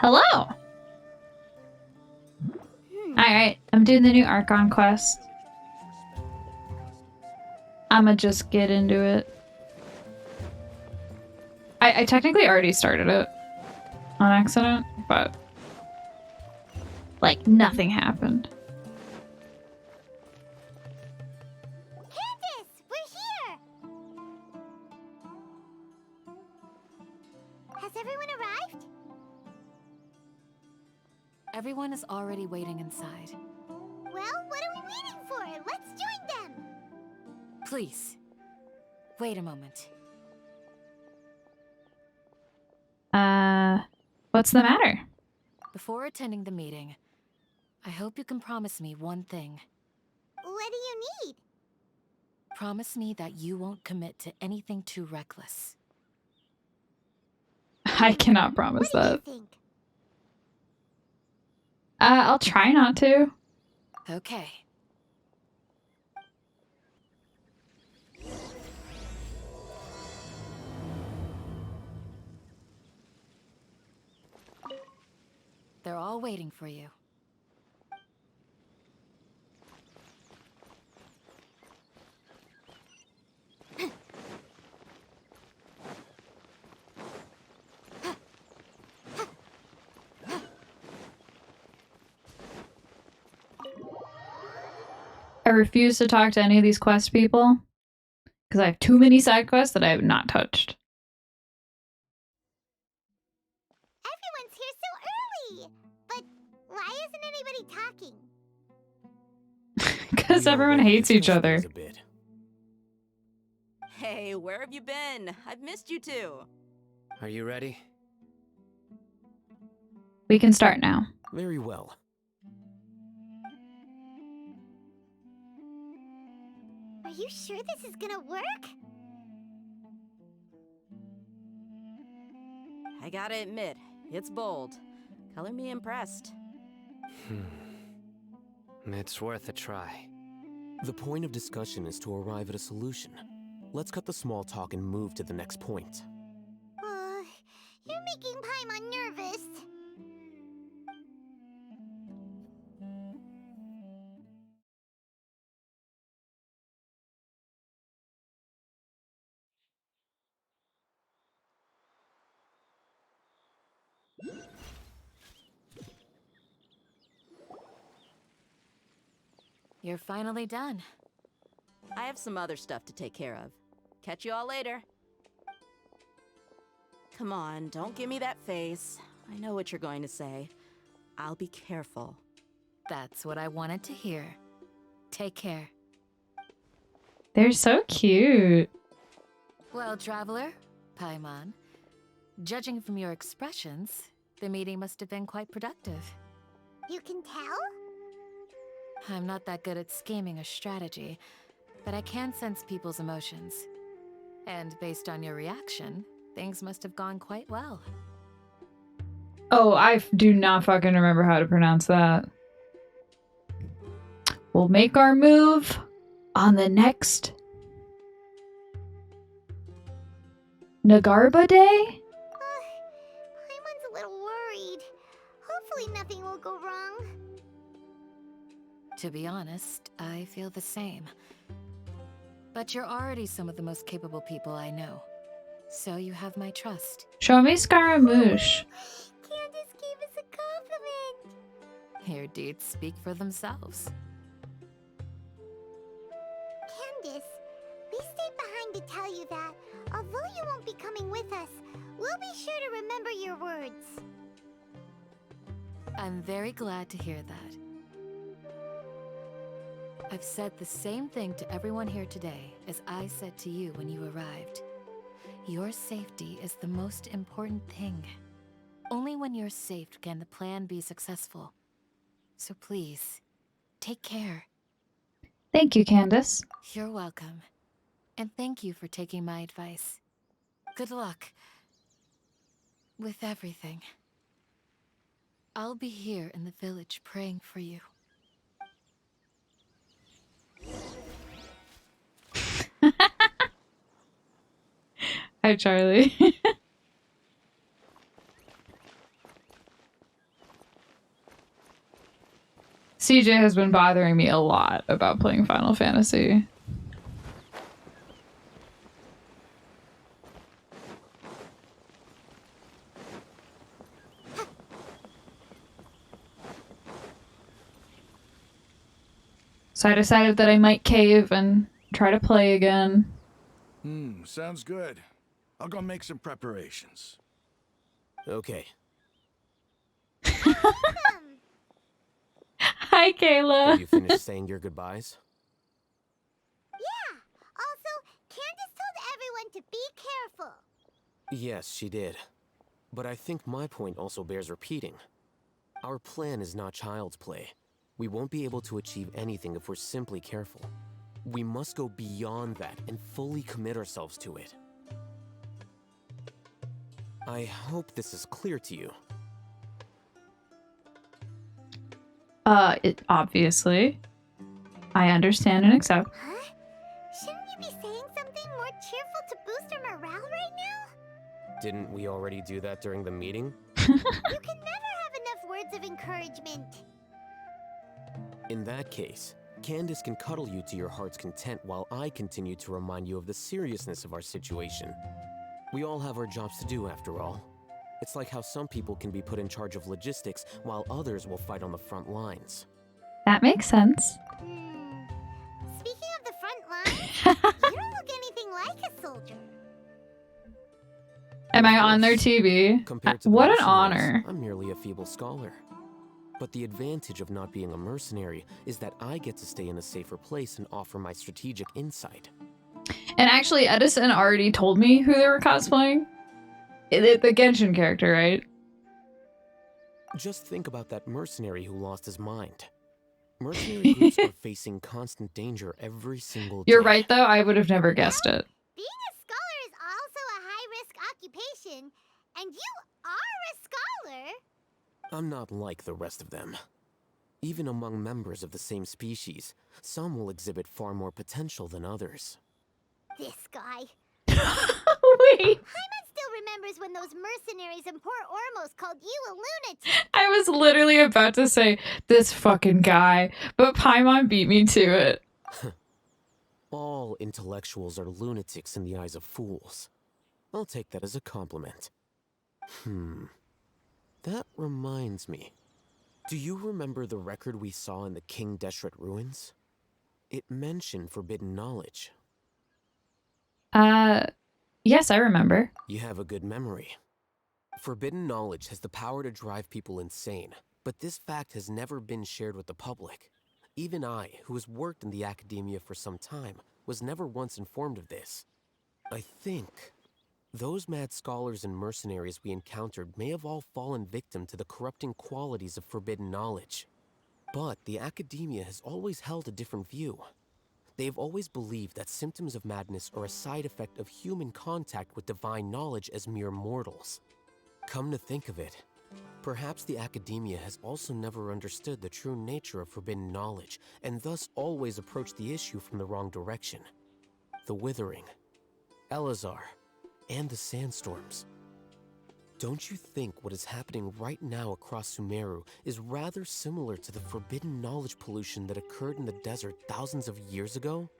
Hello! Alright, I'm doing the new Archon quest. I'ma just get into it. I technically already started it on accident, but like nothing happened. Candace, we're here! Has everyone arrived? Everyone is already waiting inside. Well, what are we waiting for? Let's join them! Please, wait a moment. What's the matter? Before attending the meeting, I hope you can promise me one thing. What do you need? Promise me that you won't commit to anything too reckless. I cannot promise What do that. you think? I'll try not to. Okay. They're all waiting for you. I refuse to talk to any of these quest people because I have too many side quests that I have not touched. Everyone's here so early! But why isn't anybody talking? Because everyone hates each other. Hey, where have you been? I've missed you too. Are you ready? We can start now. Very well. Are you sure this is gonna work? I gotta admit, it's bold. Color me impressed. It's worth a try. The point of discussion is to arrive at a solution. Let's cut the small talk and move to the next point. You're making Paimon nervous. You're finally done. I have some other stuff to take care of. Catch you all later. Come on, don't give me that face. I know what you're going to say. I'll be careful. That's what I wanted to hear. Take care. They're so cute. Well, Traveler, Paimon, judging from your expressions, the meeting must have been quite productive. You can tell? I'm not that good at scheming or strategy, but I can sense people's emotions. And based on your reaction, things must have gone quite well. Oh, I do not fucking remember how to pronounce that. We'll make our move on the next Nagarba Day? Paimon's a little worried. Hopefully nothing will go wrong. To be honest, I feel the same. But you're already some of the most capable people I know. So you have my trust. Show me Scaramouche. Candace gave us a compliment. Your deeds speak for themselves. Candace, we stayed behind to tell you that, although you won't be coming with us, we'll be sure to remember your words. I'm very glad to hear that. I've said the same thing to everyone here today as I said to you when you arrived. Your safety is the most important thing. Only when you're safe can the plan be successful. So please, take care. Thank you, Candace. You're welcome. And thank you for taking my advice. Good luck with everything. I'll be here in the village praying for you. Hi, Charlie. CJ has been bothering me a lot about playing Final Fantasy. So I decided that I might cave and try to play again. Sounds good. I'll go make some preparations. Okay. Hi, Have Kayla. you finished saying your goodbyes? Yeah. Also, Candace told everyone to be careful. Yes, she did. But I think my point also bears repeating. Our plan is not child's play. We won't be able to achieve anything if we're simply careful. We must go beyond that and fully commit ourselves to it. I hope this is clear to you. Obviously. I understand and accept. Huh? Shouldn't you be saying something more cheerful to boost our morale right now? Didn't we already do that during the meeting? You can never have enough words of encouragement. In that case, Candace can cuddle you to your heart's content while I continue to remind you of the seriousness of our situation. We all have our jobs to do after all. It's like how some people can be put in charge of logistics while others will fight on the front lines. That makes sense. Speaking of the front lines, you don't look anything like a soldier. Am I on their TV? Compared to the What an mercenaries, honor. I'm merely a feeble scholar. But the advantage of not being a mercenary is that I get to stay in a safer place and offer my strategic insight. And actually, Edison already told me who they were cosplaying. The Genshin character, right? Just think about that mercenary who lost his mind. Mercenary groups are facing constant danger every single day. You're right, though. I would have never guessed it. Being a scholar is also a high-risk occupation, and you are a scholar. I'm not like the rest of them. Even among members of the same species, some will exhibit far more potential than others. This guy. Wait. Paimon still remembers when those mercenaries in Port Ormos called you a lunatic. I was literally about to say, this fucking guy, but Paimon beat me to it. All intellectuals are lunatics in the eyes of fools. I'll take that as a compliment. That reminds me. Do you remember the record we saw in the King Deshret ruins? It mentioned forbidden knowledge. Yes, I remember. You have a good memory. Forbidden knowledge has the power to drive people insane, but this fact has never been shared with the public. Even I, who has worked in the academia for some time, was never once informed of this. I think those mad scholars and mercenaries we encountered may have all fallen victim to the corrupting qualities of forbidden knowledge. But the academia has always held a different view. They have always believed that symptoms of madness are a side effect of human contact with divine knowledge as mere mortals. Come to think of it, perhaps the academia has also never understood the true nature of forbidden knowledge, and thus always approached the issue from the wrong direction. The Withering, Elazar, and the sandstorms. Don't you think what is happening right now across Sumeru is rather similar to the forbidden knowledge pollution that occurred in the desert thousands of years ago?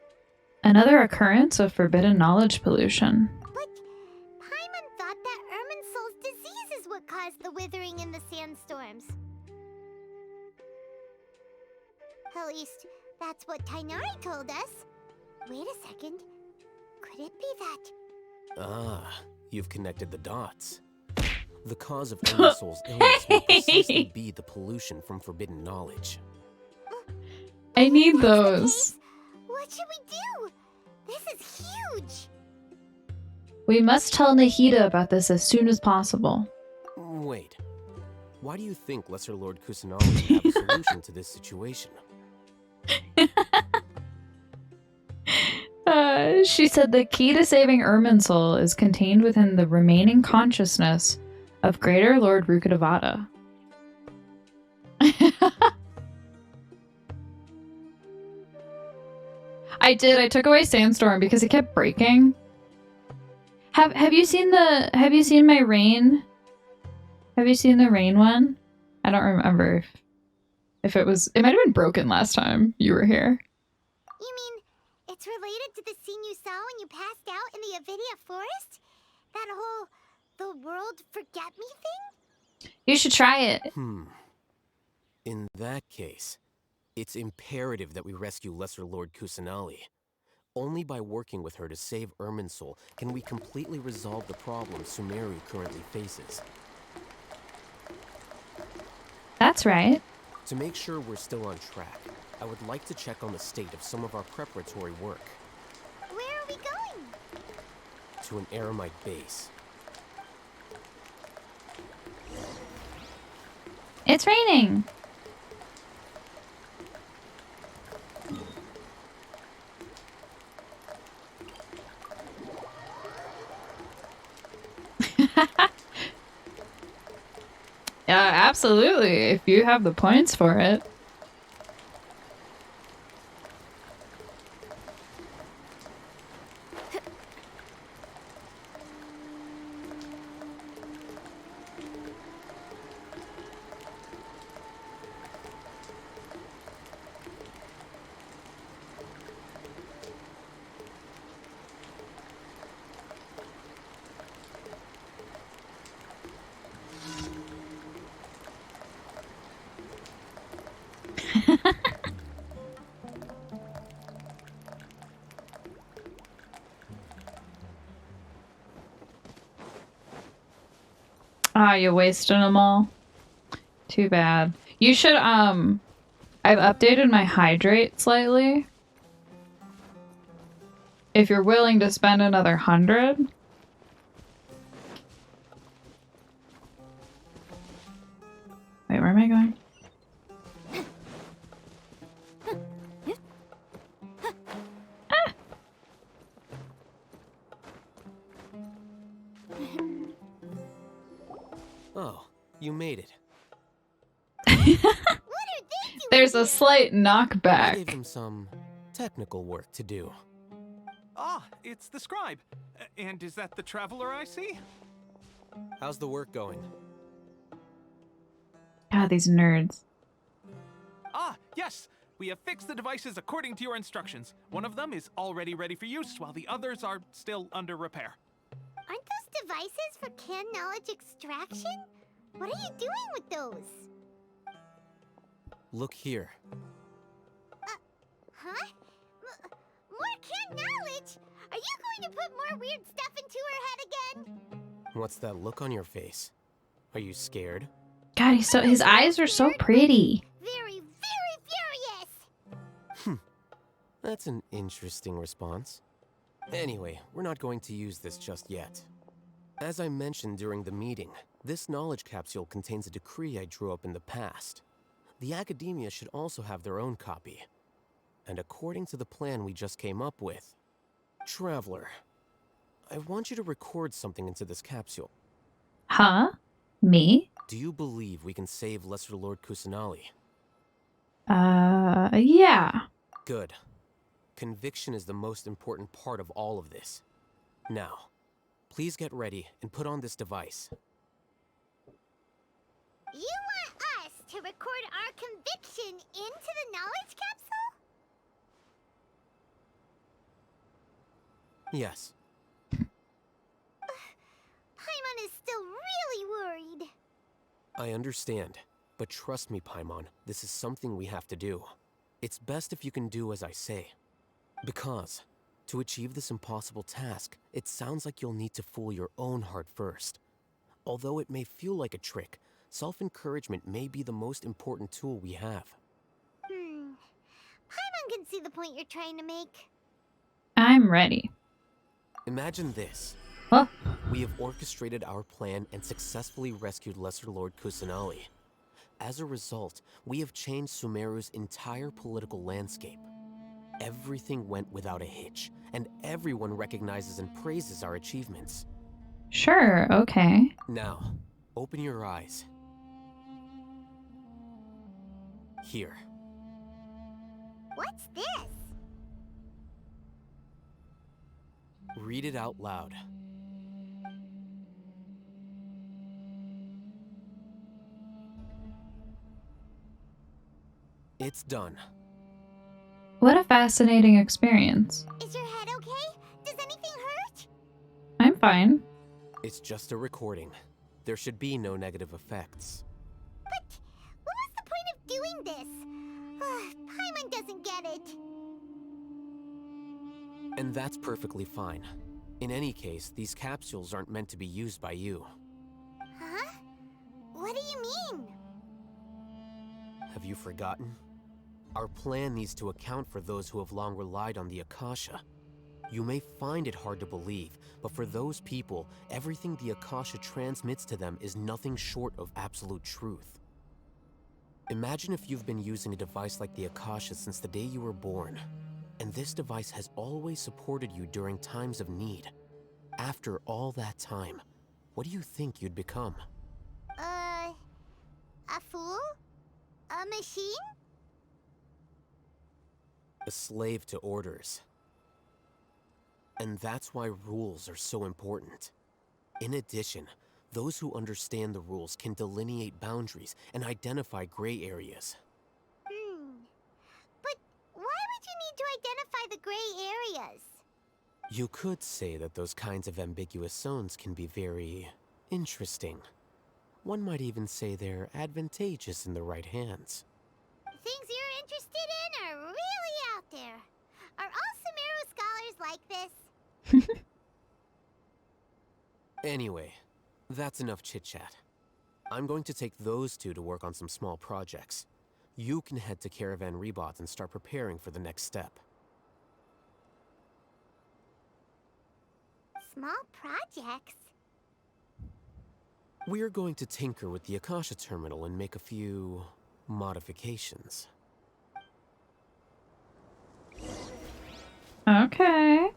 Another occurrence of forbidden knowledge pollution. But Paimon thought that Irminsul's disease is what caused the withering in the sandstorms. At least, that's what Tainari told us. Wait a second. Could it be that? Ah, you've connected the dots. The cause of Irminsul's illness may precisely be the pollution from forbidden knowledge. I need That's the those. case. What should we do? This is huge. We must tell Nahida about this as soon as possible. Wait. Why do you think Lesser Lord Kusanagi would have a solution to this situation? She said the key to saving Irminsul is contained within the remaining consciousness of Greater Lord Rukkhadevata. I did. I took away Sandstorm because it kept breaking. Have you seen my rain? Have you seen the rain one? I don't remember. If it was, it might have been broken last time you were here. You mean it's related to the scene you saw when you passed out in the Avidia forest? That whole the world forget me thing? You should try it. In that case, it's imperative that we rescue Lesser Lord Kusanali. Only by working with her to save Irminsul can we completely resolve the problems Sumeru currently faces. That's right. To make sure we're still on track, I would like to check on the state of some of our preparatory work. Where are we going? To an Eremite base. It's raining. Yeah, absolutely. If you have the points for it. Ah, you wasted them all. Too bad. You should, I've updated my hydrate slightly. If you're willing to spend another 100. Wait, where am I going? Oh, you made it. What are they doing? There's a slight I knockback. gave them some technical work to do. Ah, it's the scribe. And is that the traveler I see? How's the work going? God, these nerds. Ah, yes! We have fixed the devices according to your instructions. One of them is already ready for use, while the others are still under repair. Aren't those devices for canned knowledge extraction? What are you doing with those? Look here. Huh? More canned knowledge? Are you going to put more weird stuff into her head again? What's that look on your face? Are you scared? God, his eyes are so pretty. Very, very furious! That's an interesting response. Anyway, we're not going to use this just yet. As I mentioned during the meeting, this knowledge capsule contains a decree I drew up in the past. The academia should also have their own copy. And according to the plan we just came up with, Traveler, I want you to record something into this capsule. Huh? Me? Do you believe we can save Lesser Lord Kusanali? Yeah. Good. Conviction is the most important part of all of this. Now, please get ready and put on this device. You want us to record our conviction into the knowledge capsule? Yes. Paimon is still really worried. I understand, but trust me, Paimon, this is something we have to do. It's best if you can do as I say. Because, to achieve this impossible task, it sounds like you'll need to fool your own heart first. Although it may feel like a trick, self-encouragement may be the most important tool we have. Paimon can see the point you're trying to make. I'm ready. Imagine this. Huh? We have orchestrated our plan and successfully rescued Lesser Lord Kusanali. As a result, we have changed Sumeru's entire political landscape. Everything went without a hitch, and everyone recognizes and praises our achievements. Sure, okay. Now, open your eyes. Here. What's this? Read it out loud. It's done. What a fascinating experience. Is your head okay? Does anything hurt? I'm fine. It's just a recording. There should be no negative effects. But what was the point of doing this? Paimon doesn't get it. And that's perfectly fine. In any case, these capsules aren't meant to be used by you. Huh? What do you mean? Have you forgotten? Our plan needs to account for those who have long relied on the Akasha. You may find it hard to believe, but for those people, everything the Akasha transmits to them is nothing short of absolute truth. Imagine if you've been using a device like the Akasha since the day you were born, and this device has always supported you during times of need. After all that time, what do you think you'd become? A fool? A machine? A slave to orders. And that's why rules are so important. In addition, those who understand the rules can delineate boundaries and identify gray areas. But why would you need to identify the gray areas? You could say that those kinds of ambiguous zones can be very interesting. One might even say they're advantageous in the right hands. Things you're interested in are really out there. Are all Sumeru scholars like this? Anyway, that's enough chit-chat. I'm going to take those two to work on some small projects. You can head to Caravan Rebot and start preparing for the next step. Small projects? We're going to tinker with the Akasha terminal and make a few modifications. Okay.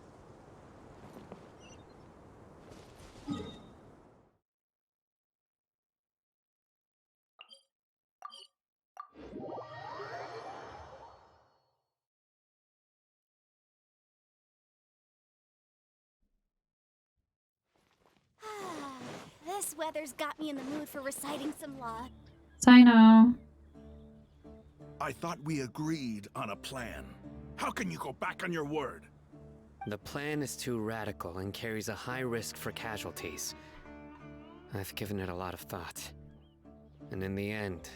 This weather's got me in the mood for reciting some law. Sino. I thought we agreed on a plan. How can you go back on your word? The plan is too radical and carries a high risk for casualties. I've given it a lot of thought. And in the end,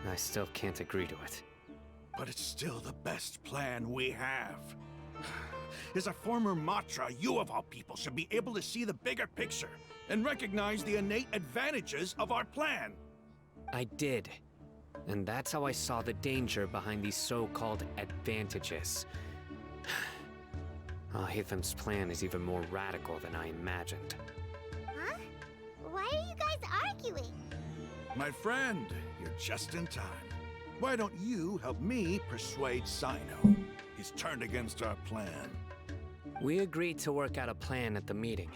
I still can't agree to it. But it's still the best plan we have. As a former Matra, you of all people should be able to see the bigger picture and recognize the innate advantages of our plan. I did. And that's how I saw the danger behind these so-called advantages. Al-Haytham's plan is even more radical than I imagined. Huh? Why are you guys arguing? My friend, you're just in time. Why don't you help me persuade Sino? He's turned against our plan. We agreed to work out a plan at the meeting.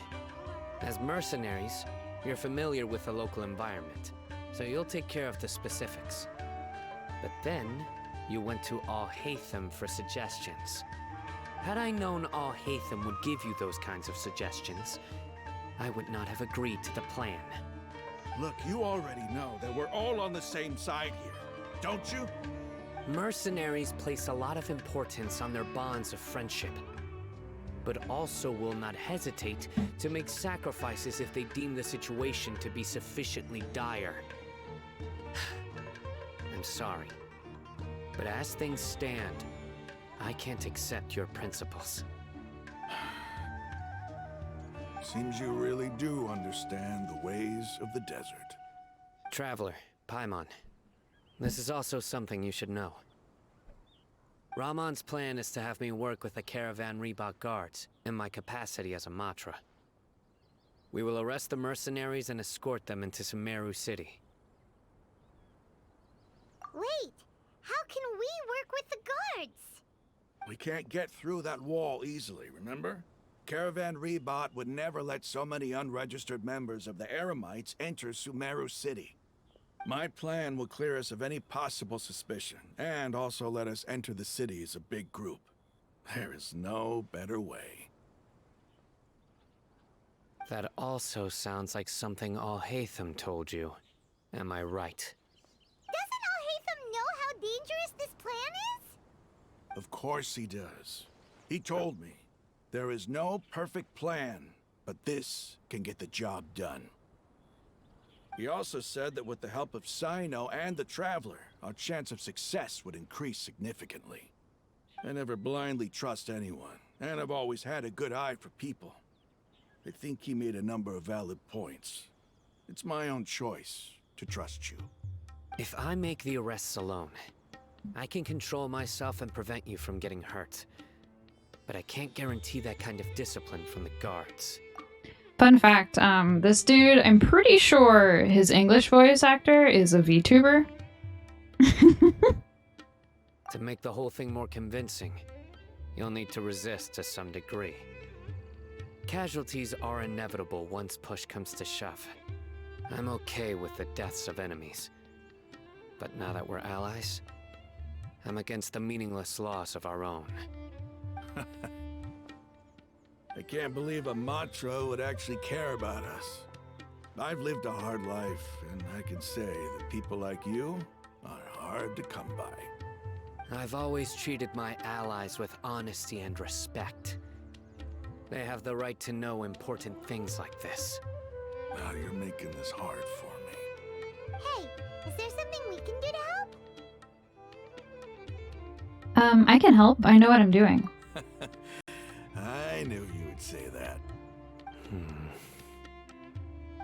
As mercenaries, you're familiar with the local environment, so you'll take care of the specifics. But then, you went to Al-Haytham for suggestions. Had I known Al-Haytham would give you those kinds of suggestions, I would not have agreed to the plan. Look, you already know that we're all on the same side here, don't you? Mercenaries place a lot of importance on their bonds of friendship, but also will not hesitate to make sacrifices if they deem the situation to be sufficiently dire. I'm sorry, but as things stand, I can't accept your principles. Seems you really do understand the ways of the desert. Traveler, Paimon, this is also something you should know. Ramon's plan is to have me work with the Caravan Rebot guards in my capacity as a Matra. We will arrest the mercenaries and escort them into Sumeru City. Wait, how can we work with the guards? We can't get through that wall easily, remember? Caravan Rebot would never let so many unregistered members of the Eremites enter Sumeru City. My plan will clear us of any possible suspicion, and also let us enter the city as a big group. There is no better way. That also sounds like something Al-Haytham told you. Am I right? Doesn't Al-Haytham know how dangerous this plan is? Of course he does. He told me, there is no perfect plan, but this can get the job done. He also said that with the help of Sino and the Traveler, our chance of success would increase significantly. I never blindly trust anyone, and I've always had a good eye for people. I think he made a number of valid points. It's my own choice to trust you. If I make the arrests alone, I can control myself and prevent you from getting hurt. But I can't guarantee that kind of discipline from the guards. Fun fact, this dude, I'm pretty sure his English voice actor is a VTuber. To make the whole thing more convincing, you'll need to resist to some degree. Casualties are inevitable once push comes to shove. I'm okay with the deaths of enemies. But now that we're allies, I'm against the meaningless loss of our own. I can't believe a Matra would actually care about us. I've lived a hard life, and I can say that people like you are hard to come by. I've always treated my allies with honesty and respect. They have the right to know important things like this. Now you're making this hard for me. Hey, is there something we can do to help? I can help. I know what I'm doing. I knew you would say that.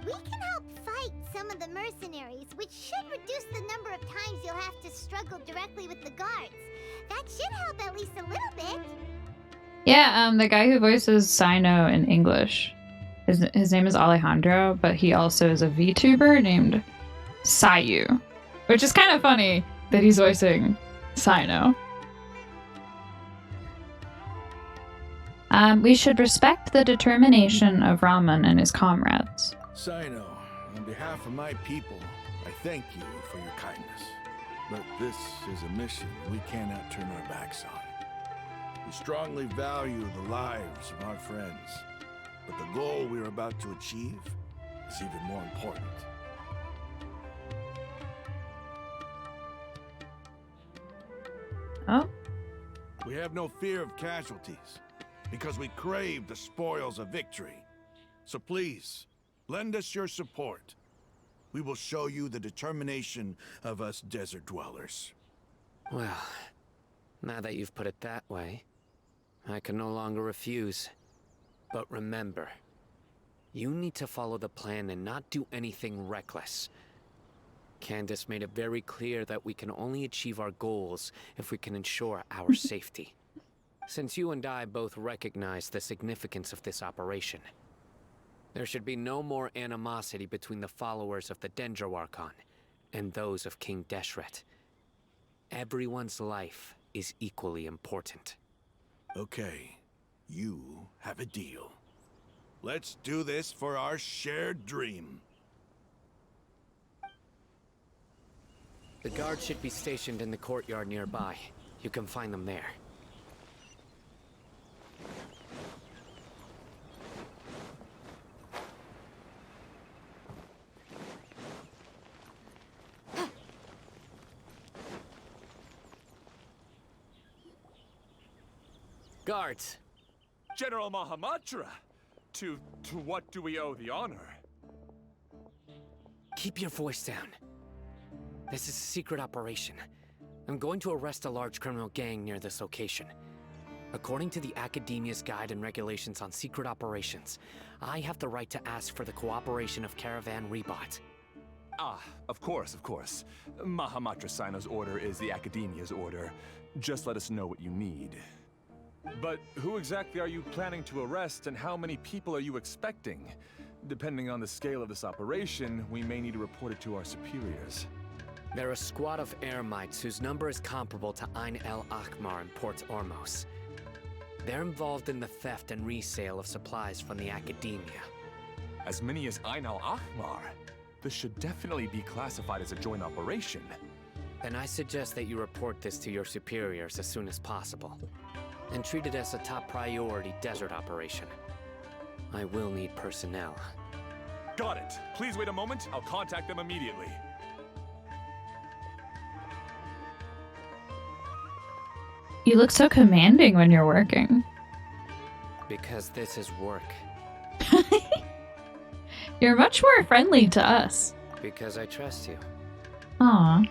We can help fight some of the mercenaries, which should reduce the number of times you'll have to struggle directly with the guards. That should help at least a little bit. Yeah, the guy who voices Sino in English. His name is Alejandro, but he also is a VTuber named Sayu. Which is kind of funny that he's voicing Sino. We should respect the determination of Raman and his comrades. Sino, on behalf of my people, I thank you for your kindness. But this is a mission we cannot turn our backs on. We strongly value the lives of our friends, but the goal we are about to achieve is even more important. Oh? We have no fear of casualties, because we crave the spoils of victory. So please, lend us your support. We will show you the determination of us desert dwellers. Well, now that you've put it that way, I can no longer refuse. But remember, you need to follow the plan and not do anything reckless. Candace made it very clear that we can only achieve our goals if we can ensure our safety. Since you and I both recognize the significance of this operation, there should be no more animosity between the followers of the Dendro Archon and those of King Deshret. Everyone's life is equally important. Okay, you have a deal. Let's do this for our shared dream. The guards should be stationed in the courtyard nearby. You can find them there. Guards! General Mahamatra! To what do we owe the honor? Keep your voice down. This is a secret operation. I'm going to arrest a large criminal gang near this location. According to the Academia's Guide and Regulations on Secret Operations, I have the right to ask for the cooperation of Caravan Rebot. Ah, of course. Mahamatra Sino's order is the Academia's order. Just let us know what you need. But who exactly are you planning to arrest, and how many people are you expecting? Depending on the scale of this operation, we may need to report it to our superiors. They're a squad of Eremites whose number is comparable to Ain el Akhmar in Port Ormos. They're involved in the theft and resale of supplies from the Academia. As many as Ain al Akhmar? This should definitely be classified as a joint operation. Then I suggest that you report this to your superiors as soon as possible, and treat it as a top priority desert operation. I will need personnel. Got it. Please wait a moment. I'll contact them immediately. You look so commanding when you're working. Because this is work. You're much more friendly to us. Because I trust you. Aw.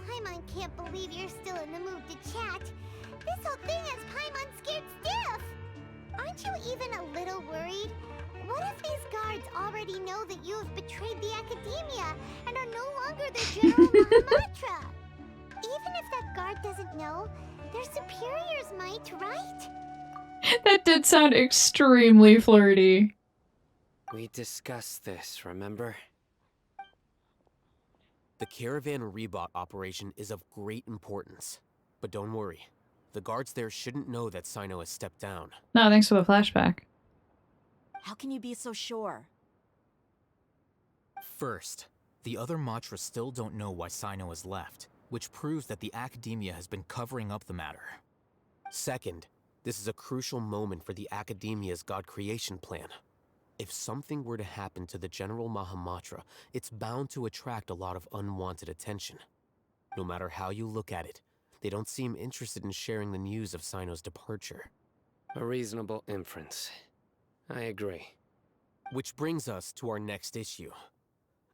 Paimon can't believe you're still in the mood to chat. This whole thing has Paimon scared stiff. Aren't you even a little worried? What if these guards already know that you have betrayed the Academia and are no longer the General Mahamatra? Even if that guard doesn't know, their superiors might, right? That did sound extremely flirty. We discussed this, remember? The Caravan Rebot operation is of great importance. But don't worry, the guards there shouldn't know that Sino has stepped down. No, thanks for the flashback. How can you be so sure? First, the other Matras still don't know why Sino has left, which proves that the Academia has been covering up the matter. Second, this is a crucial moment for the Academia's God creation plan. If something were to happen to the General Mahamatra, it's bound to attract a lot of unwanted attention. No matter how you look at it, they don't seem interested in sharing the news of Sino's departure. A reasonable inference. I agree. Which brings us to our next issue.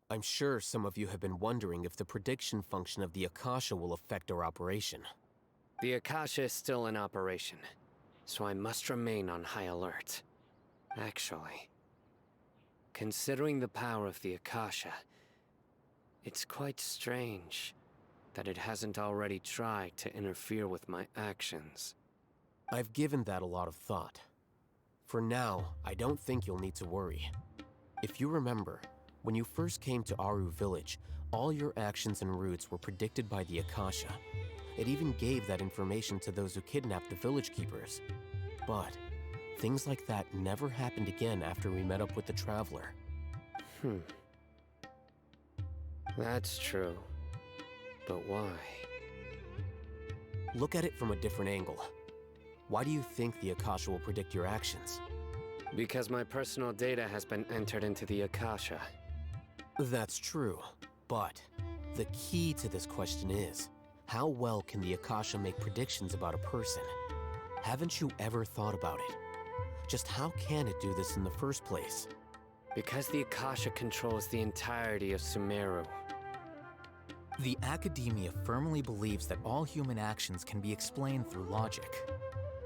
I'm sure some of you have been wondering if the prediction function of the Akasha will affect our operation. The Akasha is still in operation, so I must remain on high alert. Actually, considering the power of the Akasha, it's quite strange that it hasn't already tried to interfere with my actions. I've given that a lot of thought. For now, I don't think you'll need to worry. If you remember, when you first came to Aru Village, all your actions and routes were predicted by the Akasha. It even gave that information to those who kidnapped the village keepers. But things like that never happened again after we met up with the Traveler. That's true. But why? Look at it from a different angle. Why do you think the Akasha will predict your actions? Because my personal data has been entered into the Akasha. That's true, but the key to this question is, how well can the Akasha make predictions about a person? Haven't you ever thought about it? Just how can it do this in the first place? Because the Akasha controls the entirety of Sumeru. The Academia firmly believes that all human actions can be explained through logic.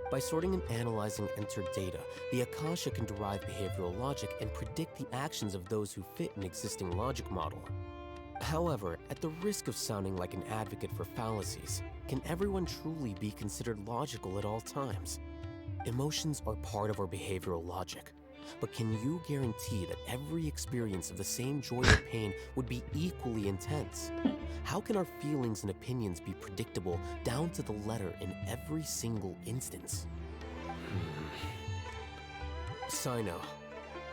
By sorting and analyzing entered data, the Akasha can derive behavioral logic and predict the actions of those who fit an existing logic model. However, at the risk of sounding like an advocate for fallacies, can everyone truly be considered logical at all times? Emotions are part of our behavioral logic, but can you guarantee that every experience of the same joy or pain would be equally intense? How can our feelings and opinions be predictable down to the letter in every single instance? Sino,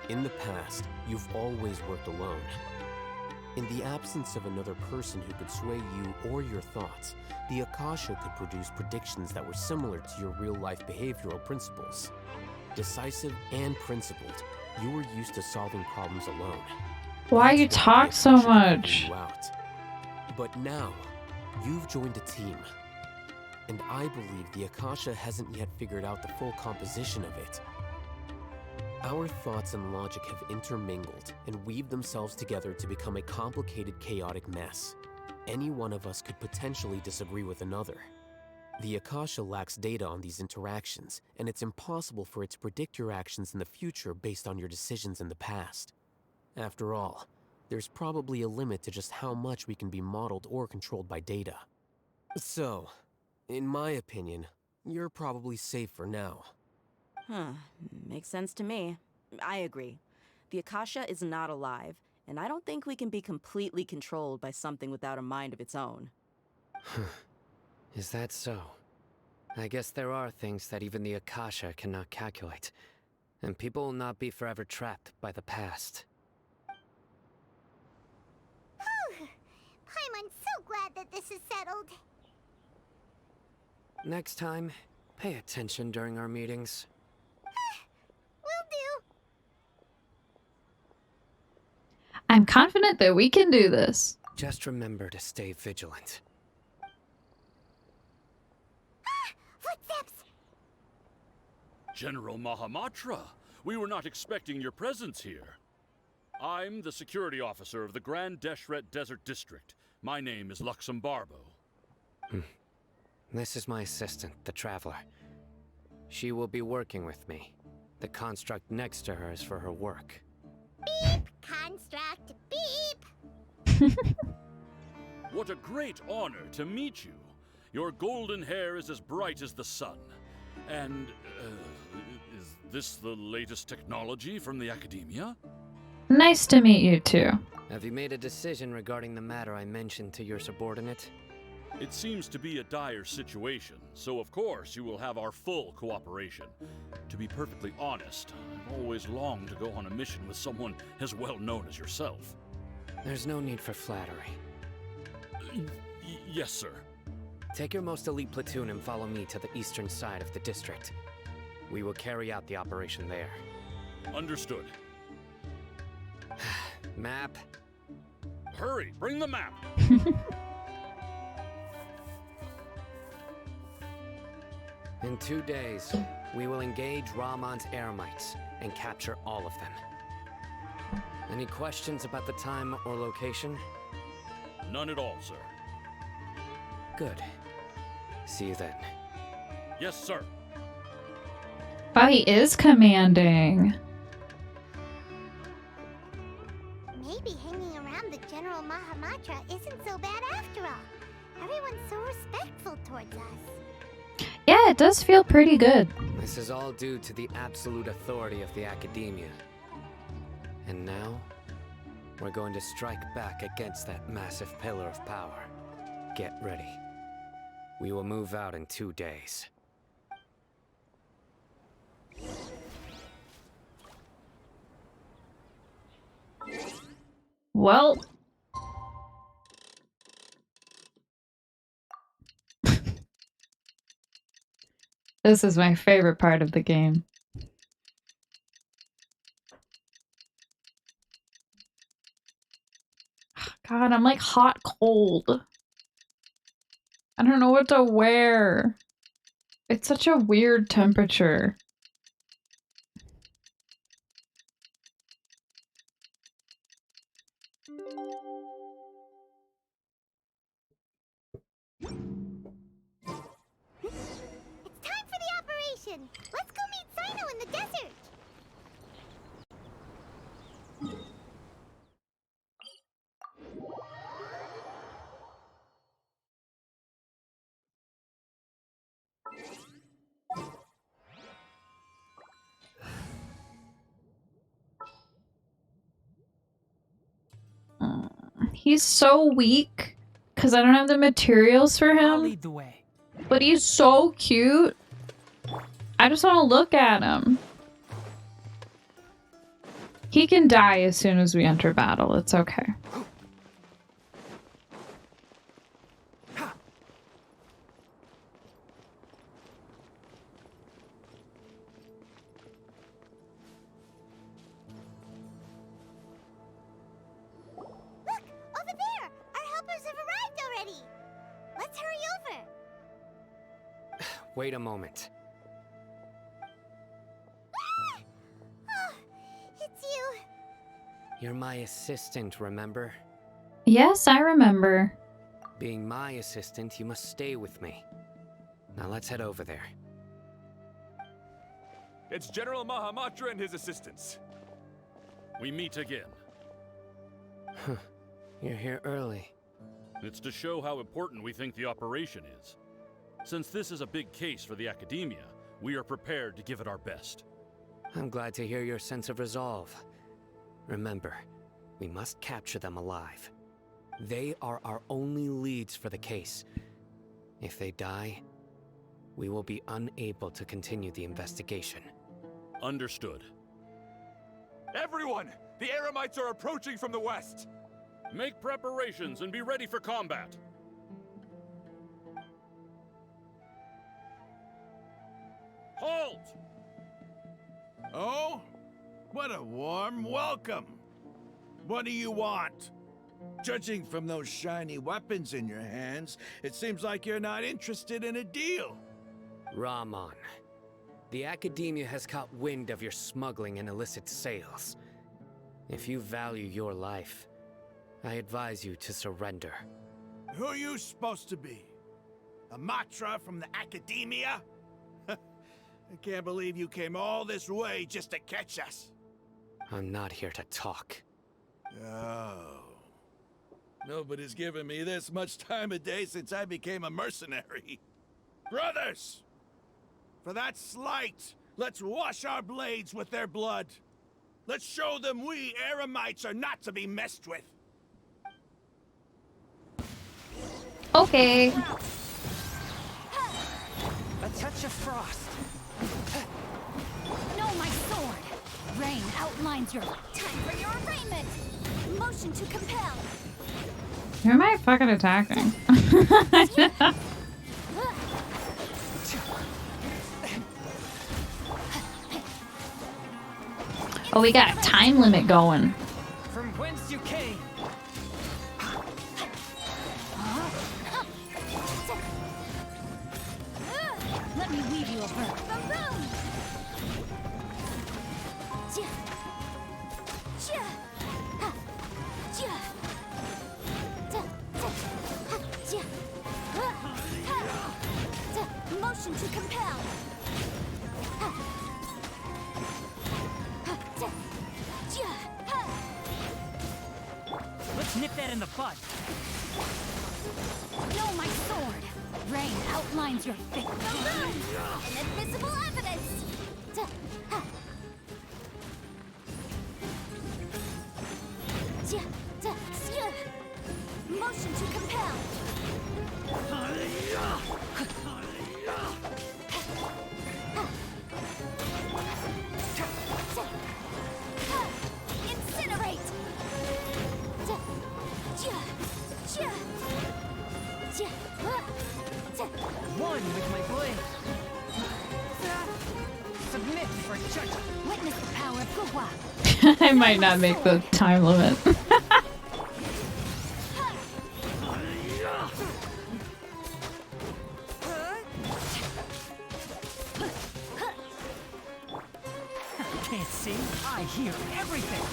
in the past, you've always worked alone. In the absence of another person who could sway you or your thoughts, the Akasha could produce predictions that were similar to your real-life behavioral principles. Decisive and principled, you were used to solving problems alone. Why you That's talk the so Akasha could much? figure you out. But now, you've joined a team. And I believe the Akasha hasn't yet figured out the full composition of it. Our thoughts and logic have intermingled and weaved themselves together to become a complicated, chaotic mess. Any one of us could potentially disagree with another. The Akasha lacks data on these interactions, and it's impossible for it to predict your actions in the future based on your decisions in the past. After all, there's probably a limit to just how much we can be modeled or controlled by data. So, in my opinion, you're probably safe for now. Makes sense to me. I agree. The Akasha is not alive, and I don't think we can be completely controlled by something without a mind of its own. Is that so? I guess there are things that even the Akasha cannot calculate, and people will not be forever trapped by the past. Whew! Paimon's so glad that this is settled. Next time, pay attention during our meetings. Will do. I'm confident that we can do this. Just remember to stay vigilant. General Mahamatra, we were not expecting your presence here. I'm the security officer of the Grand Deshret Desert District. My name is Luxembarbo. This is my assistant, the Traveler. She will be working with me. The construct next to her is for her work. Beep! Construct, beep! What a great honor to meet you. Your golden hair is as bright as the sun. And, is this the latest technology from the Academia? Nice to meet you too. Have you made a decision regarding the matter I mentioned to your subordinate? It seems to be a dire situation, so of course you will have our full cooperation. To be perfectly honest, I've always longed to go on a mission with someone as well known as yourself. There's no need for flattery. Yes, sir. Take your most elite platoon and follow me to the eastern side of the district. We will carry out the operation there. Understood. Map. Hurry, bring the map! In 2 days, we will engage Rahman's Eremites and capture all of them. Any questions about the time or location? None at all, sir. Good. See you then. Yes, sir. Wow, he is commanding. Maybe hanging around the General Mahamatra isn't so bad after all. Everyone's so respectful towards us. Yeah, it does feel pretty good. This is all due to the absolute authority of the Academia. And now, we're going to strike back against that massive pillar of power. Get ready. We will move out in 2 days. Well. This is my favorite part of the game. God, I'm like hot cold. I don't know what to wear. It's such a weird temperature. It's time for the operation! Let's go meet Sino in the desert! He's so weak because I don't have the materials for I'll him. lead the way. But he's so cute. I just want to look at him. He can die as soon as we enter battle. It's okay. Look! Over there! Our helpers have arrived already! Let's hurry over! Wait a moment. Ah! Oh, it's you! You're my assistant, remember? Yes, I remember. Being my assistant, you must stay with me. Now let's head over there. It's General Mahamatra and his assistants. We meet again. You're here early. It's to show how important we think the operation is. Since this is a big case for the Academia, we are prepared to give it our best. I'm glad to hear your sense of resolve. Remember, we must capture them alive. They are our only leads for the case. If they die, we will be unable to continue the investigation. Understood. Everyone! The Eremites are approaching from the west! Make preparations and be ready for combat. Halt! Oh? What a warm welcome. What do you want? Judging from those shiny weapons in your hands, it seems like you're not interested in a deal. Rahman. The Academia has caught wind of your smuggling and illicit sales. If you value your life, I advise you to surrender. Who are you supposed to be? A Matra from the Academia? I can't believe you came all this way just to catch us. I'm not here to talk. Oh. Nobody's given me this much time of day since I became a mercenary. Brothers! For that slight, let's wash our blades with their blood. Let's show them we Eremites are not to be messed with. Okay. A touch of frost. No, my sword! Rain outlines your... Time for your arraignment! Motion to compel! Who am I fucking attacking? Oh, we got a time limit going. From whence you came. Let me weave you a bird. Boom! Motion to compel. Let's nip that in the bud. No, my sword! Rain outlines your fate. Inadmissible evidence! Motion to compel. Incinerate! One with my blade. Submit for judgment. Witness the power of Guhua. I might not make the time limit. Can't see. I hear everything.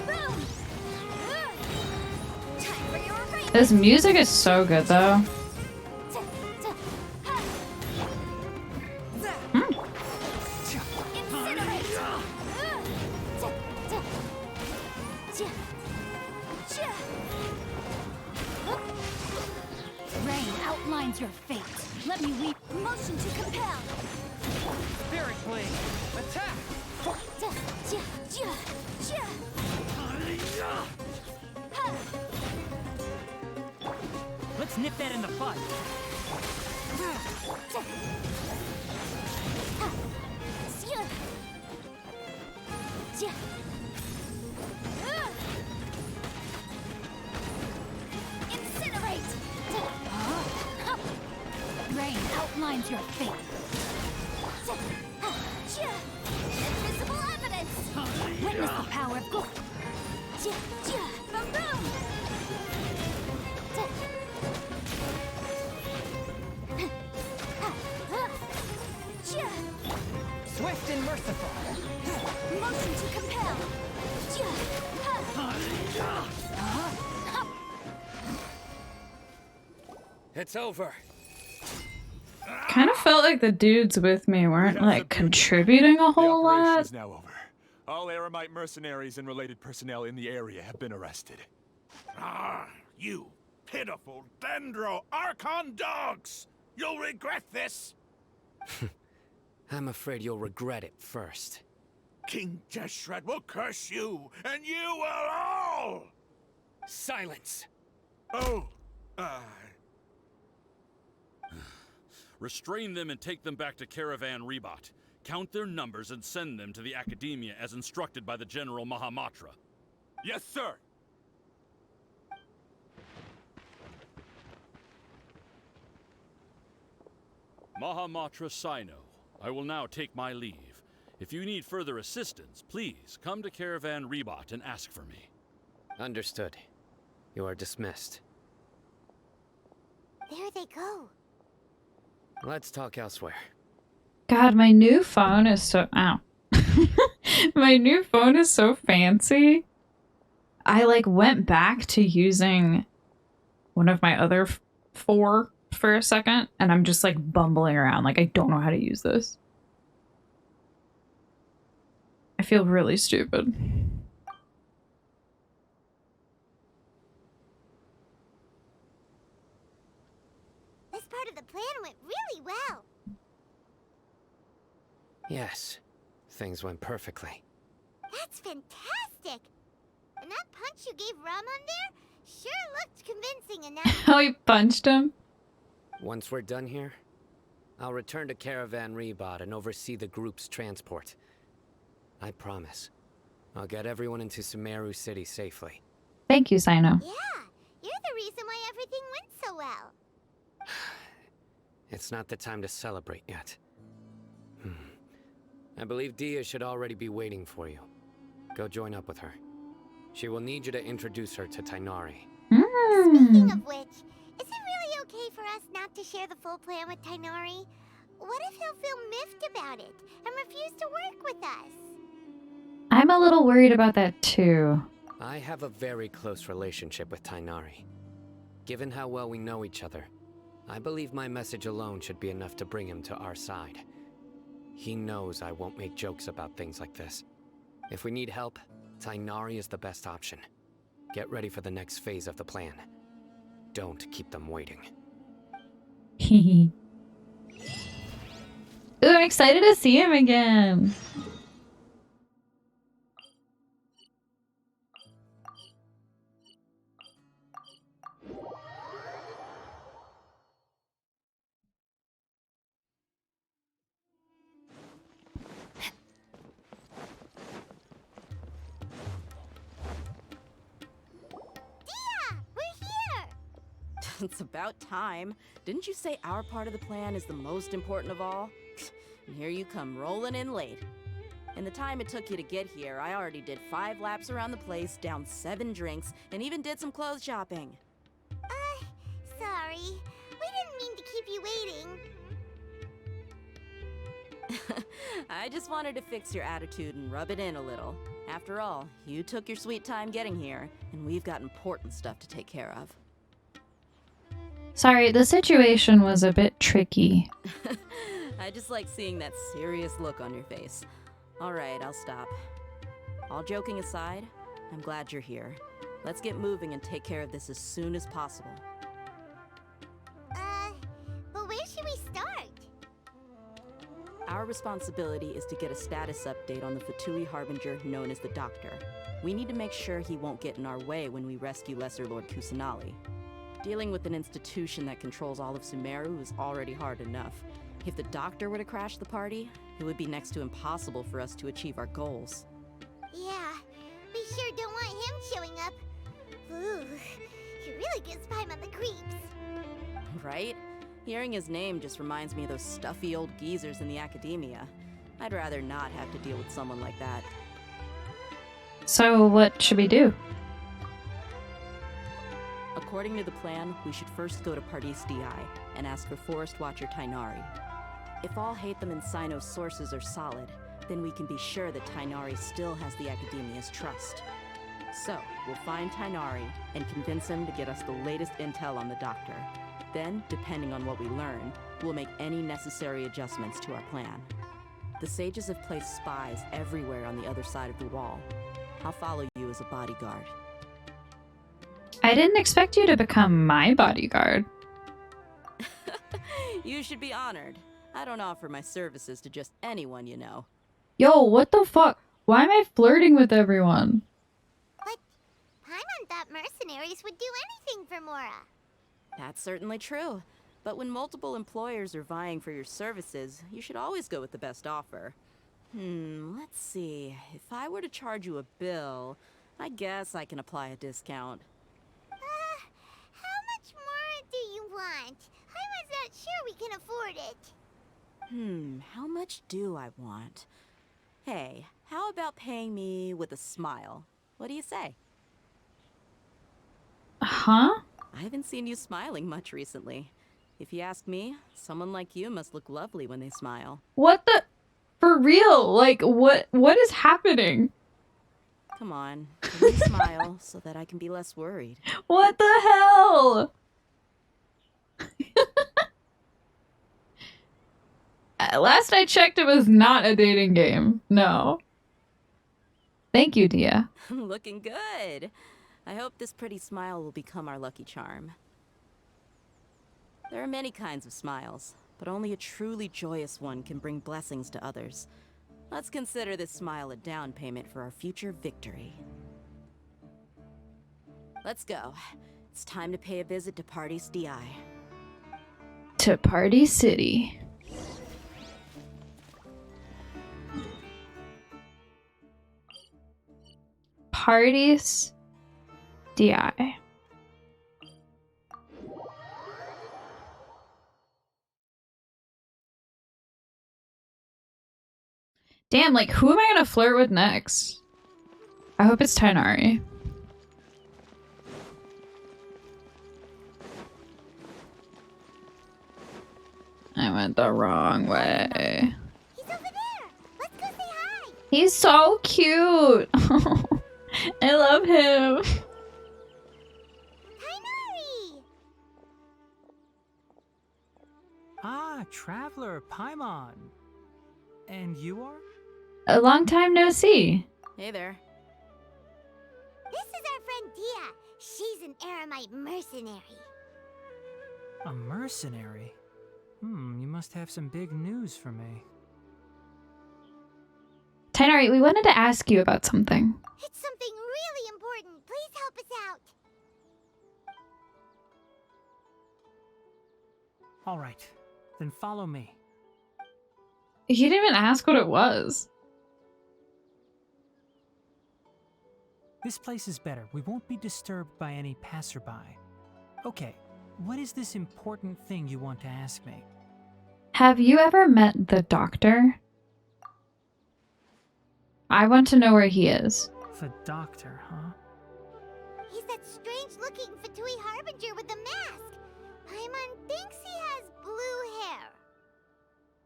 Boom! Time for your arraignment. This music is so good though. Rain outlines your fate. Let me weep. Motion to compel. Spirit blade. Attack. Let's nip that in the bud. Incinerate! Rain outlines your fate. Invisible evidence! Witness the power of good. Boom, boom! Swift and merciful. Motion to compel. It's over. Kind of felt like the dudes with me weren't like contributing a whole The operation lot. is now over. All Eremite mercenaries and related personnel in the area have been arrested. Ah, you pitiful Dendro Archon dogs! You'll regret this! I'm afraid you'll regret it first. King Jeshred will curse you, and you will all! Silence! Oh, Restrain them and take them back to Caravan Rebot. Count their numbers and send them to the Academia as instructed by the General Mahamatra. Yes, sir! Mahamatra Sino, I will now take my leave. If you need further assistance, please come to Caravan Rebot and ask for me. Understood. You are dismissed. There they go. Let's talk elsewhere. God, my new phone is so... Ow. My new phone is so fancy. I, like, went back to using one of my other four for a second, and I'm just, like, bumbling around. Like, I don't know how to use this. I feel really stupid. This part of the plan went really well. Yes, things went perfectly. That's fantastic! And that punch you gave Ramon there sure looked convincing enough. How he punched him? Once we're done here, I'll return to Caravan Rebot and oversee the group's transport. I promise. I'll get everyone into Sumeru City safely. Thank you, Sino. Yeah, you're the reason why everything went so well. It's not the time to celebrate yet. I believe Dia should already be waiting for you. Go join up with her. She will need you to introduce her to Tainari. Speaking of which, is it really okay for us not to share the full plan with Tainari? What if he'll feel miffed about it and refuse to work with us? I'm a little worried about that too. I have a very close relationship with Tainari. Given how well we know each other, I believe my message alone should be enough to bring him to our side. He knows I won't make jokes about things like this. If we need help, Tainari is the best option. Get ready for the next phase of the plan. Don't keep them waiting. Ooh, I'm excited to see him again. It's about time. Didn't you say our part of the plan is the most important of all? And here you come rolling in late. In the time it took you to get here, I already did 5 laps around the place, downed 7 drinks, and even did some clothes shopping. Sorry. We didn't mean to keep you waiting. I just wanted to fix your attitude and rub it in a little. After all, you took your sweet time getting here, and we've got important stuff to take care of. Sorry, the situation was a bit tricky. I just like seeing that serious look on your face. Alright, I'll stop. All joking aside, I'm glad you're here. Let's get moving and take care of this as soon as possible. But where should we start? Our responsibility is to get a status update on the Fatui Harbinger known as the Doctor. We need to make sure he won't get in our way when we rescue Lesser Lord Kusanali. Dealing with an institution that controls all of Sumeru is already hard enough. If the Doctor were to crash the party, it would be next to impossible for us to achieve our goals. Yeah, we sure don't want him showing up. Ooh, he really gives Paimon the creeps. Right? Hearing his name just reminds me of those stuffy old geezers in the academia. I'd rather not have to deal with someone like that. So what should we do? According to the plan, we should first go to Pardis Di and ask for Forest Watcher Tainari. If all Hatham and Sino's sources are solid, then we can be sure that Tainari still has the Academia's trust. So, we'll find Tainari and convince him to get us the latest intel on the Doctor. Then, depending on what we learn, we'll make any necessary adjustments to our plan. The sages have placed spies everywhere on the other side of the wall. I'll follow you as a bodyguard. I didn't expect you to become my bodyguard. You should be honored. I don't offer my services to just anyone, you know. Yo, what the fuck? Why am I flirting with everyone? But Paimon thought mercenaries would do anything for Mora. That's certainly true. But when multiple employers are vying for your services, you should always go with the best offer. Let's see. If I were to charge you a bill, I guess I can apply a discount. How much more do you want? Paimon's not sure we can afford it. How much do I want? Hey, how about paying me with a smile? What do you say? Huh? I haven't seen you smiling much recently. If you ask me, someone like you must look lovely when they smile. What the? For real? Like, what is happening? Come on, give me a smile so that I can be less worried. What the hell? Last I checked, it was not a dating game. No. Thank you, Dia. Looking good. I hope this pretty smile will become our lucky charm. There are many kinds of smiles, but only a truly joyous one can bring blessings to others. Let's consider this smile a down payment for our future victory. Let's go. It's time to pay a visit to Party's DI. To Party City. Parties DI. Damn, like, who am I gonna flirt with next? I hope it's Tainari. I went the wrong way. He's over there. Let's go say hi. He's so cute. I love him. Tainari! Ah, Traveler, Paimon. And you are? A long time no see. Hey there. This is our friend Dia. She's an Aramite mercenary. A mercenary? You must have some big news for me. Tainari, we wanted to ask you about something. It's something really important. Please help us out. All right, then follow me. He didn't even ask what it was. This place is better. We won't be disturbed by any passerby. Okay, what is this important thing you want to ask me? Have you ever met the doctor? I want to know where he is. The doctor, huh? He's that strange-looking Fatui Harbinger with the mask. Paimon thinks he has blue hair.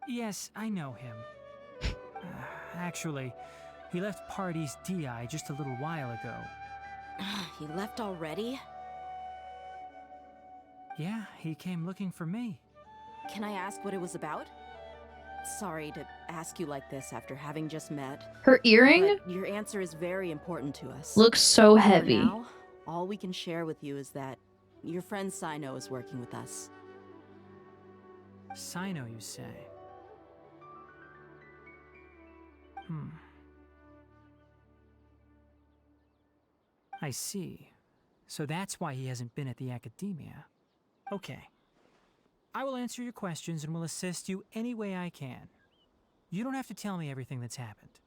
Yes, I know him. Actually, he left Party's DI just a little while ago. He left already? Yeah, he came looking for me. Can I ask what it was about? Sorry to ask you like this after having just met. Her earring But your answer is very important to us. looks so For heavy. now, all we can share with you is that your friend Sino is working with us. Sino, you say? I see. So that's why he hasn't been at the academia. Okay. I will answer your questions and will assist you any way I can. You don't have to tell me everything that's happened.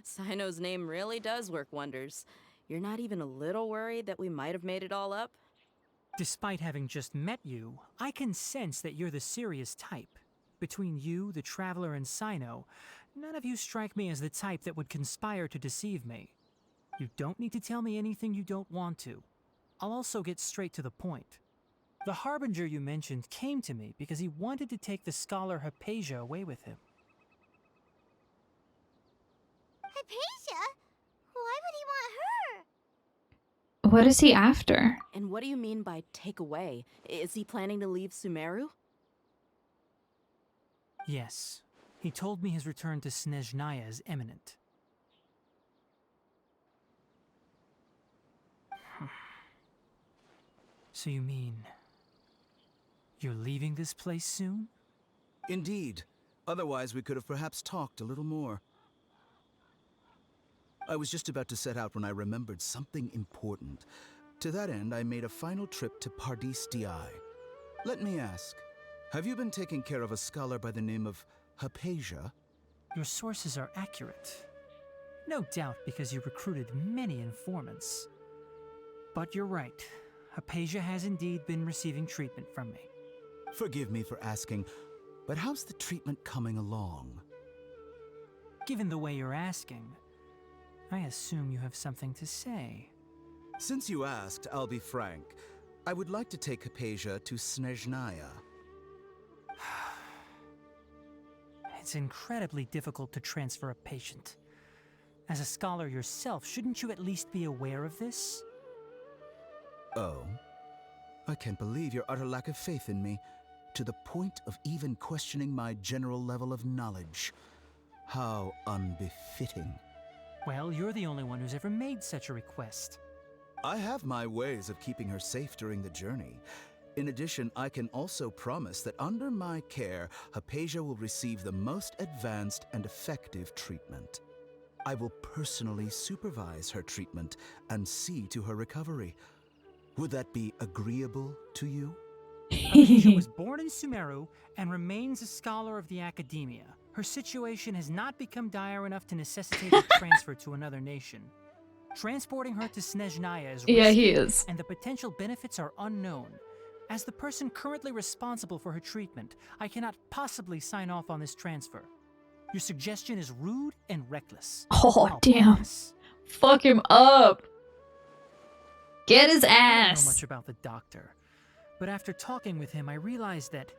Sino's name really does work wonders. You're not even a little worried that we might have made it all up? Despite having just met you, I can sense that you're the serious type. Between you, the Traveler, and Sino, none of you strike me as the type that would conspire to deceive me. You don't need to tell me anything you don't want to. I'll also get straight to the point. The Harbinger you mentioned came to me because he wanted to take the scholar Hypatia away with him. Hypatia? Why would he want her? What is he after? And what do you mean by take away? Is he planning to leave Sumeru? Yes. He told me his return to Snezhnaya is imminent. So you mean... you're leaving this place soon? Indeed. Otherwise, we could have perhaps talked a little more. I was just about to set out when I remembered something important. To that end, I made a final trip to Pardis DI. Let me ask, have you been taking care of a scholar by the name of Hypatia? Your sources are accurate. No doubt because you recruited many informants. But you're right. Hypatia has indeed been receiving treatment from me. Forgive me for asking, but how's the treatment coming along? Given the way you're asking, I assume you have something to say. Since you asked, I'll be frank. I would like to take Hypatia to Snezhnaya. It's incredibly difficult to transfer a patient. As a scholar yourself, shouldn't you at least be aware of this? Oh? I can't believe your utter lack of faith in me, to the point of even questioning my general level of knowledge. How unbefitting. Well, you're the only one who's ever made such a request. I have my ways of keeping her safe during the journey. In addition, I can also promise that under my care, Hypatia will receive the most advanced and effective treatment. I will personally supervise her treatment and see to her recovery. Would that be agreeable to you? Hypatia was born in Sumeru and remains a scholar of the Academia. Her situation has not become dire enough to necessitate a transfer to another nation. Transporting her to Snezhnaya is risky, Yeah, he is. and the potential benefits are unknown. As the person currently responsible for her treatment, I cannot possibly sign off on this transfer. Your suggestion is rude and reckless. Oh, I'll damn. pass. Fuck him up. Get his I don't know ass. much about the doctor, but after talking with him, I realized that,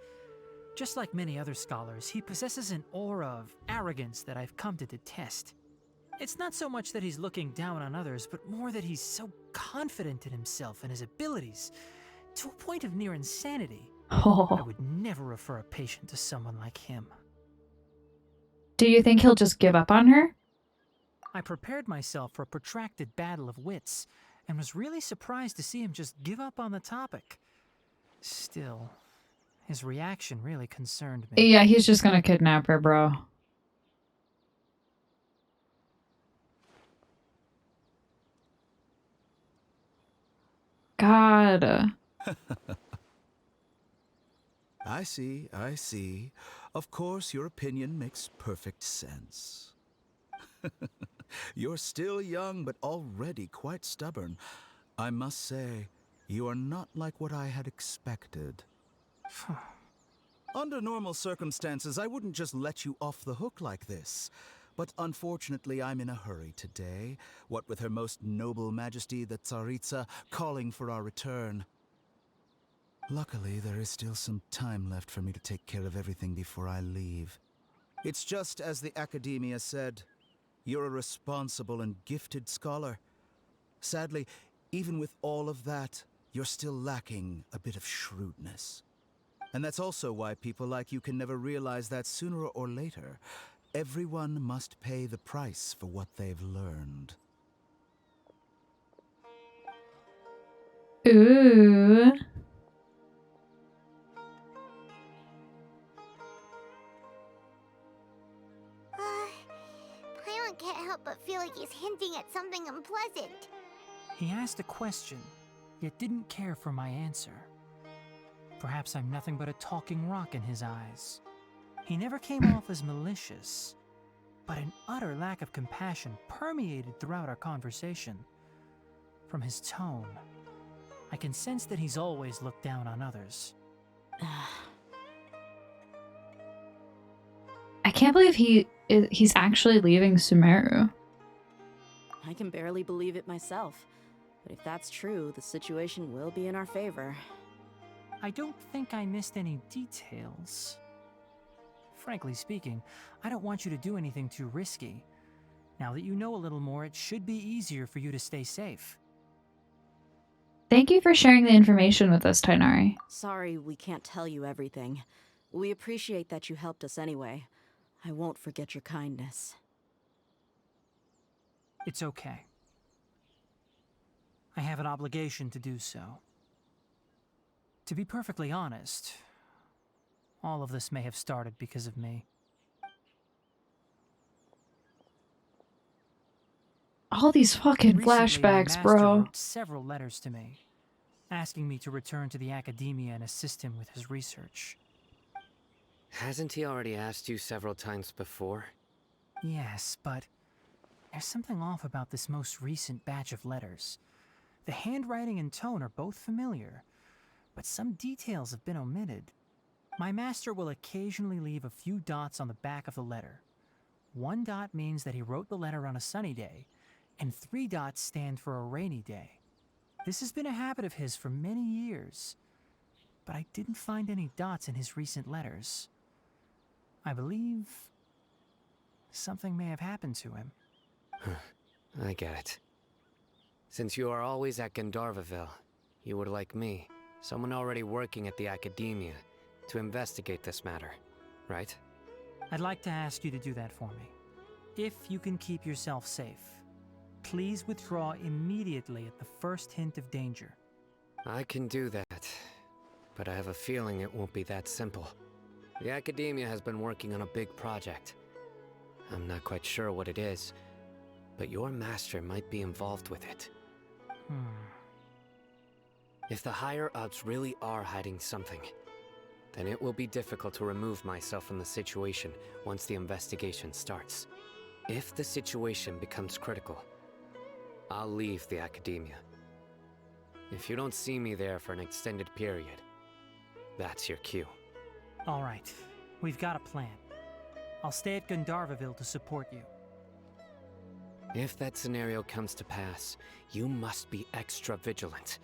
just like many other scholars, he possesses an aura of arrogance that I've come to detest. It's not so much that he's looking down on others, but more that he's so confident in himself and his abilities, to a point of near insanity. I Oh. would never refer a patient to someone like him. Do you think he'll just give up on her? I prepared myself for a protracted battle of wits, and was really surprised to see him just give up on the topic. Still, his reaction really concerned me. Yeah, he's just gonna kidnap her, bro. God. I see, I see. Of course, your opinion makes perfect sense. You're still young, but already quite stubborn. I must say, you are not like what I had expected. Under normal circumstances, I wouldn't just let you off the hook like this. But unfortunately, I'm in a hurry today, what with Her Most Noble Majesty the Tsaritsa calling for our return. Luckily, there is still some time left for me to take care of everything before I leave. It's just as the Academia said, you're a responsible and gifted scholar. Sadly, even with all of that, you're still lacking a bit of shrewdness. And that's also why people like you can never realize that sooner or later, everyone must pay the price for what they've learned. Ooh. Paimon can't help but feel like he's hinting at something unpleasant. He asked a question, yet didn't care for my answer. Perhaps I'm nothing but a talking rock in his eyes. He never came off as malicious, but an utter lack of compassion permeated throughout our conversation. From his tone, I can sense that he's always looked down on others. I can't believe he's actually leaving Sumeru. I can barely believe it myself. But if that's true, the situation will be in our favor. I don't think I missed any details. Frankly speaking, I don't want you to do anything too risky. Now that you know a little more, it should be easier for you to stay safe. Thank you for sharing the information with us, Tainari. Sorry we can't tell you everything. We appreciate that you helped us anyway. I won't forget your kindness. It's okay. I have an obligation to do so. To be perfectly honest, all of this may have started because of me. All these fucking Recently, my flashbacks, master bro. wrote several letters to me, asking me to return to the Academia and assist him with his research. Hasn't he already asked you several times before? Yes, but there's something off about this most recent batch of letters. The handwriting and tone are both familiar, but some details have been omitted. My master will occasionally leave a few dots on the back of the letter. 1 dot means that he wrote the letter on a sunny day, and 3 dots stand for a rainy day. This has been a habit of his for many years, but I didn't find any dots in his recent letters. I believe something may have happened to him. I get it. Since you are always at Gandharvaville, you would like me, someone already working at the Academia, to investigate this matter, right? I'd like to ask you to do that for me. If you can keep yourself safe, please withdraw immediately at the first hint of danger. I can do that, but I have a feeling it won't be that simple. The Academia has been working on a big project. I'm not quite sure what it is, but your master might be involved with it. If the higher-ups really are hiding something, then it will be difficult to remove myself from the situation once the investigation starts. If the situation becomes critical, I'll leave the Academia. If you don't see me there for an extended period, that's your cue. All right, we've got a plan. I'll stay at Gandharvaville to support you. If that scenario comes to pass, you must be extra vigilant.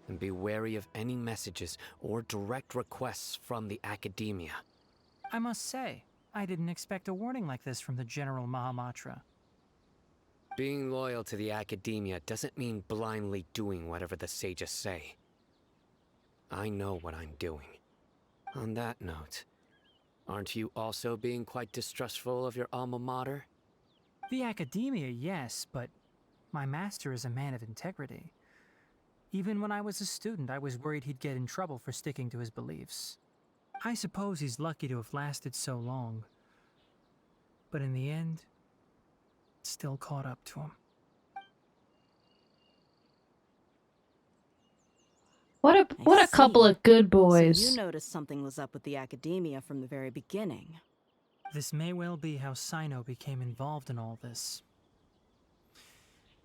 And be wary of any messages or direct requests from the Academia. I must say, I didn't expect a warning like this from the General Mahamatra. Being loyal to the Academia doesn't mean blindly doing whatever the sages say. I know what I'm doing. On that note, aren't you also being quite distrustful of your alma mater? The Academia, yes, but my master is a man of integrity. Even when I was a student, I was worried he'd get in trouble for sticking to his beliefs. I suppose he's lucky to have lasted so long. But in the end, it still caught up to him. What a couple of good boys. So you noticed something was up with the Academia from the very beginning. This may well be how Sino became involved in all this.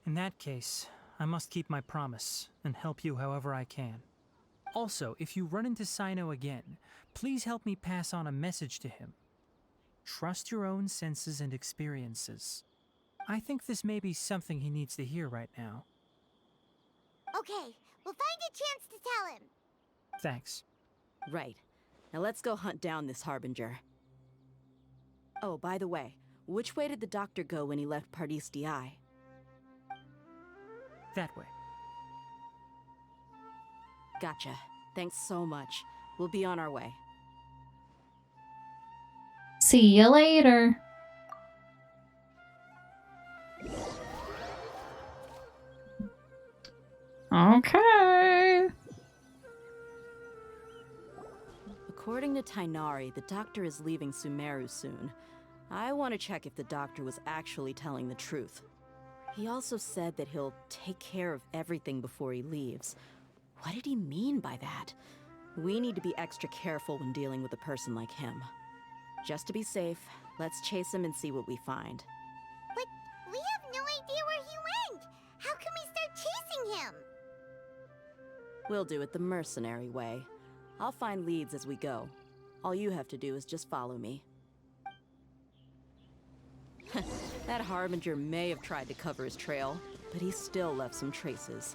In that case, I must keep my promise and help you however I can. Also, if you run into Sino again, please help me pass on a message to him. Trust your own senses and experiences. I think this may be something he needs to hear right now. Okay, we'll find a chance to tell him. Thanks. Right. Now let's go hunt down this Harbinger. Oh, by the way, which way did the doctor go when he left Pardis Di? That way. Gotcha. Thanks so much. We'll be on our way. See you later. Okay. According to Tainari, the doctor is leaving Sumeru soon. I want to check if the doctor was actually telling the truth. He also said that he'll take care of everything before he leaves. What did he mean by that? We need to be extra careful when dealing with a person like him. Just to be safe, let's chase him and see what we find. But we have no idea where he went! How can we start chasing him? We'll do it the mercenary way. I'll find leads as we go. All you have to do is just follow me. That Harbinger may have tried to cover his trail, but he still left some traces.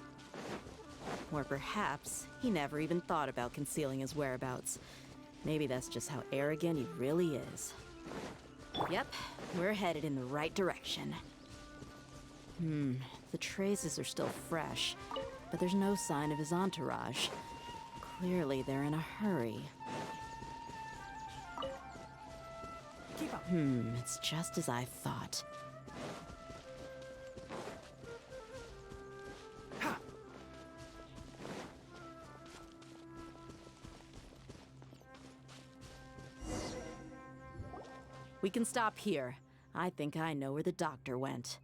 Or perhaps he never even thought about concealing his whereabouts. Maybe that's just how arrogant he really is. Yep, we're headed in the right direction. The traces are still fresh, but there's no sign of his entourage. Clearly they're in a hurry. Keep up. It's just as I thought. We can stop here. I think I know where the doctor went.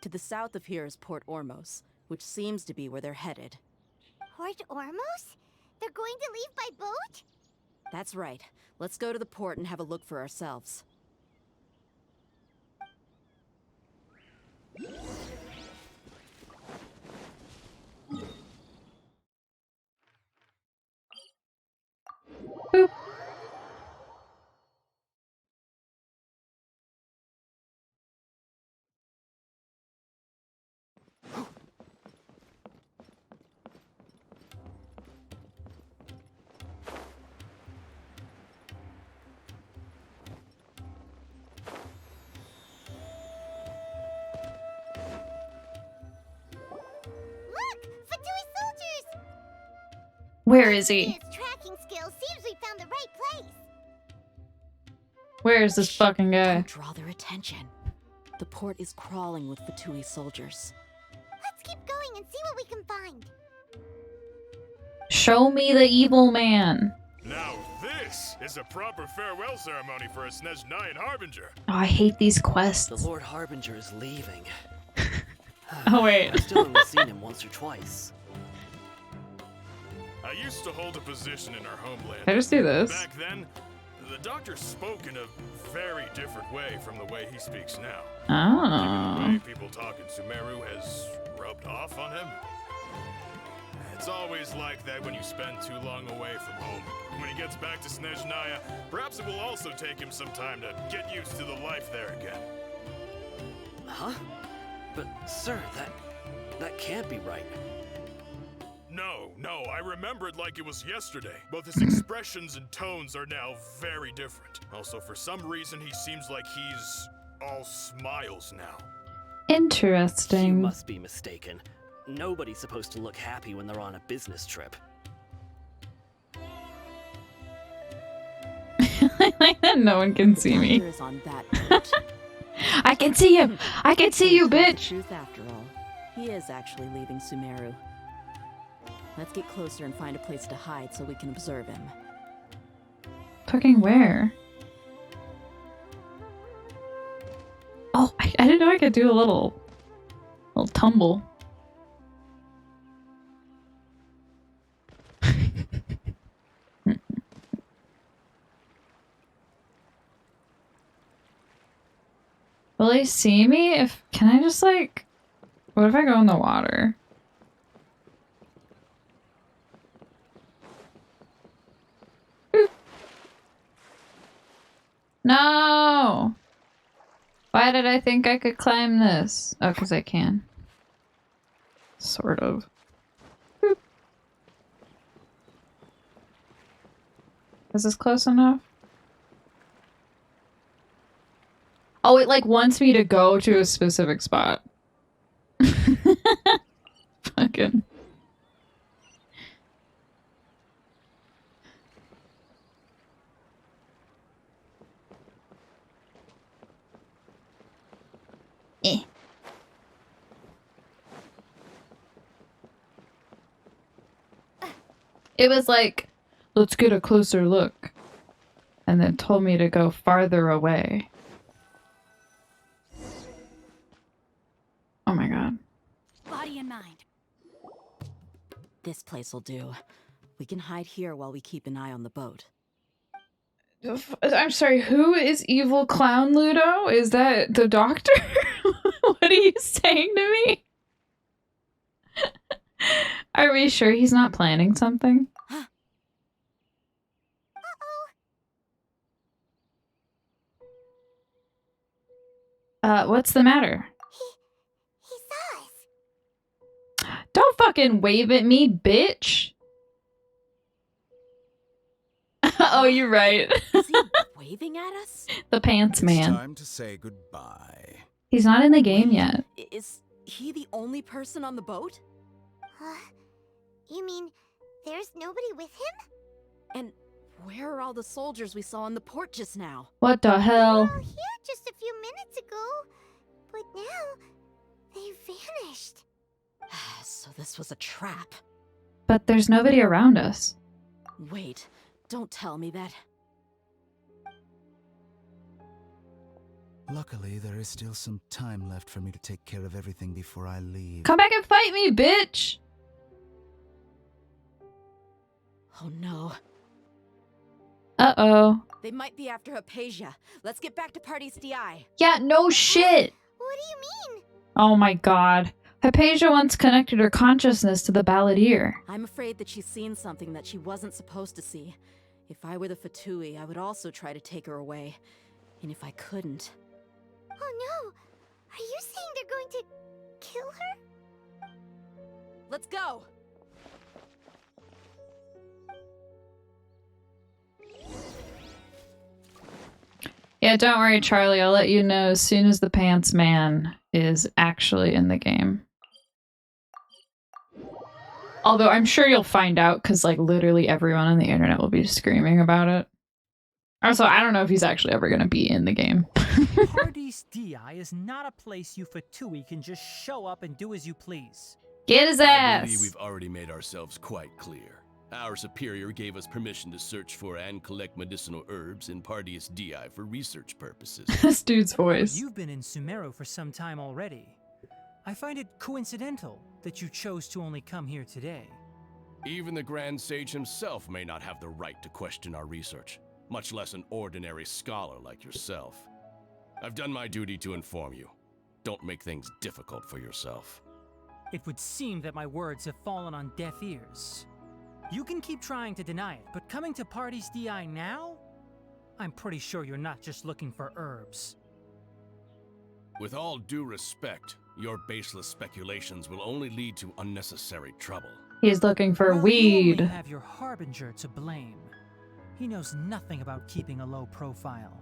To the south of here is Port Ormos, which seems to be where they're headed. Port Ormos? They're going to leave by boat? That's right. Let's go to the port and have a look for ourselves. Boop. Where is he? His tracking skills seems we found the right place. Where is this fucking guy? Don't draw their attention. The port is crawling with Fatui soldiers. Let's keep going and see what we can find. Show me the evil man. Now this is a proper farewell ceremony for a Snezhnayan Harbinger. Oh, I hate these quests. The Lord Harbinger is leaving. Oh, wait. I've still only seen him once or twice. I used to hold a position in our homeland. Can I just do this? Back then, the doctor spoke in a very different way from the way he speaks now. Oh. Maybe the way people talk in Sumeru has rubbed off on him. It's always like that when you spend too long away from home. When he gets back to Snezhnaya, perhaps it will also take him some time to get used to the life there again. Huh? But, sir, that can't be right. No, I remember it like it was yesterday. Both his expressions and tones are now very different. Also, for some reason, he seems like he's all smiles now. Interesting. You must be mistaken. Nobody's supposed to look happy when they're on a business trip. I like that no one can see me. Is on that boat. I can see him. I can see you, bitch. Truth after all, he is actually leaving Sumeru. Let's get closer and find a place to hide so we can observe him. Fucking where? Oh, I didn't know I could do a little tumble. Will they see me? Can I just like, what if I go in the water? Boop. No! Why did I think I could climb this? Oh, because I can. Sort of. Boop. Is this close enough? Oh, it like wants me to go to a specific spot. Fucking. It was like, let's get a closer look. And then told me to go farther away. Oh my god. Body and mind. This place will do. We can hide here while we keep an eye on the boat. I'm sorry, who is evil clown Ludo? Is that the doctor? What are you saying to me? Are we sure he's not planning something? What's the matter? He saw us. Don't fucking wave at me, bitch! Oh, you're right. Is he waving at us? The pants man. It's time to say goodbye. He's not in the game yet. Is he the only person on the boat? You mean there's nobody with him? And where are all the soldiers we saw in the port just now? What the hell? They were here just a few minutes ago, but now they vanished. So this was a trap. But there's nobody around us. Wait, don't tell me that. Luckily, there is still some time left for me to take care of everything before I leave. Come back and fight me, bitch! Oh no. Uh-oh. They might be after Hypatia. Let's get back to Party's DI. Yeah, no shit! What do you mean? Oh my god. Hypatia once connected her consciousness to the balladeer. I'm afraid that she's seen something that she wasn't supposed to see. If I were the Fatui, I would also try to take her away. And if I couldn't... Oh no! Are you saying they're going to kill her? Let's go! Yeah, don't worry, Charlie. I'll let you know as soon as the pants man is actually in the game. Although I'm sure you'll find out because like literally everyone on the internet will be screaming about it. Also, I don't know if he's actually ever going to be in the game. Paradise Di is not a place you Fatui can just show up and do as you please. Get his I ass! believe we've already made ourselves quite clear. Our superior gave us permission to search for and collect medicinal herbs in Paradise Di for research purposes. This dude's voice. You've been in Sumeru for some time already. I find it coincidental that you chose to only come here today. Even the Grand Sage himself may not have the right to question our research, much less an ordinary scholar like yourself. I've done my duty to inform you. Don't make things difficult for yourself. It would seem that my words have fallen on deaf ears. You can keep trying to deny it, but coming to Paradise Di now? I'm pretty sure you're not just looking for herbs. With all due respect, your baseless speculations will only lead to unnecessary trouble. He's looking for Well, weed. You only have your Harbinger to blame. He knows nothing about keeping a low profile.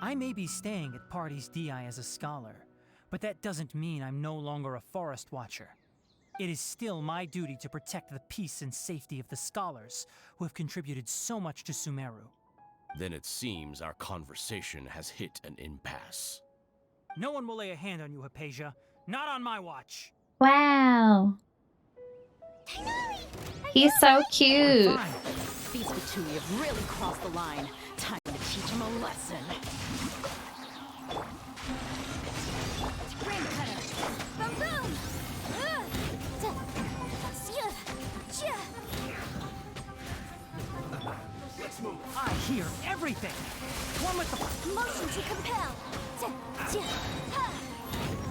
I may be staying at Paradise Di as a scholar, but that doesn't mean I'm no longer a forest watcher. It is still my duty to protect the peace and safety of the scholars who have contributed so much to Sumeru. Then it seems our conversation has hit an impasse. No one will lay a hand on you, Hypatia. Not on my watch. Wow. He's so cute. These Fatui have really crossed the line. Time to teach them a lesson. Rain cutter. Boom boom. Let's move. I hear everything. One with the Motion to compel.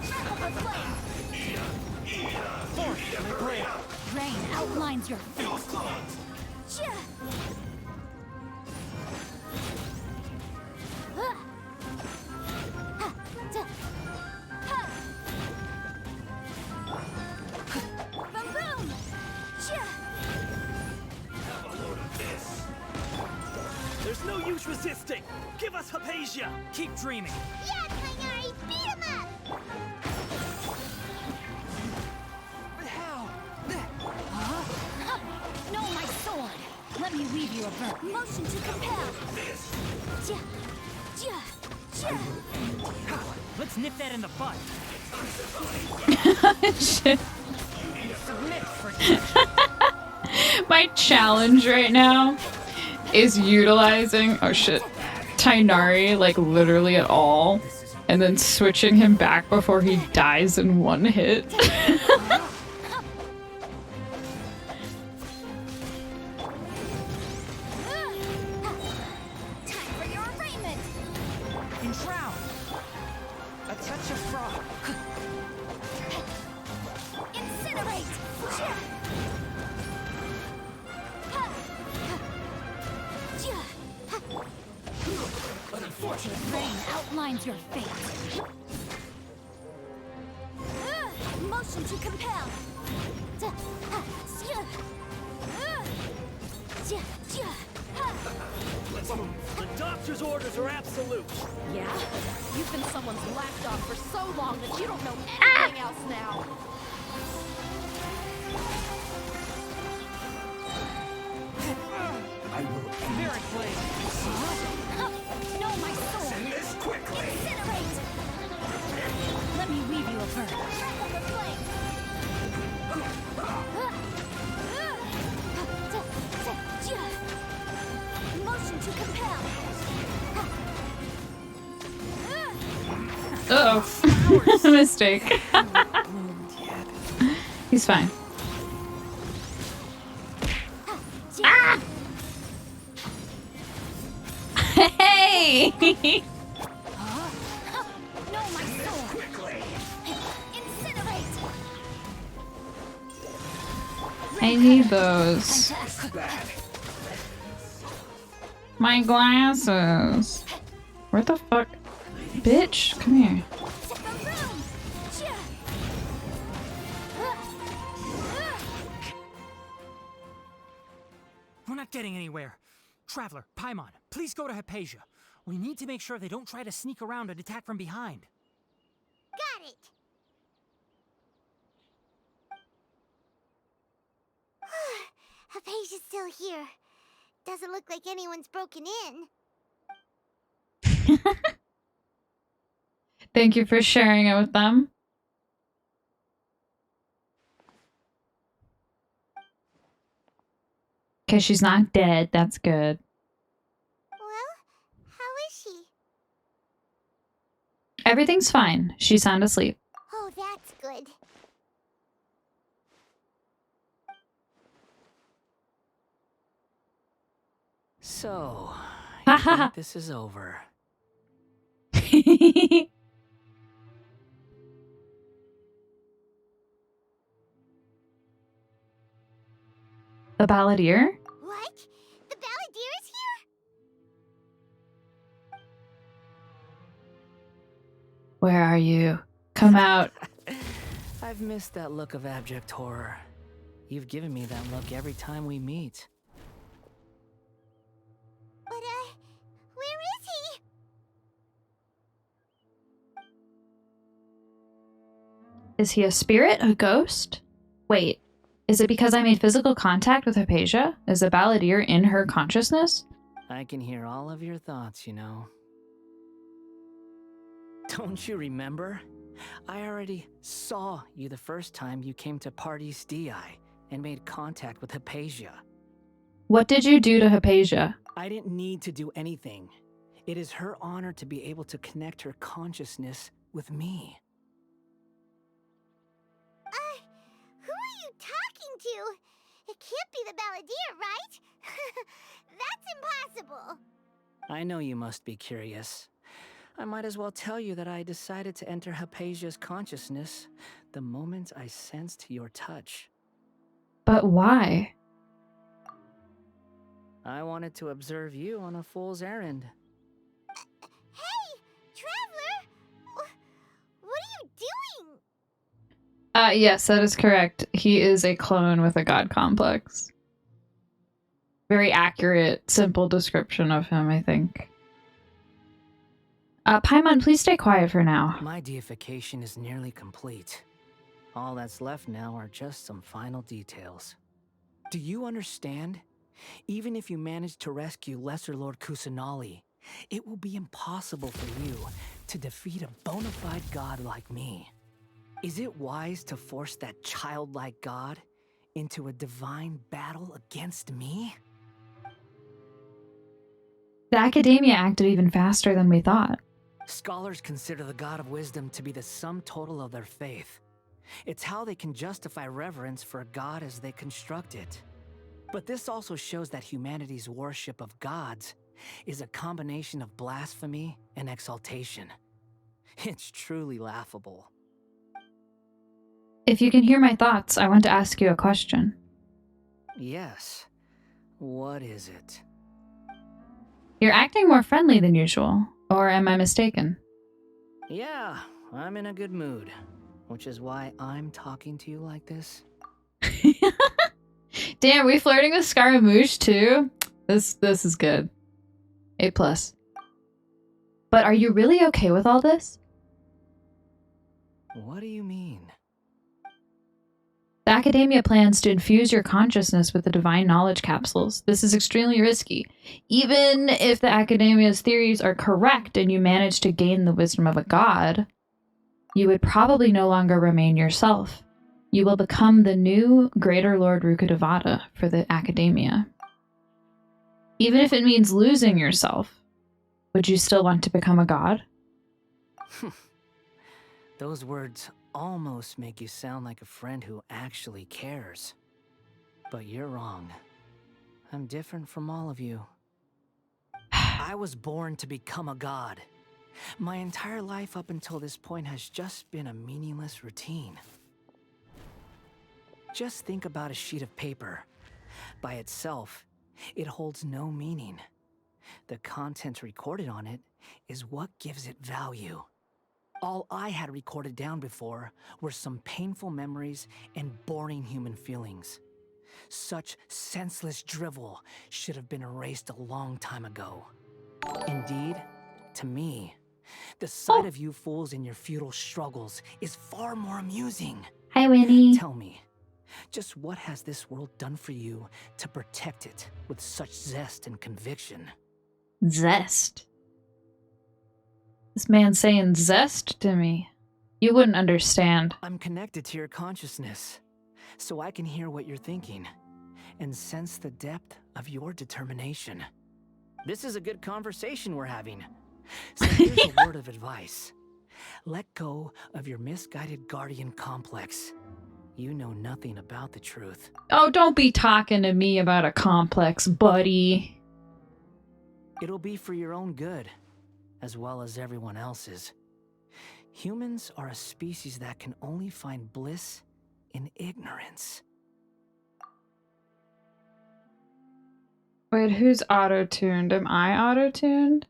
Rapid flame. force, my blade. Rain outlines your face. Boom boom. There's no use resisting. Give us Hypatia. Keep dreaming. Yeah, Tainari, beat him up. How? No, my sword. Let me weave you a verb. Motion to compel. Let's nip that in the bud. Shit. Submit for My challenge right now is utilizing, oh shit, Tainari like literally at all, and then switching him back before he dies in one hit. Time for your arraignment. Enshroud. A touch of froth. Incinerate. Unfortunate rain outlines your fate. Motion to compel. Let's move. The doctor's orders are absolute. Yeah? You've been someone's lapdog for so long that you don't know anything else now. I will Spirit blade. No, my sword. this quickly. Incinerate. Let me weave you a verb. Triple the flame. Motion to compel. Uh-oh. Mistake. He's fine. Ah! Hey! No, my sword. Incinerate. I need those. My glasses. Where the fuck? Bitch, come here. We're not getting anywhere. Traveler, Paimon, please go to Hypatia. We need to make sure they don't try to sneak around and attack from behind. Got it. Hypatia's still here. Doesn't look like anyone's broken in. Thank you for sharing it with them. Okay, she's not dead. That's good. Well, how is she? Everything's fine. She's sound asleep. Oh, that's good. So, I think this is over. The balladeer? What? The balladeer is here? Where are you? Come out. I've missed that look of abject horror. You've given me that look every time we meet. But, where is he? Is he a spirit? A ghost? Wait, is it because I made physical contact with Hypatia? Is the balladeer in her consciousness? I can hear all of your thoughts, you know. Don't you remember? I already saw you the first time you came to Party's DI and made contact with Hypatia. What did you do to Hypatia? I didn't need to do anything. It is her honor to be able to connect her consciousness with me. Who are you talking to? It can't be the balladeer, right? That's impossible. I know you must be curious. I might as well tell you that I decided to enter Hypatia's consciousness the moment I sensed your touch. But why? I wanted to observe you on a fool's errand. Hey, Traveler! What are you doing? Yes, that is correct. He is a clone with a god complex. Very accurate, simple description of him, I think. Paimon, please stay quiet for now. My deification is nearly complete. All that's left now are just some final details. Do you understand? Even if you manage to rescue Lesser Lord Kusanali, it will be impossible for you to defeat a bona fide god like me. Is it wise to force that childlike god into a divine battle against me? The Academia acted even faster than we thought. Scholars consider the God of Wisdom to be the sum total of their faith. It's how they can justify reverence for a god as they construct it. But this also shows that humanity's worship of gods is a combination of blasphemy and exaltation. It's truly laughable. If you can hear my thoughts, I want to ask you a question. Yes. What is it? You're acting more friendly than usual, or am I mistaken? Yeah, I'm in a good mood, which is why I'm talking to you like this. Damn, we flirting with Scaramouche too? This is good. A+. But are you really okay with all this? What do you mean? The Academia plans to infuse your consciousness with the divine knowledge capsules. This is extremely risky. Even if the Academia's theories are correct and you manage to gain the wisdom of a god, you would probably no longer remain yourself. You will become the new Greater Lord Rukkhadevata for the Academia. Even if it means losing yourself, would you still want to become a god? Those words almost make you sound like a friend who actually cares. But you're wrong. I'm different from all of you. I was born to become a god. My entire life up until this point has just been a meaningless routine. Just think about a sheet of paper. By itself, it holds no meaning. The content recorded on it is what gives it value. All I had recorded down before were some painful memories and boring human feelings. Such senseless drivel should have been erased a long time ago. Indeed, to me, the sight of you fools in your futile struggles is far more amusing. Hi, Winnie. Tell me, Just what has this world done for you to protect it with such zest and conviction? Zest. This man's saying zest to me. You wouldn't understand. I'm connected to your consciousness, so I can hear what you're thinking and sense the depth of your determination. This is a good conversation we're having. So here's a word of advice. Let go of your misguided guardian complex. You know nothing about the truth. Oh, don't be talking to me about a complex, buddy. It'll be for your own good, as well as everyone else's. Humans are a species that can only find bliss in ignorance. Wait, who's auto-tuned? Am I auto-tuned?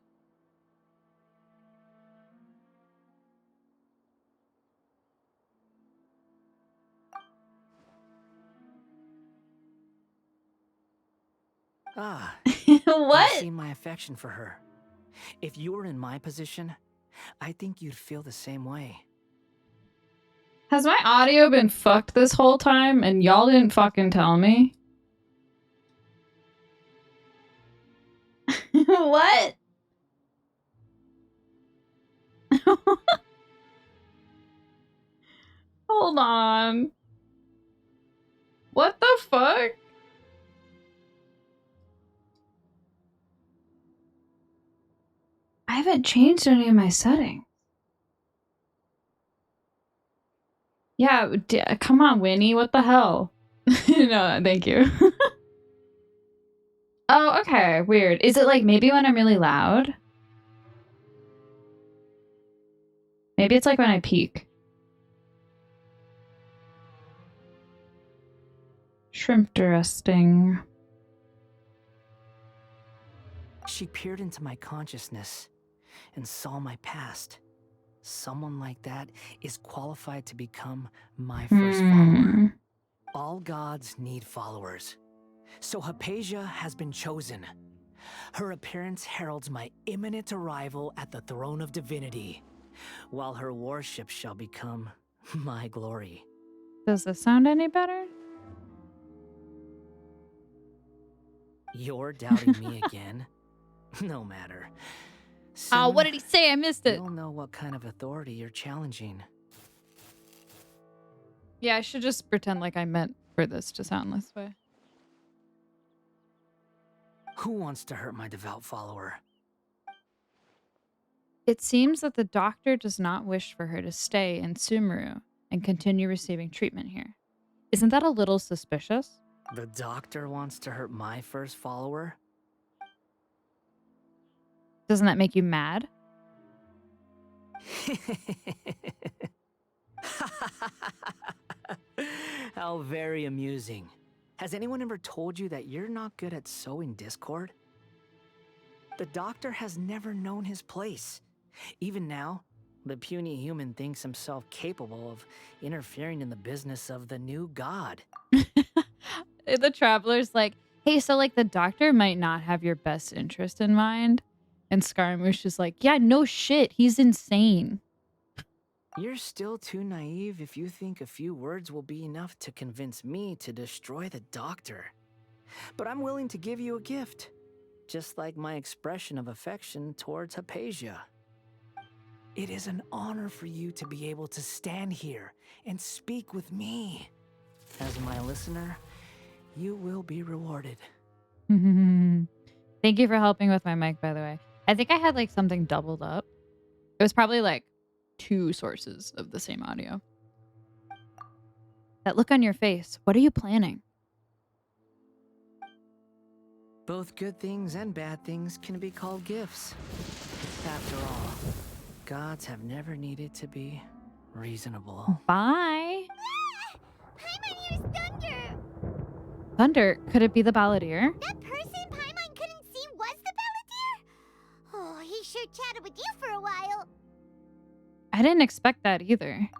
Ah. What? You've seen my affection for her. If you were in my position, I think you'd feel the same way. Has my audio been fucked this whole time and y'all didn't fucking tell me? What? Hold on. What the fuck? I haven't changed any of my settings. Yeah, come on, Winnie. What the hell? No, thank you. Oh, okay. Weird. Is it like maybe when I'm really loud? Maybe it's like when I peak. Shrimpteresting. She peered into my consciousness and saw my past. Someone like that is qualified to become my first follower. All gods need followers. So Hypatia has been chosen. Her appearance heralds my imminent arrival at the throne of divinity, while her worship shall become my glory. Does this sound any better? You're doubting me again? No matter. Oh, what did he say? I missed it. You'll know what kind of authority you're challenging. Yeah, I should just pretend like I meant for this to sound this way. Who wants to hurt my devout follower? It seems that the doctor does not wish for her to stay in Sumeru and continue receiving treatment here. Isn't that a little suspicious? The doctor wants to hurt my first follower? Doesn't that make you mad? How very amusing. Has anyone ever told you that you're not good at sowing discord? The doctor has never known his place. Even now, the puny human thinks himself capable of interfering in the business of the new god. The traveler's like, hey, so like the doctor might not have your best interest in mind. And Scaramouche is like, yeah, no shit. He's insane. You're still too naive if you think a few words will be enough to convince me to destroy the doctor. But I'm willing to give you a gift, just like my expression of affection towards Hypatia. It is an honor for you to be able to stand here and speak with me. As my listener, you will be rewarded. Thank you for helping with my mic, by the way. I think I had like something doubled up. It was probably like 2 sources of the same audio. That look on your face. What are you planning? Both good things and bad things can be called gifts. After all, gods have never needed to be reasonable. Bye. Paimon hears thunder! Thunder? Could it be the balladeer? That person Paimon couldn't see was the balladeer? Oh, he sure chatted with you for a while. I didn't expect that either.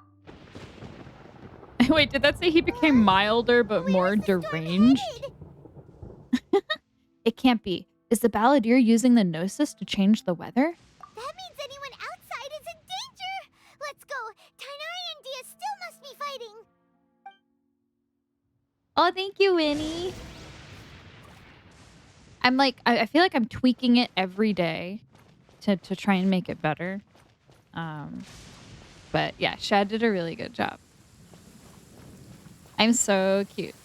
Wait, did that say he became milder but more deranged? It can't be. Is the balladeer using the Gnosis to change the weather? That means anyone outside is in danger! Let's go! Tighnari and Dia still must be fighting! Oh, thank you, Winnie. I'm like, I feel like I'm tweaking it every day to try and make it better. But yeah, Shad did a really good job. I'm so cute.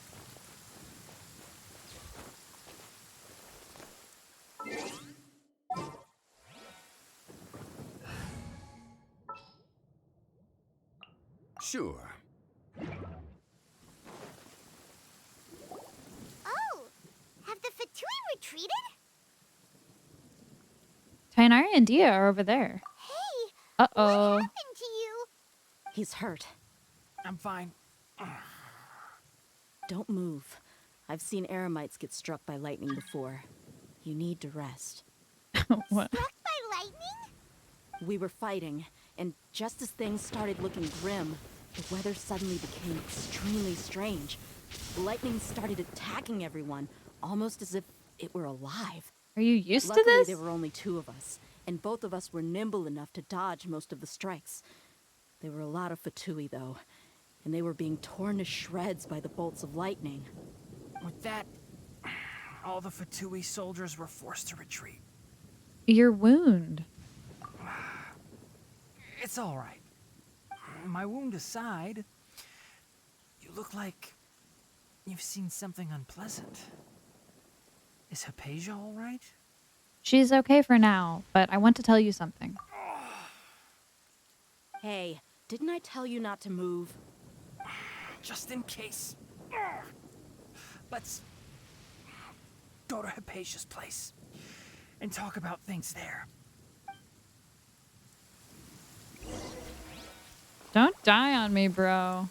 Sure. Oh, have the Fatui retreated? Tainari and Dia are over there. Hey, Uh-oh. what happened to you? He's hurt. I'm fine. Don't move. I've seen eremites get struck by lightning before. You need to rest. What? Struck by lightning? We were fighting, and just as things started looking grim, the weather suddenly became extremely strange. Lightning started attacking everyone, almost as if it were alive. Are you used Luckily, to this? there were only 2 of us, and both of us were nimble enough to dodge most of the strikes. There were a lot of Fatui, though, and they were being torn to shreds by the bolts of lightning. With that, all the Fatui soldiers were forced to retreat. Your wound. It's all right. My wound aside, you look like you've seen something unpleasant. Is Hypatia all right? She's okay for now, but I want to tell you something. Hey, didn't I tell you not to move? Just in case. Let's go to Hypatia's place and talk about things there. Don't die on me, bro.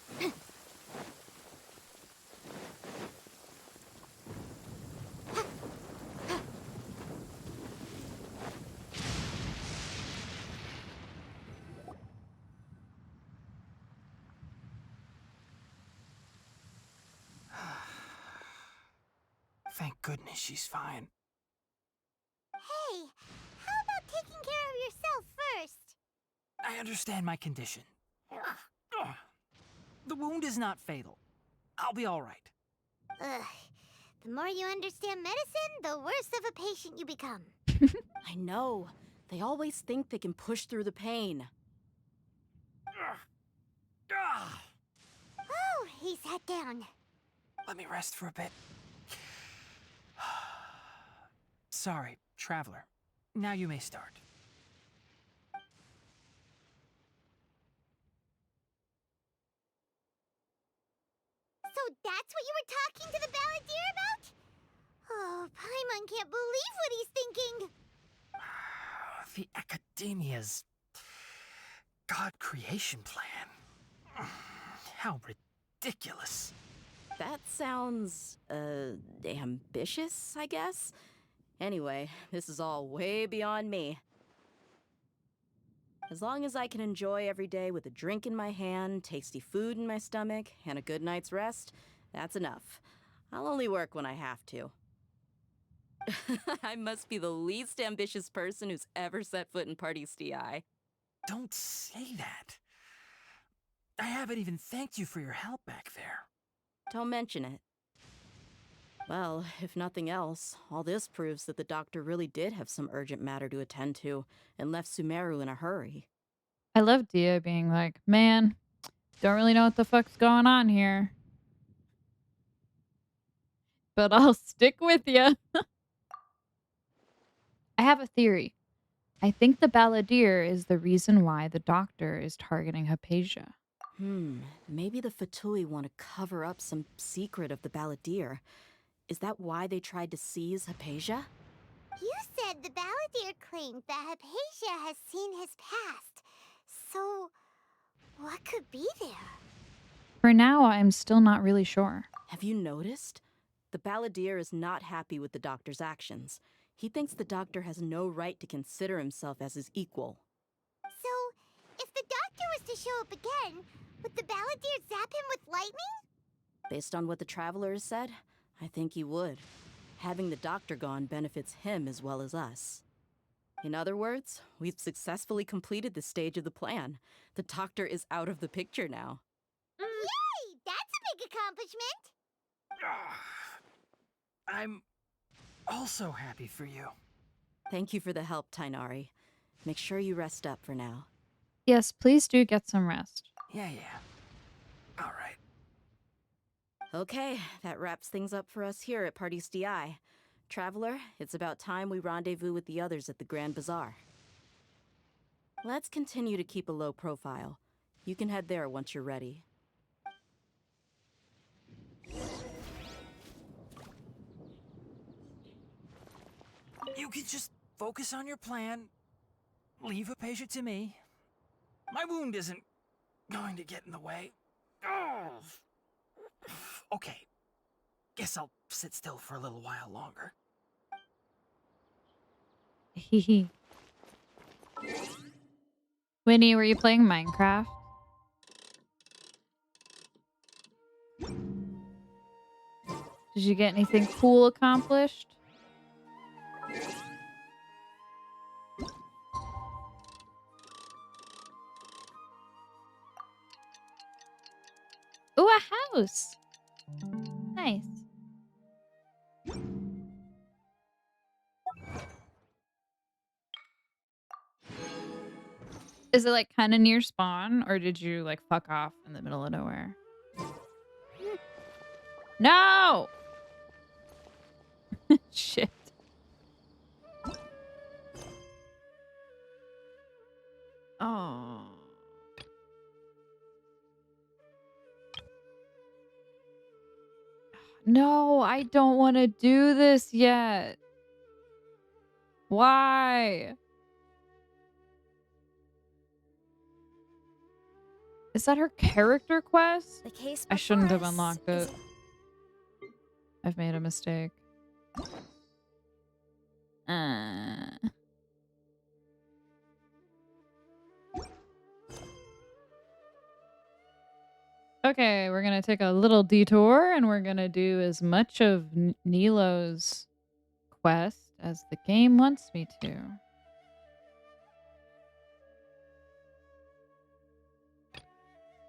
Thank goodness she's fine. Hey, how about taking care of yourself first? I understand my condition. The wound is not fatal. I'll be all right. Ugh. The more you understand medicine, the worse of a patient you become. I know. They always think they can push through the pain. Oh, he sat down. Let me rest for a bit. Sorry, traveler. Now you may start. So that's what you were talking to the balladeer about? Oh, Paimon can't believe what he's thinking. The Academia's God creation plan. How ridiculous. That sounds, ambitious, I guess? Anyway, this is all way beyond me. As long as I can enjoy every day with a drink in my hand, tasty food in my stomach, and a good night's rest, that's enough. I'll only work when I have to. I must be the least ambitious person who's ever set foot in Party's DI. Don't say that. I haven't even thanked you for your help back there. Don't mention it. Well, if nothing else, all this proves that the doctor really did have some urgent matter to attend to and left Sumeru in a hurry. I love Dia being like, man, don't really know what the fuck's going on here. But I'll stick with you. I have a theory. I think the balladeer is the reason why the doctor is targeting Hypatia. Maybe the Fatui want to cover up some secret of the balladeer. Is that why they tried to seize Hypatia? You said the balladeer claimed that Hypatia has seen his past. So, what could be there? For now, I'm still not really sure. Have you noticed? The balladeer is not happy with the doctor's actions. He thinks the doctor has no right to consider himself as his equal. So, if the doctor was to show up again, would the balladeer zap him with lightning? Based on what the traveler has said, I think he would. Having the doctor gone benefits him as well as us. In other words, we've successfully completed this stage of the plan. The doctor is out of the picture now. Yay! That's a big accomplishment! I'm also happy for you. Thank you for the help, Tainari. Make sure you rest up for now. Yes, please do get some rest. Yeah. All right. Okay, that wraps things up for us here at Party's DI. Traveler, it's about time we rendezvous with the others at the Grand Bazaar. Let's continue to keep a low profile. You can head there once you're ready. You can just focus on your plan. Leave a patient to me. My wound isn't going to get in the way. Oh. Okay. Guess I'll sit still for a little while longer. Hehe. Winnie, were you playing Minecraft? Did you get anything cool accomplished? Ooh, a house! Nice. Is it like kind of near spawn, or did you like fuck off in the middle of nowhere? No! Shit. Oh. No, I don't want to do this yet. Why? Is that her character quest? The case I shouldn't have before us unlocked it. I've made a mistake. Okay, we're gonna take a little detour and we're gonna do as much of Nilo's quest as the game wants me to.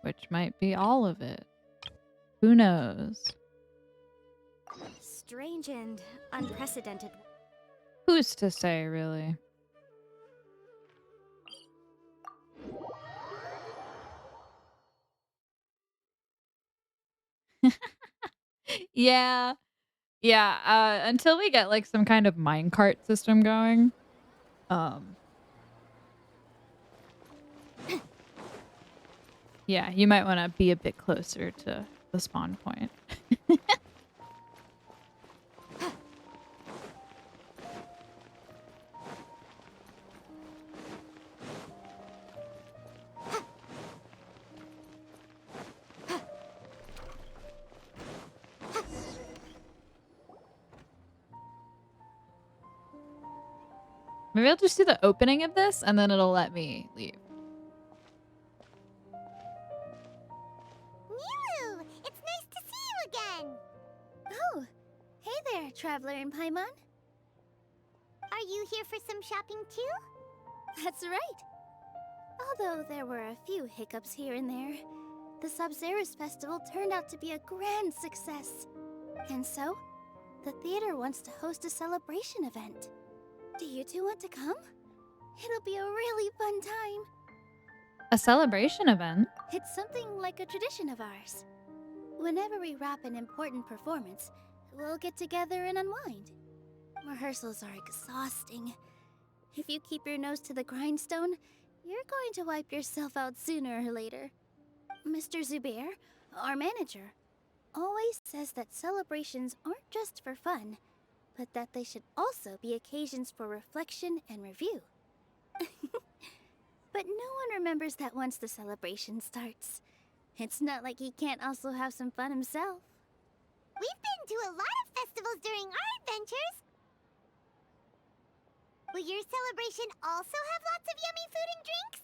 Which might be all of it. Who knows? Strange and unprecedented. Who's to say, really? Yeah. Yeah, until we get like some kind of minecart system going. Yeah, you might want to be a bit closer to the spawn point. Maybe I'll just do the opening of this and then it'll let me leave. Nilu! It's nice to see you again! Oh, hey there, Traveler in Paimon. Are you here for some shopping too? That's right. Although there were a few hiccups here and there, the Sub-Zerus Festival turned out to be a grand success. And so, the theater wants to host a celebration event. Do you two want to come? It'll be a really fun time. A celebration event? It's something like a tradition of ours. Whenever we wrap an important performance, we'll get together and unwind. Rehearsals are exhausting. If you keep your nose to the grindstone, you're going to wipe yourself out sooner or later. Mr. Zubair, our manager, always says that celebrations aren't just for fun, but that they should also be occasions for reflection and review. But no one remembers that once the celebration starts. It's not like he can't also have some fun himself. We've been to a lot of festivals during our adventures. Will your celebration also have lots of yummy food and drinks?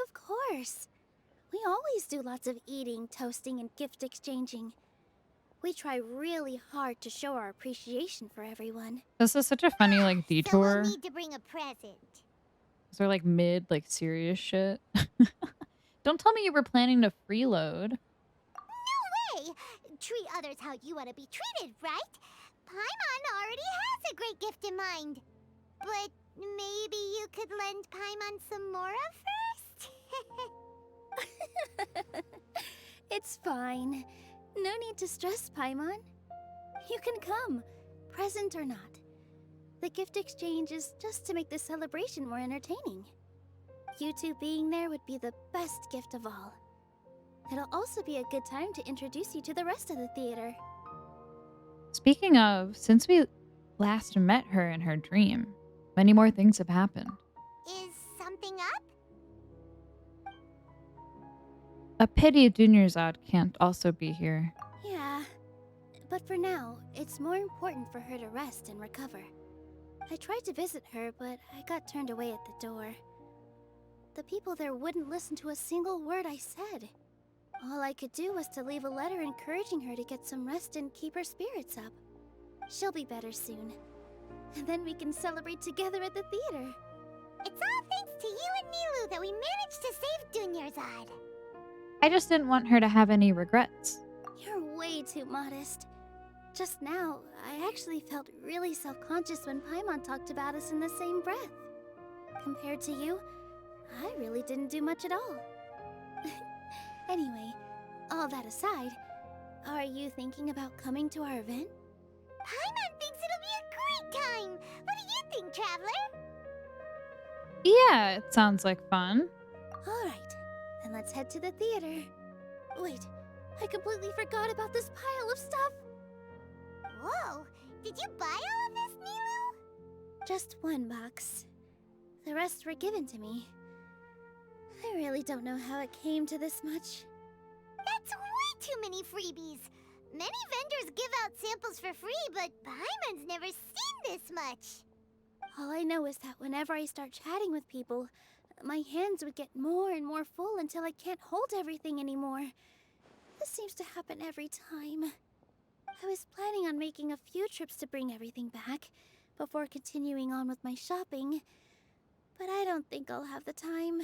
Of course. We always do lots of eating, toasting, and gift exchanging. We try really hard to show our appreciation for everyone. This is such a funny like detour. So we'll need to bring a present. They're like mid like serious shit. Don't tell me you were planning to freeload. No way! treat others how you want to be treated, right? Paimon already has a great gift in mind. But maybe you could lend Paimon some more of first? It's fine. No need to stress, Paimon. You can come, present or not. The gift exchange is just to make the celebration more entertaining. You two being there would be the best gift of all. It'll also be a good time to introduce you to the rest of the theater. Speaking of, since we last met her in her dream, many more things have happened. Is something up? A pity Dunyarzad can't also be here. Yeah, but for now, it's more important for her to rest and recover. I tried to visit her, but I got turned away at the door. The people there wouldn't listen to a single word I said. All I could do was to leave a letter encouraging her to get some rest and keep her spirits up. She'll be better soon. And then we can celebrate together at the theater. It's all thanks to you and Nilou that we managed to save Dunyarzad. I just didn't want her to have any regrets. You're way too modest. Just now, I actually felt really self-conscious when Paimon talked about us in the same breath. Compared to you, I really didn't do much at all. Anyway, all that aside, are you thinking about coming to our event? Paimon thinks it'll be a great time! What do you think, Traveler? Yeah, it sounds like fun. Alright, then let's head to the theater. Wait, I completely forgot about this pile of stuff! Whoa! Did you buy all of this, Nilou? Just one box. The rest were given to me. I really don't know how it came to this much. That's way too many freebies! Many vendors give out samples for free, but Paimon's never seen this much! All I know is that whenever I start chatting with people, my hands would get more and more full until I can't hold everything anymore. This seems to happen every time. I was planning on making a few trips to bring everything back before continuing on with my shopping, but I don't think I'll have the time.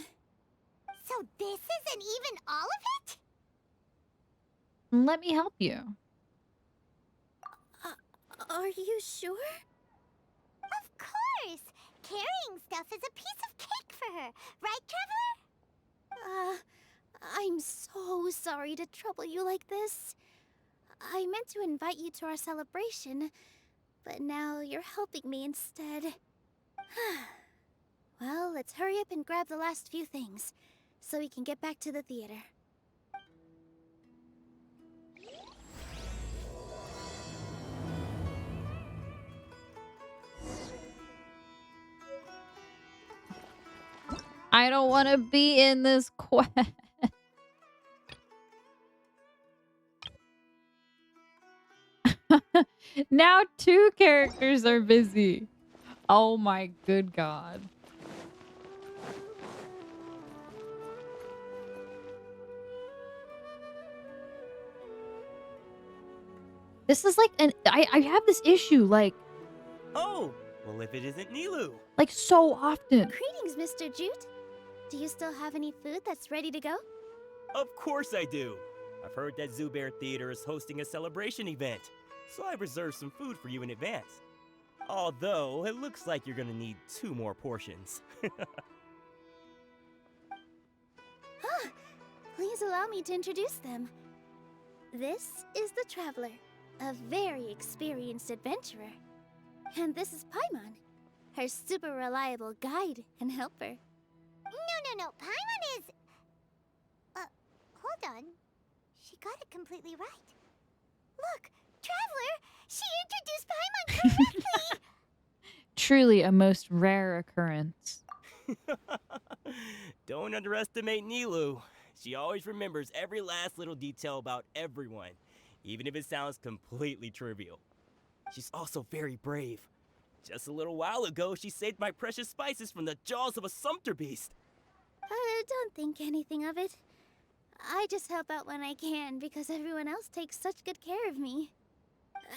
So this isn't even all of it? Let me help you. Are you sure? Of course! Carrying stuff is a piece of cake for her, right, Traveler? I'm so sorry to trouble you like this. I meant to invite you to our celebration, but now you're helping me instead. Well, let's hurry up and grab the last few things, so we can get back to the theater. I don't want to be in this quest. Now 2 characters are busy. Oh my good god. This is like I have this issue like Oh, well if it isn't Nilou. Like so often. Greetings, Mr. Jute. Do you still have any food that's ready to go? Of course I do. I've heard that Zubair Theater is hosting a celebration event, so I've reserved some food for you in advance. Although, it looks like you're gonna need 2 more portions. Please allow me to introduce them. This is the Traveler, a very experienced adventurer. And this is Paimon, her super reliable guide and helper. No, Paimon is... hold on. She got it completely right. Look, Traveler, she introduced Paimon correctly! Truly a most rare occurrence. Don't underestimate Nilou. She always remembers every last little detail about everyone, even if it sounds completely trivial. She's also very brave. Just a little while ago, she saved my precious spices from the jaws of a sumpter beast. Don't think anything of it. I just help out when I can because everyone else takes such good care of me.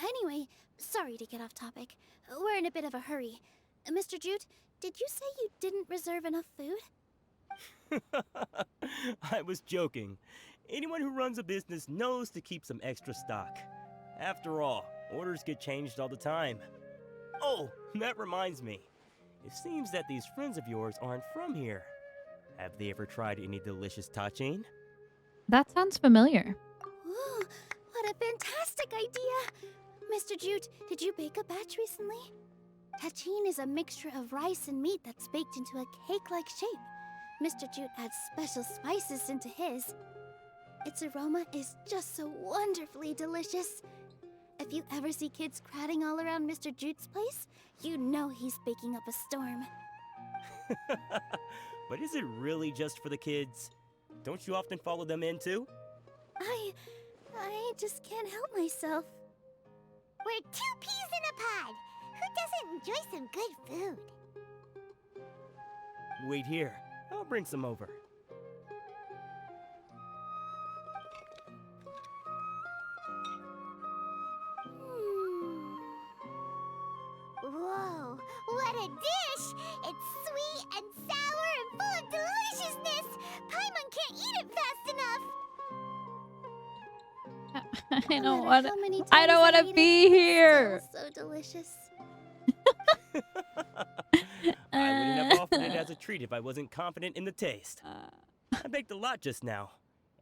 Anyway, sorry to get off topic. We're in a bit of a hurry. Mr. Jute, did you say you didn't reserve enough food? I was joking. Anyone who runs a business knows to keep some extra stock. After all, orders get changed all the time. Oh, that reminds me. It seems that these friends of yours aren't from here. Have they ever tried any delicious tachin? That sounds familiar. Ooh, what a fantastic idea! Mr. Jute, did you bake a batch recently? Tachin is a mixture of rice and meat that's baked into a cake-like shape. Mr. Jute adds special spices into his. Its aroma is just so wonderfully delicious. If you ever see kids crowding all around Mr. Jute's place, you know he's baking up a storm. But is it really just for the kids? Don't you often follow them in too? I just can't help myself. We're 2 peas in a pod. Who doesn't enjoy some good food? Wait here. I'll bring some over. Whoa, what a dish! It's sweet and sour and full of deliciousness! Paimon can't eat it fast enough! I No don't matter want how many to. I don't times want eat to be it, here. it's still so delicious. I wouldn't have offered it as a treat if I wasn't confident in the taste. I baked a lot just now,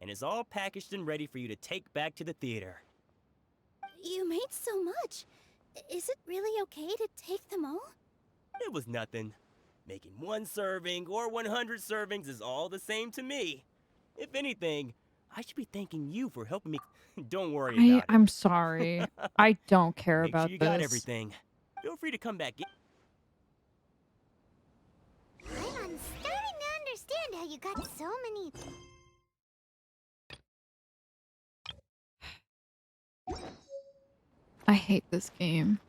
and it's all packaged and ready for you to take back to the theater. You made so much. Is it really okay to take them all? It was nothing. Making 1 serving or 100 servings is all the same to me. If anything, I should be thanking you for helping me. Don't worry about it. I'm sorry. I don't care Make about sure you this. got everything. Feel free to come back. I'm starting to understand how you got so many... I hate this game.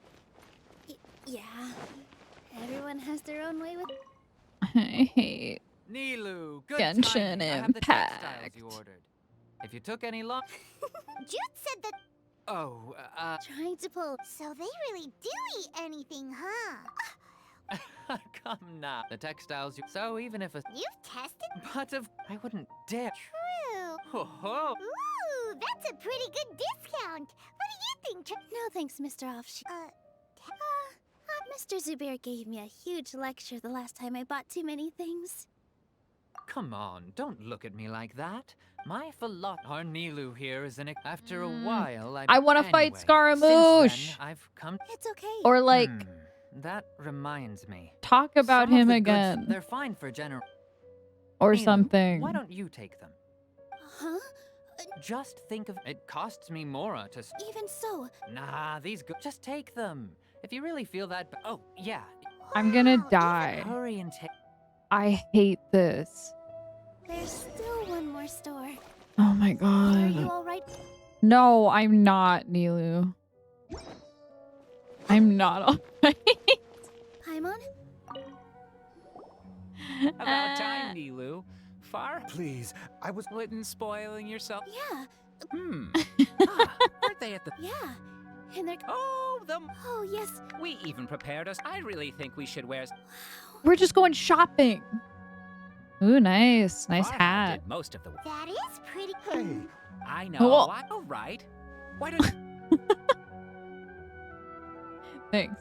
Yeah. Everyone has their own way with... I hate Nilu, good Genshin timing. I have the textiles Impact. you ordered. If you took any long... Jude said that... Oh, Trying to pull... So they really do eat anything, huh? come now. The textiles you... So even if a... You've tested... But of... I wouldn't dare... True. Ho ho! Ooh, that's a pretty good discount. What do you think? No thanks, Mr. Offshoot. Mr. Zubair gave me a huge lecture the last time I bought too many things. Come on, don't look at me like that. My our Nilu here is after a while, I want to fight Scaramouche. Since then, I've come... It's okay. Or like that reminds me. talk about Some of him the goods, again they're fine for general... or Nilu, something. Why don't you take them? Huh? Just think of... It costs me more to... Even so... Nah, these just take them. If you really feel that... Oh, yeah. I'm gonna die. Hurry and take... I hate this. There's still one more store. Oh my Are god. you alright? No, I'm not, Nilu. I'm not alright. Paimon? About time, Nilu. Far? Please, I was... Wouldn't spoiling yourself. Yeah. Aren't they at the... Yeah. And they're... Oh, Oh, yes. We even prepared us. I really think we should wear... We're just going shopping. Ooh, nice. Nice Farhan hat. did most of the work. That is pretty... Hey, I know. Cool. All right. Why don't you... Thanks.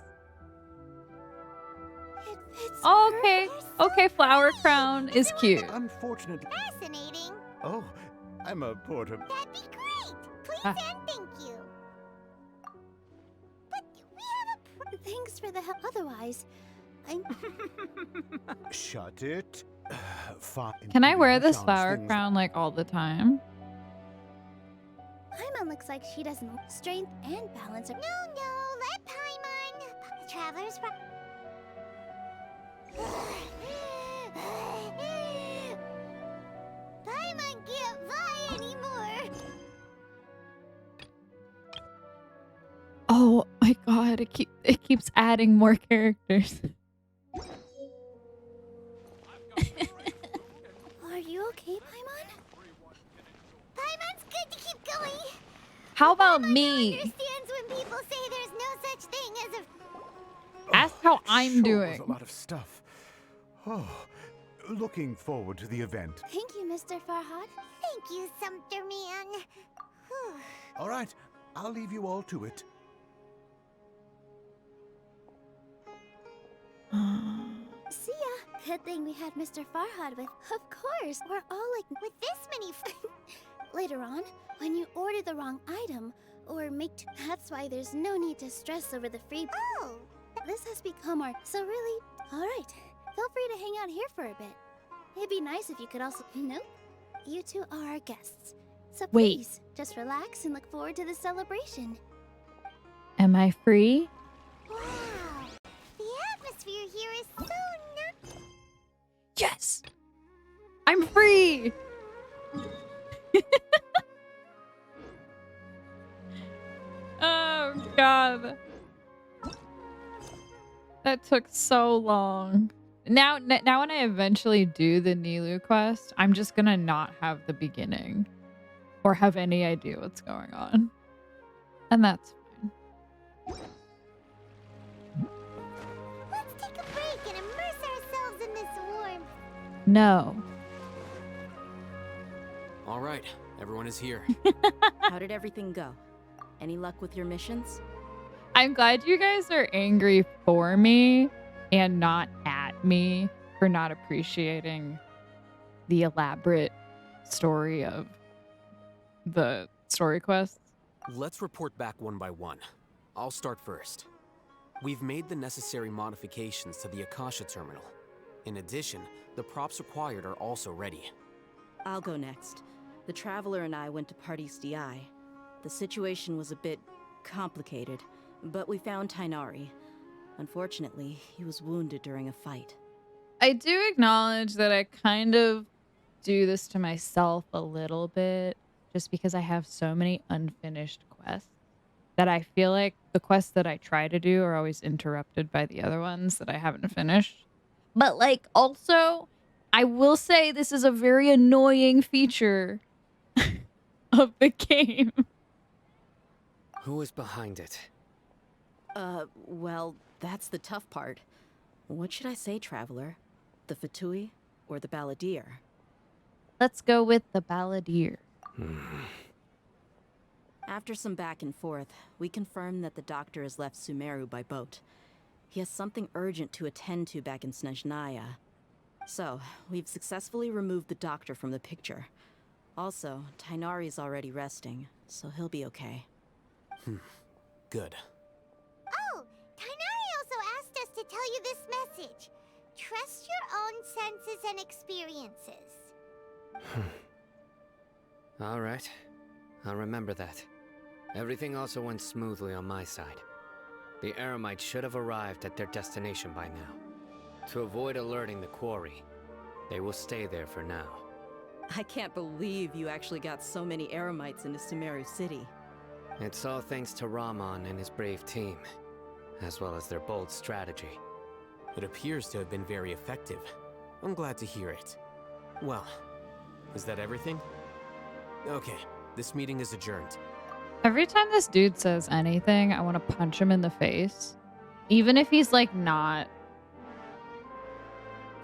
It fits Okay. her so Okay, flower crown is cute. unfortunately. Fascinating. Oh, I'm a porter. That'd be great. Please Ah. and thank you. But we have a... Thanks for the help. Otherwise, I'm... Shut it. Fine. Can I wear this Sounds flower things- crown like all the time? Paimon looks like she doesn't... Strength and balance are... No, let Paimon. The travelers... Paimon can't fly anymore. Oh my god, it keeps adding more characters. Are you okay, Paimon? Paimon's good to keep going. How about Paimon me? understands when people say there's no such thing as a... Ask how I'm Sure doing. was a lot of stuff. Oh, looking forward to the event. Thank you, Mr. Farhad. Thank you, Sumpter Man. Whew. All right, I'll leave you all to it. See ya. Good thing we had Mr. Farhad with. Of course, we're all like with this many. Later on, when you order the wrong item or that's why there's no need to stress over the free. Oh, this has become our. So really, all right. Feel free to hang out here for a bit. It'd be nice if you could also. Nope. You two are our guests. So Wait. please, just relax and look forward to the celebration. Am I free? wow. The atmosphere here is so nice. Yes! I'm free! Oh, God. That took so long. Now when I eventually do the Nilu quest, I'm just gonna not have the beginning or have any idea what's going on. And that's fine. Let's take a break and immerse ourselves in this warmth. No. All right, everyone is here. How did everything go? Any luck with your missions? I'm glad you guys are angry for me and not at me for not appreciating the elaborate story of the story quests. Let's report back one by one. I'll start first. We've made the necessary modifications to the Akasha terminal. In addition, the props required are also ready. I'll go next. The Traveler and I went to Party's DI. The situation was a bit complicated, but we found Tainari. Unfortunately, he was wounded during a fight. I do acknowledge that I kind of do this to myself a little bit just because I have so many unfinished quests that I feel like the quests that I try to do are always interrupted by the other ones that I haven't finished. But like also, I will say this is a very annoying feature of the game. Who is behind it? Well, that's the tough part. What should I say, Traveler? The Fatui or the Balladeer? Let's go with the Balladeer. After some back and forth, we confirmed that the doctor has left Sumeru by boat. He has something urgent to attend to back in Snezhnaya. So, we've successfully removed the doctor from the picture. Also, Tainari's already resting, so he'll be okay. Good. Oh, Tainari also asked us to tell you this message. Trust your own senses and experiences. All right. I'll remember that. Everything also went smoothly on my side. The Eremites should have arrived at their destination by now. To avoid alerting the quarry, they will stay there for now. I can't believe you actually got so many Eremites into Sumeru City. It's all thanks to Rahman and his brave team, as well as their bold strategy. It appears to have been very effective. I'm glad to hear it. Well, is that everything? Okay, this meeting is adjourned. Every time this dude says anything, I want to punch him in the face. Even if he's like not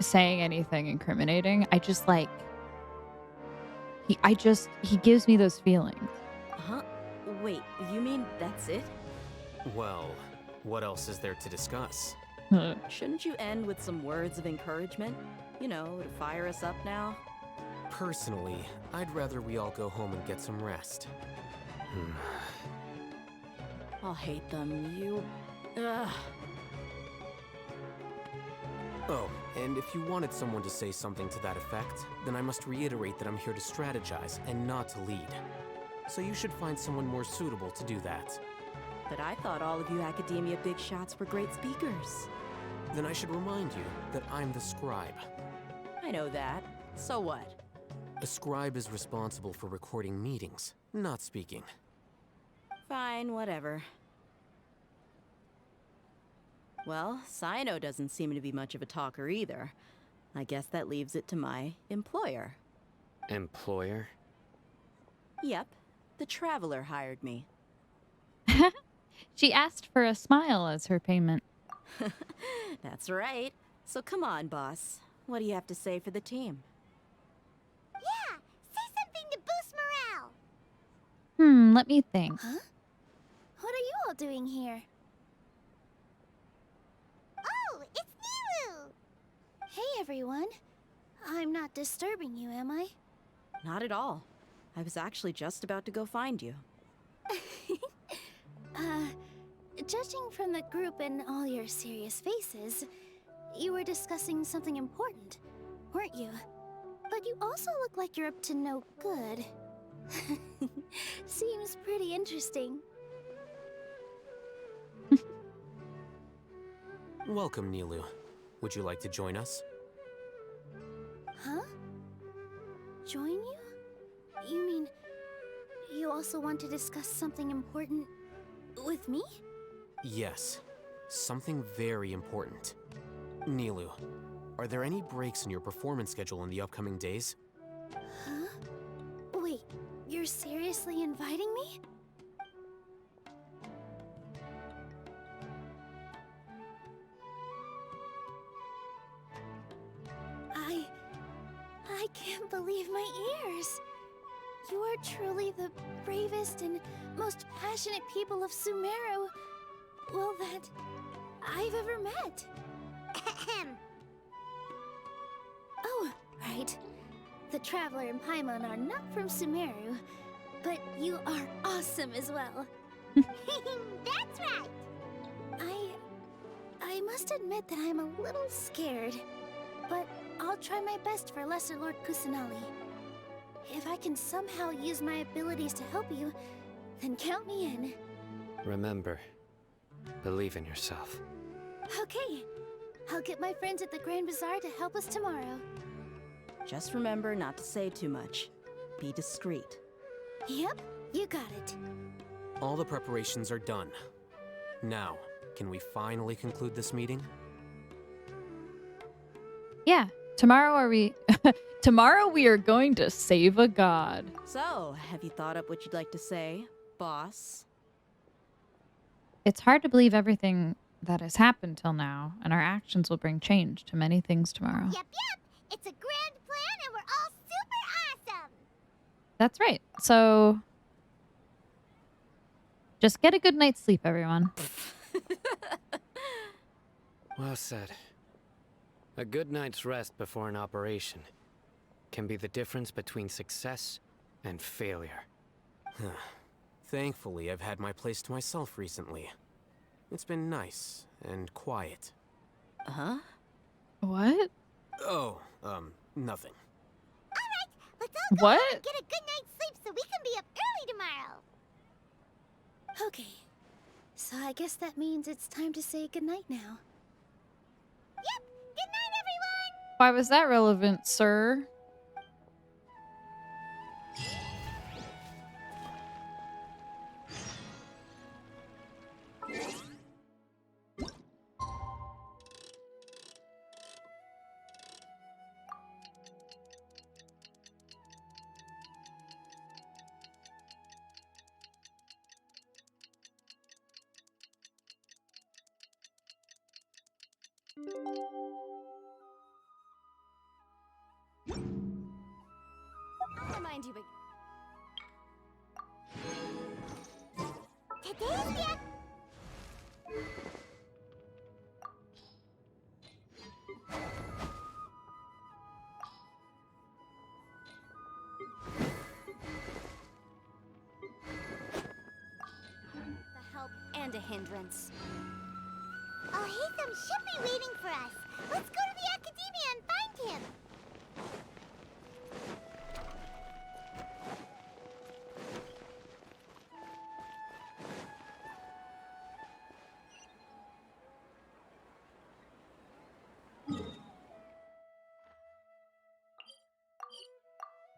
saying anything incriminating, I just like he gives me those feelings. Huh? Wait, you mean that's it? Well, what else is there to discuss? Shouldn't you end with some words of encouragement? You know, to fire us up now? Personally, I'd rather we all go home and get some rest. I'll hate them, you... Ugh. Oh, and if you wanted someone to say something to that effect, then I must reiterate that I'm here to strategize and not to lead. So you should find someone more suitable to do that. But I thought all of you Academia big shots were great speakers. Then I should remind you that I'm the scribe. I know that. So what? A scribe is responsible for recording meetings, not speaking. Fine, whatever. Well, Sino doesn't seem to be much of a talker either. I guess that leaves it to my employer. Employer? Yep, the Traveler hired me. She asked for a smile as her payment. That's right. So come on, boss. What do you have to say for the team? Yeah, Let me think. Huh? What are you all doing here? Oh, it's Nilu! Hey, everyone. I'm not disturbing you, am I? Not at all. I was actually just about to go find you. Judging from the group and all your serious faces, you were discussing something important, weren't you? But you also look like you're up to no good. Seems pretty interesting. Welcome, Nilu. Would you like to join us? Huh? Join you? You mean you also want to discuss something important with me? Yes. Something very important. Nilu, are there any breaks in your performance schedule in the upcoming days? Huh? Wait, you're seriously inviting me? I can't believe my ears. You are truly the bravest and most passionate people of Sumeru, well, that I've ever met. Oh, right. The Traveler and Paimon are not from Sumeru, but you are awesome as well. That's right! I must admit that I'm a little scared, but I'll try my best for Lesser Lord Kusanali. If I can somehow use my abilities to help you, then count me in. Remember, believe in yourself. Okay, I'll get my friends at the Grand Bazaar to help us tomorrow. Just remember not to say too much. Be discreet. Yep, you got it. All the preparations are done. Now, can we finally conclude this meeting? Yeah, tomorrow tomorrow we are going to save a god. So, have you thought up what you'd like to say, boss? It's hard to believe everything that has happened till now, and our actions will bring change to many things tomorrow. Yep. It's a grand plan and we're all super awesome! That's right. So, just get a good night's sleep, everyone. Well said. A good night's rest before an operation can be the difference between success and failure. Thankfully, I've had my place to myself recently. It's been nice and quiet. Huh? What? Oh, nothing. Alright, let's all go out and get a good night's sleep so we can be up early tomorrow! Okay, so I guess that means it's time to say goodnight now. Yep! Good night, everyone! Why was that relevant, sir? I'll remind you Today's the help and a hindrance. Ahitham should be waiting for us. Let's go to the Academia and find him.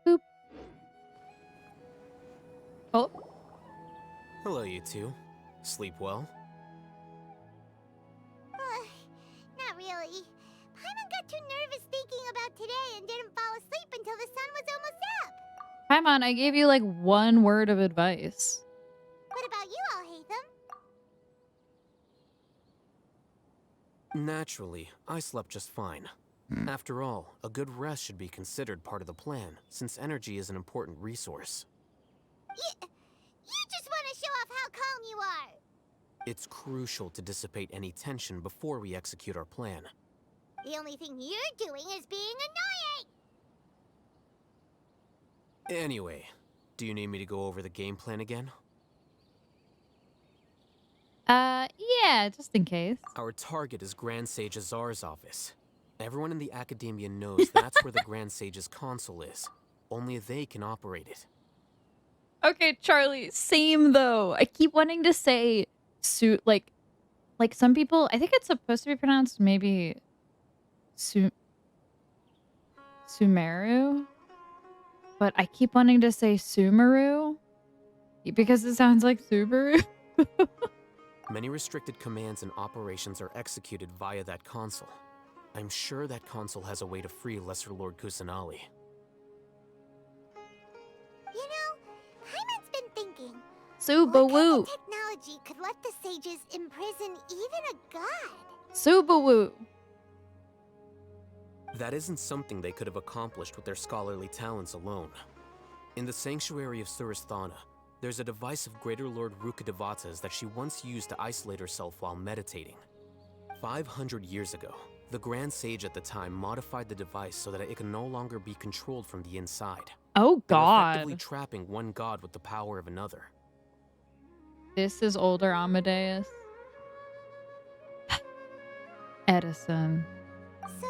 Boop. Oh. Hello, you two. Sleep well? Not really. Paimon got too nervous thinking about today and didn't fall asleep until the sun was almost up. Paimon, I gave you like one word of advice. What about you, Alhaitham? Naturally, I slept just fine. After all, a good rest should be considered part of the plan, since energy is an important resource. It's crucial to dissipate any tension before we execute our plan. The only thing you're doing is being annoying! Anyway, do you need me to go over the game plan again? Yeah, just in case. Our target is Grand Sage Azar's office. Everyone in the Academia knows that's where the Grand Sage's console is. Only they can operate it. Okay, Charlie, same though. I keep wanting to say like some people, I think it's supposed to be pronounced maybe Sumeru, but I keep wanting to say Sumeru because it sounds like Subaru. Many restricted commands and operations are executed via that console. I'm sure that console has a way to free Lesser Lord Kusanali. You know, Paimon's been thinking. Subaru. What kind of technology could let the sages imprison even a god? Subaru. That isn't something they could have accomplished with their scholarly talents alone. In the Sanctuary of Suristhana, there's a device of Greater Lord Rukkhadevata's that she once used to isolate herself while meditating. 500 years ago, the Grand Sage at the time modified the device so that it can no longer be controlled from the inside. Oh They were god. effectively trapping one god with the power of another. This is older Amadeus. Edison. So,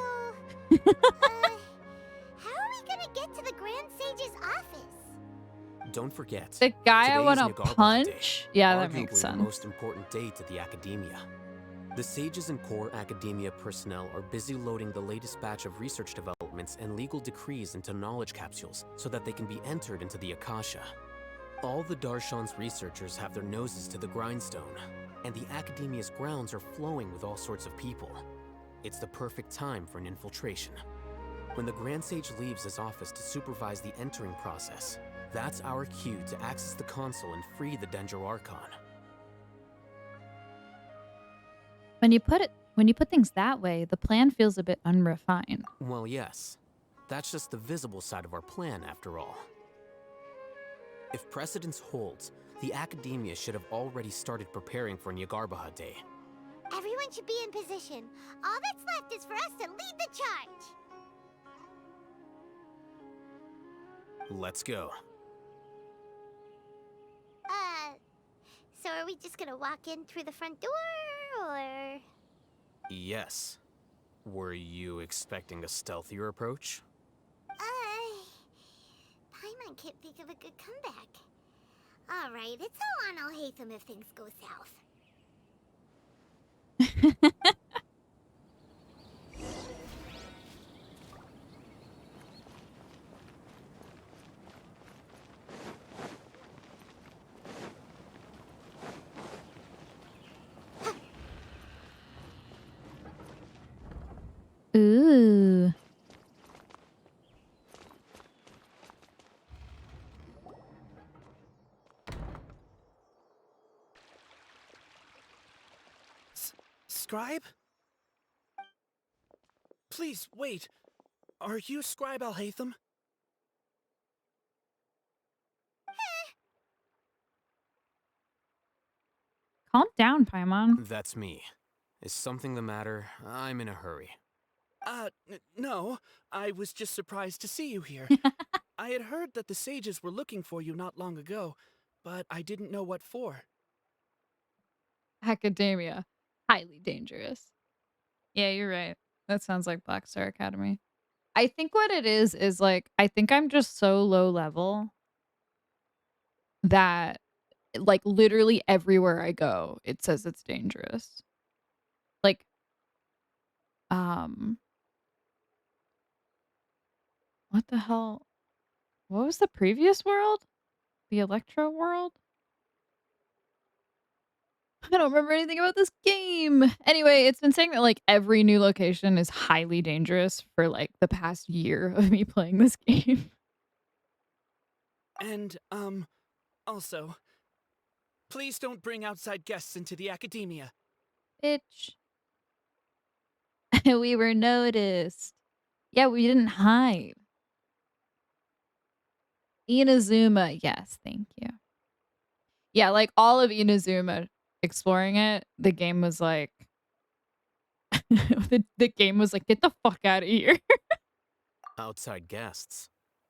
how are we gonna get to the Grand Sage's office? Don't forget, The guy I want to today's Nagarbha punch? Day, Yeah, that arguably makes the sense. most important day to the Academia. The sages and core Academia personnel are busy loading the latest batch of research developments and legal decrees into knowledge capsules so that they can be entered into the Akasha. All the Darshan's researchers have their noses to the grindstone, and the Academia's grounds are flowing with all sorts of people. It's the perfect time for an infiltration. When the Grand Sage leaves his office to supervise the entering process, that's our cue to access the console and free the Dendro Archon. When you put things that way, the plan feels a bit unrefined. Well, yes. That's just the visible side of our plan, after all. If precedence holds, the Academia should have already started preparing for Nyagarbha Day. Everyone should be in position. All that's left is for us to lead the charge. Let's go. So are we just gonna walk in through the front door, or...? Yes. Were you expecting a stealthier approach? Paimon can't think of a good comeback. Alright, it's all on Alhaitham if things go south. Ooh. Scribe? Please, wait. Are you Scribe Alhaitham? Calm down, Paimon. That's me. Is something the matter? I'm in a hurry. No. I was just surprised to see you here. I had heard that the sages were looking for you not long ago, but I didn't know what for. Academia. Highly dangerous. Yeah, you're right. That sounds like Black Star Academy. I think what it is like, I think I'm just so low level that, like, literally everywhere I go, it says it's dangerous. Like, what the hell? What was the previous world? The Electro world? I don't remember anything about this game. Anyway, it's been saying that, like, every new location is highly dangerous for, like, the past year of me playing this game. And, also, please don't bring outside guests into the Academia. Bitch. We were noticed. Yeah, we didn't hide. Inazuma. Yes, thank you. Yeah, like, all of Inazuma exploring it, the game was like, the game was like, get the fuck out of here. Outside guests.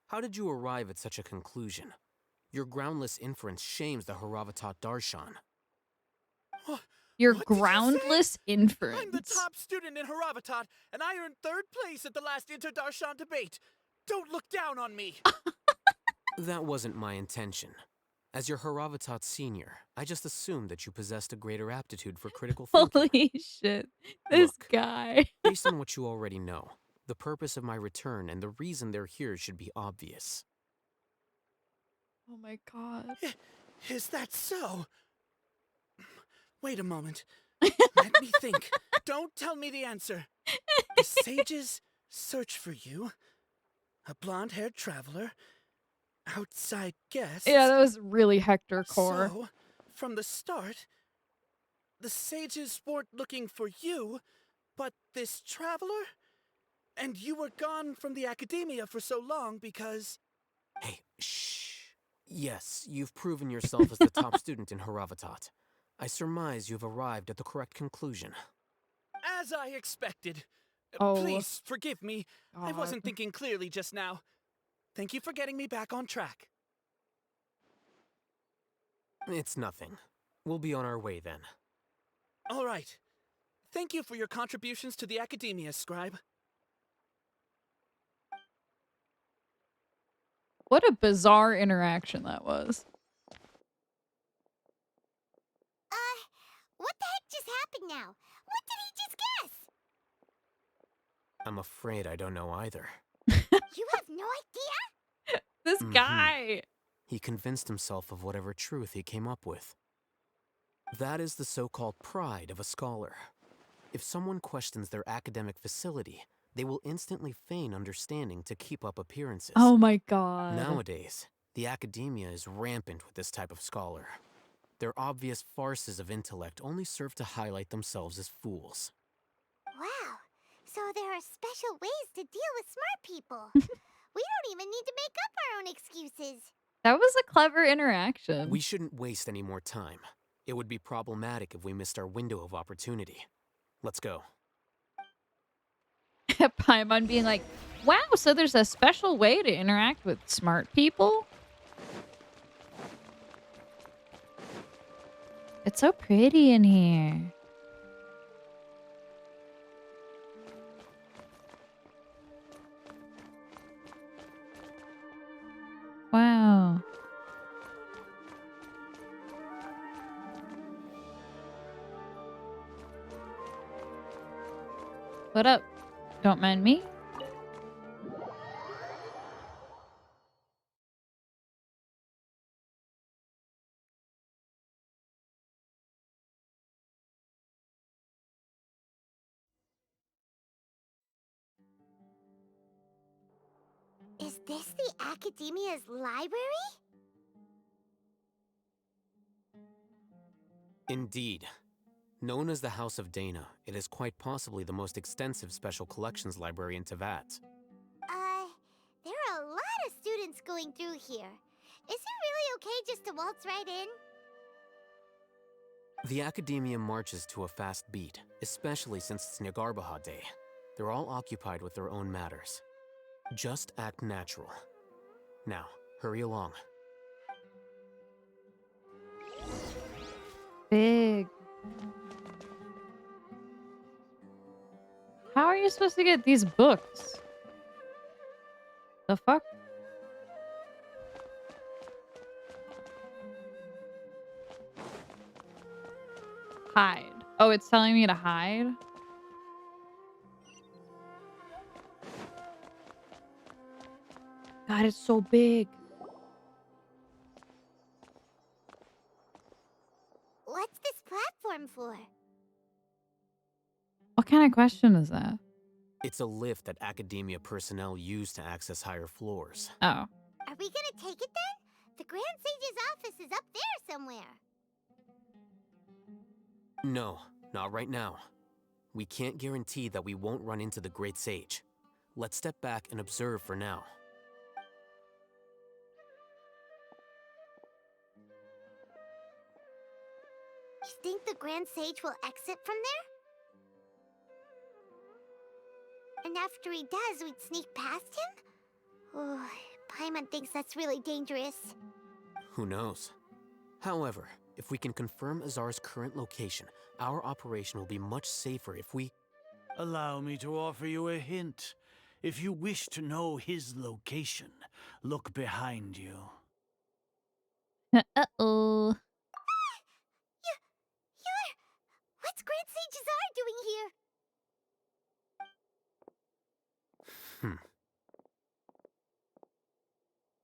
How did you arrive at such a conclusion? Your groundless inference shames the Haravatat Darshan. Your What did you say? groundless inference. I'm the top student in Haravatat, and I earned 3rd place at the last Inter-Darshan debate. Don't look down on me. That wasn't my intention. As your Haravatat senior, I just assumed that you possessed a greater aptitude for critical thinking. Holy shit. This Look, guy. based on what you already know, the purpose of my return and the reason they're here should be obvious. Oh my god. Is that so? Wait a moment. Let me think. Don't tell me the answer. The sages search for you. A blonde-haired traveler. Outside guests. Yeah, that was really Hector core. So, from the start, the sages weren't looking for you, but this traveler? And you were gone from the academia for so long because... Hey, shh. Yes, you've proven yourself as the top student in Haravatat. I surmise you've arrived at the correct conclusion. As I expected. Oh. Please forgive me. I God. wasn't thinking clearly just now. Thank you for getting me back on track. It's nothing. We'll be on our way then. All right. Thank you for your contributions to the academia, Scribe. What a bizarre interaction that was. What the heck just happened now? What did he just guess? I'm afraid I don't know either. You have no idea? This guy. He convinced himself of whatever truth he came up with. That is the so-called pride of a scholar. If someone questions their academic facility, they will instantly feign understanding to keep up appearances. Oh my god. Nowadays, the academia is rampant with this type of scholar. Their obvious farces of intellect only serve to highlight themselves as fools. Wow. So there are special ways to deal with smart people. We don't even need to make up our own excuses. That was a clever interaction. We shouldn't waste any more time. It would be problematic if we missed our window of opportunity. Let's go. Paimon being like, wow, so there's a special way to interact with smart people? It's so pretty in here. Wow. What up? Don't mind me. Is this the Academia's library? Indeed. Known as the House of Dana, it is quite possibly the most extensive special collections library in Teyvat. There are a lot of students going through here. Is it really okay just to waltz right in? The Academia marches to a fast beat, especially since it's Nagarbaha Day. They're all occupied with their own matters. Just act natural. Now, hurry along. Big. How are you supposed to get these books? The fuck? Hide. Oh, it's telling me to hide? God, it's so big. What's this platform for? What kind of question is that? It's a lift that Academia personnel use to access higher floors. Oh. Are we gonna take it then? The Grand Sage's office is up there somewhere. No, not right now. We can't guarantee that we won't run into the Great Sage. Let's step back and observe for now. Is think the Grand Sage will exit from there? And after he does, we'd sneak past him? Oh, Paimon thinks that's really dangerous. Who knows? However, if we can confirm Azar's current location, our operation will be much safer if we... Allow me to offer you a hint. If you wish to know his location, look behind you. Uh-oh. What's Grand Sage Azar doing here?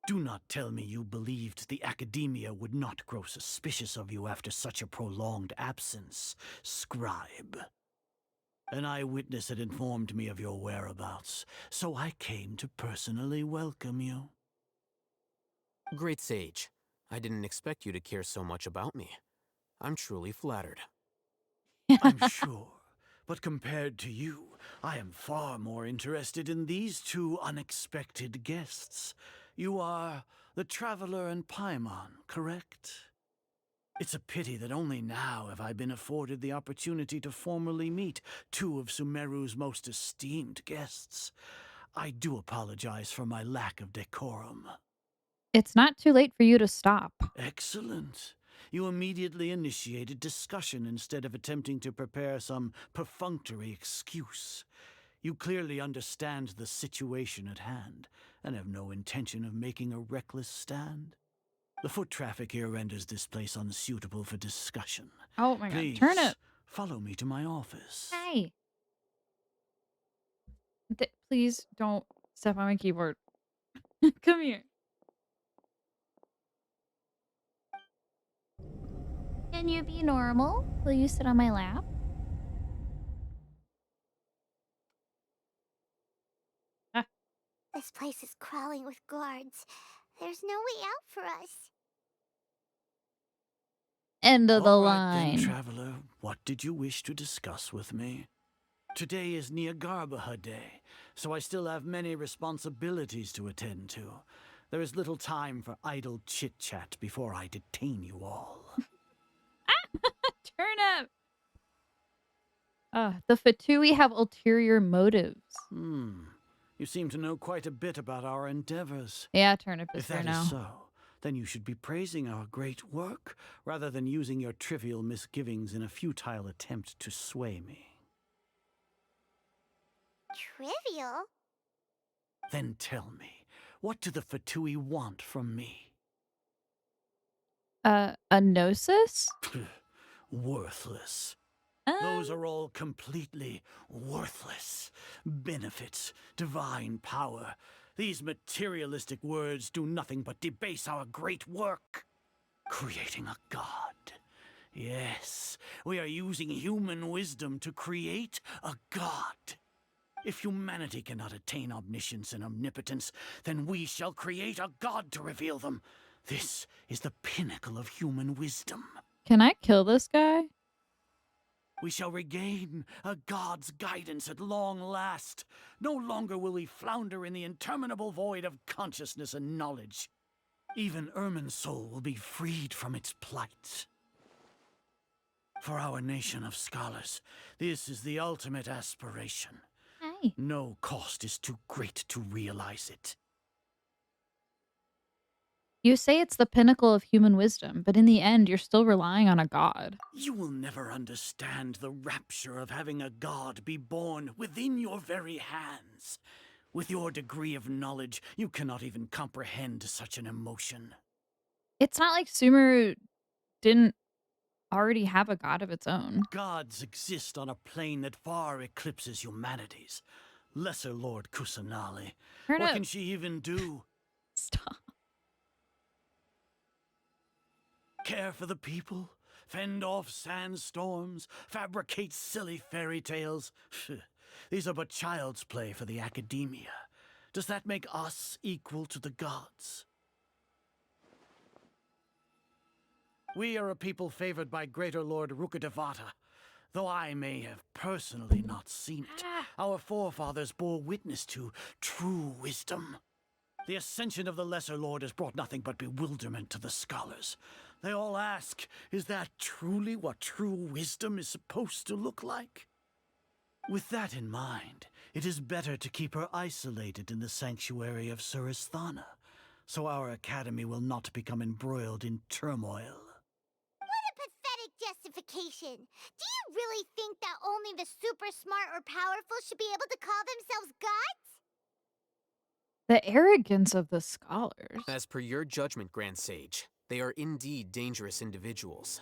Do not tell me you believed the Academia would not grow suspicious of you after such a prolonged absence, scribe. An eyewitness had informed me of your whereabouts, so I came to personally welcome you. Great Sage, I didn't expect you to care so much about me. I'm truly flattered. I'm sure, but compared to you, I am far more interested in these two unexpected guests. You are the Traveler and Paimon, correct? It's a pity that only now have I been afforded the opportunity to formally meet two of Sumeru's most esteemed guests. I do apologize for my lack of decorum. It's not too late for you to stop. Excellent. You immediately initiated discussion instead of attempting to prepare some perfunctory excuse. You clearly understand the situation at hand, and have no intention of making a reckless stand. The foot traffic here renders this place unsuitable for discussion. Oh my Please, god, turn it. follow me to my office. Hey. Please don't step on my keyboard. Come here. Can you be normal? Will you sit on my lap? This place is crawling with guards. There's no way out for us. End of the All right, line. then, Traveler, what did you wish to discuss with me? Today is Niagarbaha Day, so I still have many responsibilities to attend to. There is little time for idle chit-chat before I detain you all. Turnip! The Fatui have ulterior motives. You seem to know quite a bit about our endeavors. Yeah, Turnip is If there that now. is so, then you should be praising our great work, rather than using your trivial misgivings in a futile attempt to sway me. Trivial? Then tell me, what do the Fatui want from me? A gnosis? Worthless. Those are all completely worthless. Benefits, divine power. These materialistic words do nothing but debase our great work. Creating a god. Yes, we are using human wisdom to create a god. If humanity cannot attain omniscience and omnipotence, then we shall create a god to reveal them. This is the pinnacle of human wisdom. Can I kill this guy? We shall regain a god's guidance at long last. No longer will we flounder in the interminable void of consciousness and knowledge. Even Irminsul will be freed from its plight. For our nation of scholars, this is the ultimate aspiration. Hi. No cost is too great to realize it. You say it's the pinnacle of human wisdom, but in the end, you're still relying on a god. You will never understand the rapture of having a god be born within your very hands. With your degree of knowledge, you cannot even comprehend such an emotion. It's not like Sumeru didn't already have a god of its own. Gods exist on a plane that far eclipses humanity's. Lesser Lord Kusanali. What can she even do? Stop. Care for the people? Fend off sandstorms? Fabricate silly fairy tales? These are but child's play for the Academia. Does that make us equal to the gods? We are a people favored by Greater Lord Rukkhadevata. Though I may have personally not seen it, our forefathers bore witness to true wisdom. The ascension of the Lesser Lord has brought nothing but bewilderment to the scholars. They all ask, is that truly what true wisdom is supposed to look like? With that in mind, it is better to keep her isolated in the sanctuary of Surasthana, so our academy will not become embroiled in turmoil. What a pathetic justification! Do you really think that only the super smart or powerful should be able to call themselves gods? The arrogance of the scholars. As per your judgment, Grand Sage, they are indeed dangerous individuals.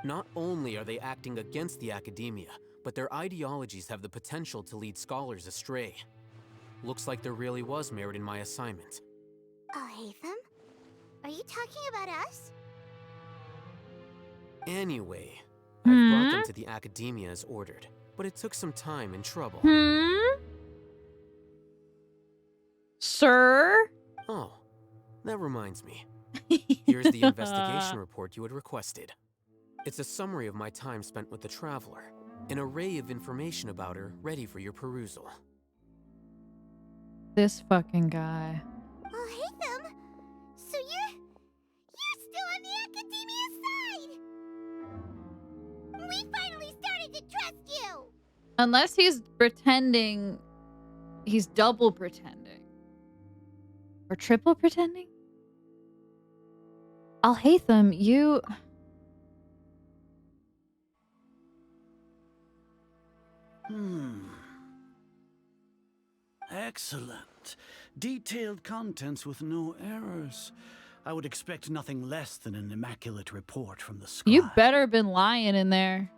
Not only are they acting against the academia, but their ideologies have the potential to lead scholars astray. Looks like there really was merit in my assignment. Oh, Hatham? Are you talking about us? Anyway, I've brought them to the academia as ordered, but it took some time and trouble. Sir? Oh, that reminds me. Here's the investigation report you had requested. It's a summary of my time spent with the Traveler, an array of information about her ready for your perusal. This fucking guy. Oh, Hatham! So you're still on the academia side! We finally started to trust you! Unless he's pretending, he's double pretending. Or triple pretending? Al-Haytham, you... Excellent. Detailed contents with no errors. I would expect nothing less than an immaculate report from the scribe. You better been lying in there.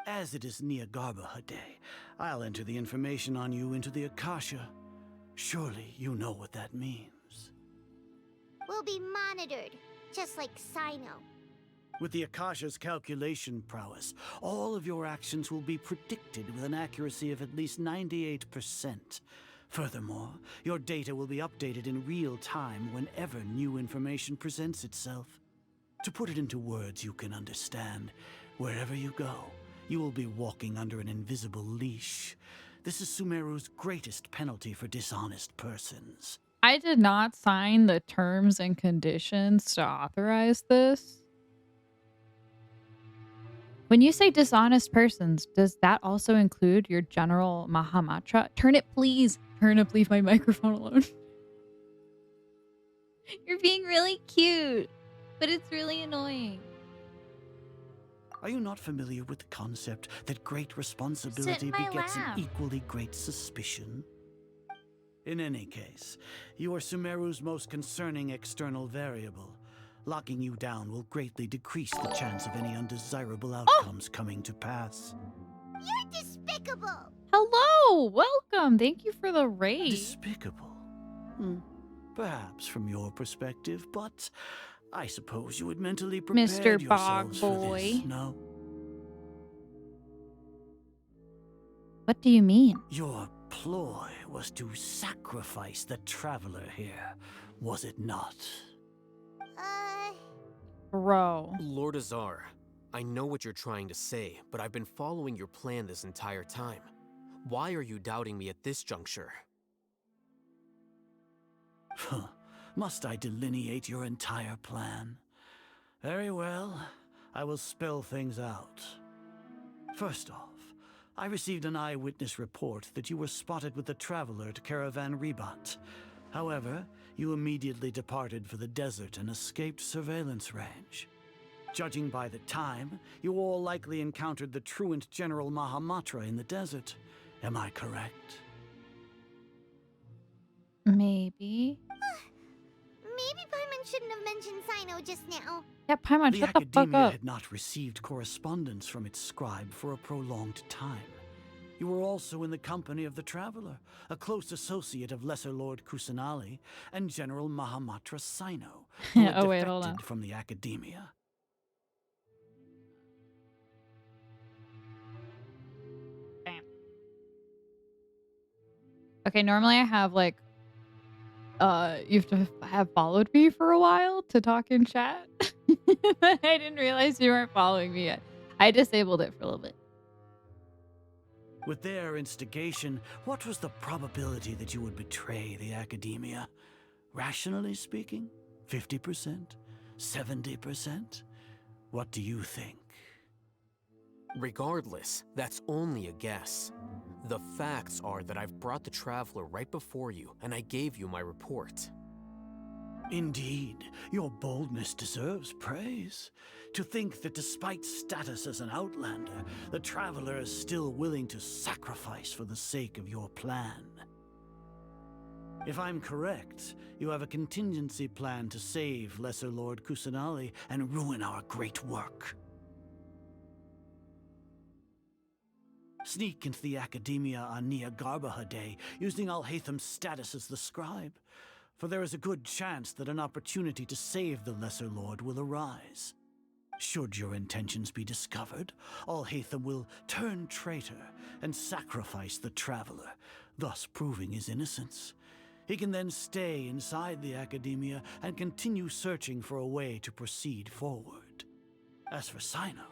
As it is Niagarbaha Day, I'll enter the information on you into the Akasha. Surely you know what that means. We'll be monitored, just like Sino. With the Akasha's calculation prowess, all of your actions will be predicted with an accuracy of at least 98%. Furthermore, your data will be updated in real time whenever new information presents itself. To put it into words you can understand, wherever you go, you will be walking under an invisible leash. This is Sumeru's greatest penalty for dishonest persons. I did not sign the terms and conditions to authorize this. When you say dishonest persons, does that also include your general Mahamatra? Turn it, please. Turnip, leave my microphone alone. You're being really cute, but it's really annoying. Are you not familiar with the concept that great responsibility begets an equally great suspicion? In any case, you are Sumeru's most concerning external variable. Locking you down will greatly decrease the chance of any undesirable outcomes coming to pass. You're despicable! Hello! Welcome! Thank you for the raid. Despicable? Perhaps from your perspective, but I suppose you would mentally prepare Mr. Bog yourselves Boy. for this, no? What do you mean? Your ploy was to sacrifice the Traveler here, was it not? Bro. Lord Azar, I know what you're trying to say, but I've been following your plan this entire time. Why are you doubting me at this juncture? Must I delineate your entire plan? Very well, I will spell things out. First off, I received an eyewitness report that you were spotted with the Traveler at Caravan Ribat. However, you immediately departed for the desert and escaped surveillance range. Judging by the time, you all likely encountered the truant General Mahamatra in the desert. Am I correct? Maybe. Maybe Paimon shouldn't have mentioned Sino just now. Yeah, Paimon, the shut the fuck Academia up. had not received correspondence from its scribe for a prolonged time. You were also in the company of the Traveler, a close associate of Lesser Lord Kusanali and General Mahamatra Sino, who had Oh, wait, hold on. defected from the Academia. Okay, normally I have like, you have to have followed me for a while to talk in chat. But I didn't realize you weren't following me yet. I disabled it for a little bit. With their instigation, what was the probability that you would betray the Academia? Rationally speaking, 50%? 70%? What do you think? Regardless, that's only a guess. The facts are that I've brought the Traveler right before you, and I gave you my report. Indeed, your boldness deserves praise. To think that despite status as an outlander, the Traveler is still willing to sacrifice for the sake of your plan. If I'm correct, you have a contingency plan to save Lesser Lord Kusanali and ruin our great work. Sneak into the Academia on Nia Garbaha Day, using Alhaitham's status as the scribe, for there is a good chance that an opportunity to save the Lesser Lord will arise. Should your intentions be discovered, Alhaitham will turn traitor and sacrifice the Traveler, thus proving his innocence. He can then stay inside the Academia and continue searching for a way to proceed forward. As for Sino,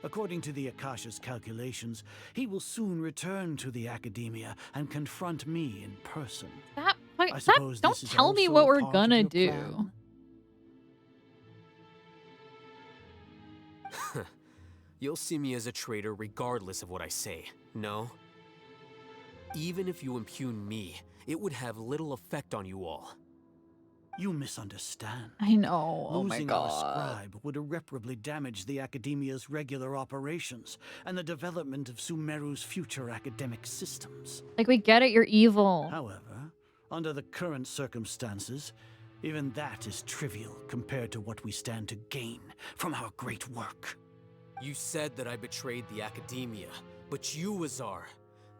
according to the Akasha's calculations, he will soon return to the Academia and confront me in person. Don't tell me what we're gonna do. You'll see me as a traitor regardless of what I say, no? Even if you impugn me, it would have little effect on you all. You misunderstand. I know. Oh my Losing god. our scribe would irreparably damage the Academia's regular operations and the development of Sumeru's future academic systems. Like, we get it, you're evil. However, under the current circumstances, even that is trivial compared to what we stand to gain from our great work. You said that I betrayed the Academia, but you, Azar,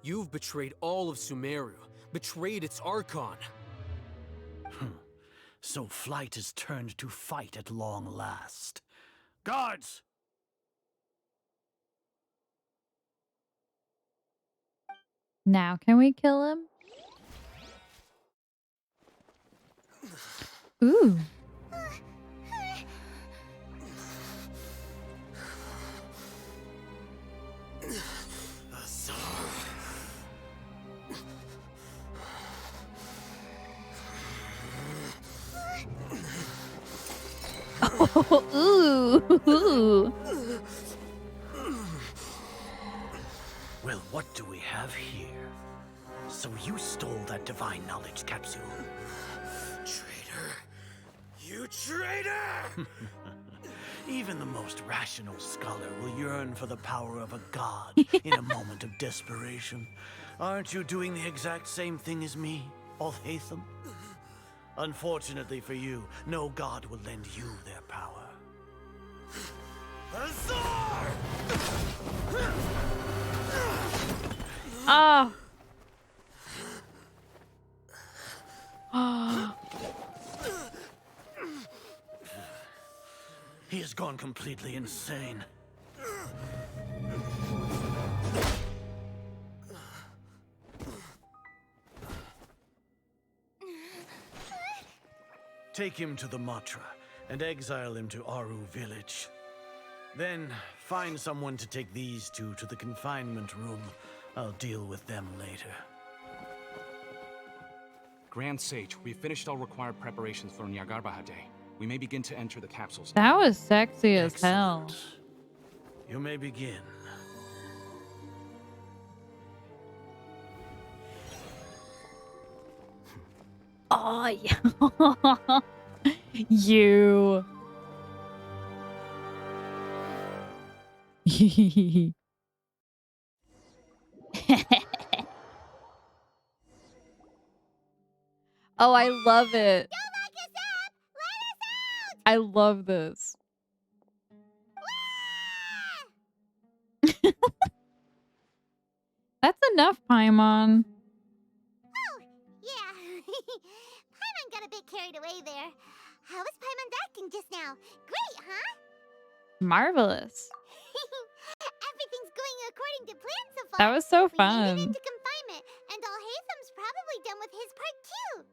you've betrayed all of Sumeru, betrayed its Archon. So flight has turned to fight at long last. Guards! Now can we kill him? Ooh. Ooh. Well, what do we have here? So you stole that divine knowledge capsule. Traitor! You traitor! Even the most rational scholar will yearn for the power of a god in a moment of desperation. Aren't you doing the exact same thing as me, Alhaitham? Unfortunately for you, no god will lend you their power. Azar! Oh. Oh. He has gone completely insane. Take him to the Matra and exile him to Aru village. Then find someone to take these two to the confinement room. I'll deal with them later. Grand Sage, we've finished all required preparations for Nyargarbaha Day. We may begin to enter the capsules. That was sexy as hell. You may begin. Oh, yeah. You. Oh, I love it. I love this. That's enough, Paimon. Oh, yeah. Paimon got a bit carried away there. How was Paimon acting just now? Great, huh? Marvelous. Everything's going according to plan so far. That was so We made it fun. into confinement, and Alhaitham's probably done with his part too.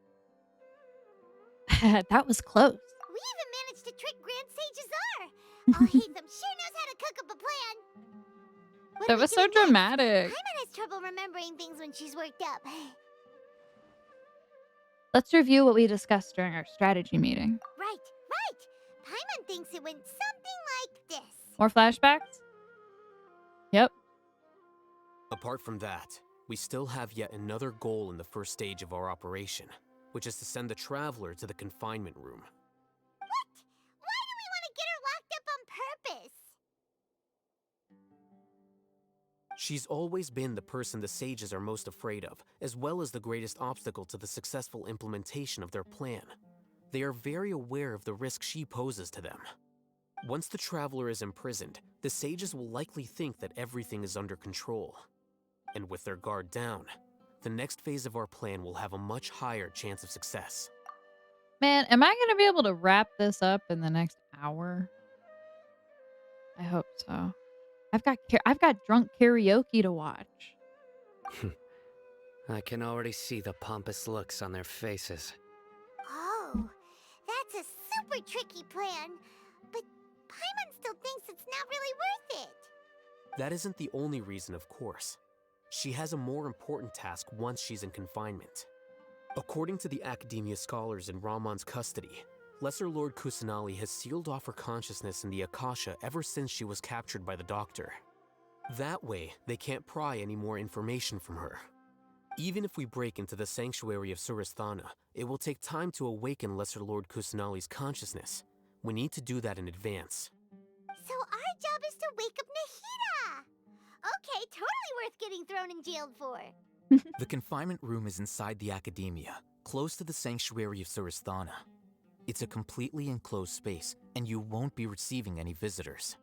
That was close. We even managed to trick Grand Sage Azar. Alhaitham sure knows how to cook up a plan. What That are we was so doing next? dramatic. Paimon has trouble remembering things when she's worked up. Let's review what we discussed during our strategy meeting. Right. Paimon thinks it went something like this. More flashbacks? Yep. Apart from that, we still have yet another goal in the first stage of our operation, which is to send the Traveler to the confinement room. What? Why do we want to get her locked up on purpose? She's always been the person the sages are most afraid of, as well as the greatest obstacle to the successful implementation of their plan. They are very aware of the risk she poses to them. Once the Traveler is imprisoned, the sages will likely think that everything is under control. And with their guard down, the next phase of our plan will have a much higher chance of success. Man, am I going to be able to wrap this up in the next hour? I hope so. I've got drunk karaoke to watch. I can already see the pompous looks on their faces. Oh, that's a super tricky plan. But Paimon still thinks it's not really worth it. That isn't the only reason, of course. She has a more important task once she's in confinement. According to the Academia scholars in Ramon's custody, Lesser Lord Kusanali has sealed off her consciousness in the Akasha ever since she was captured by the Doctor. That way, they can't pry any more information from her. Even if we break into the sanctuary of Surasthana, it will take time to awaken Lesser Lord Kusanali's consciousness. We need to do that in advance. So our job is to wake up Nahida! Okay, totally worth getting thrown in jail for. The confinement room is inside the Academia, close to the sanctuary of Surasthana. It's a completely enclosed space, and you won't be receiving any visitors.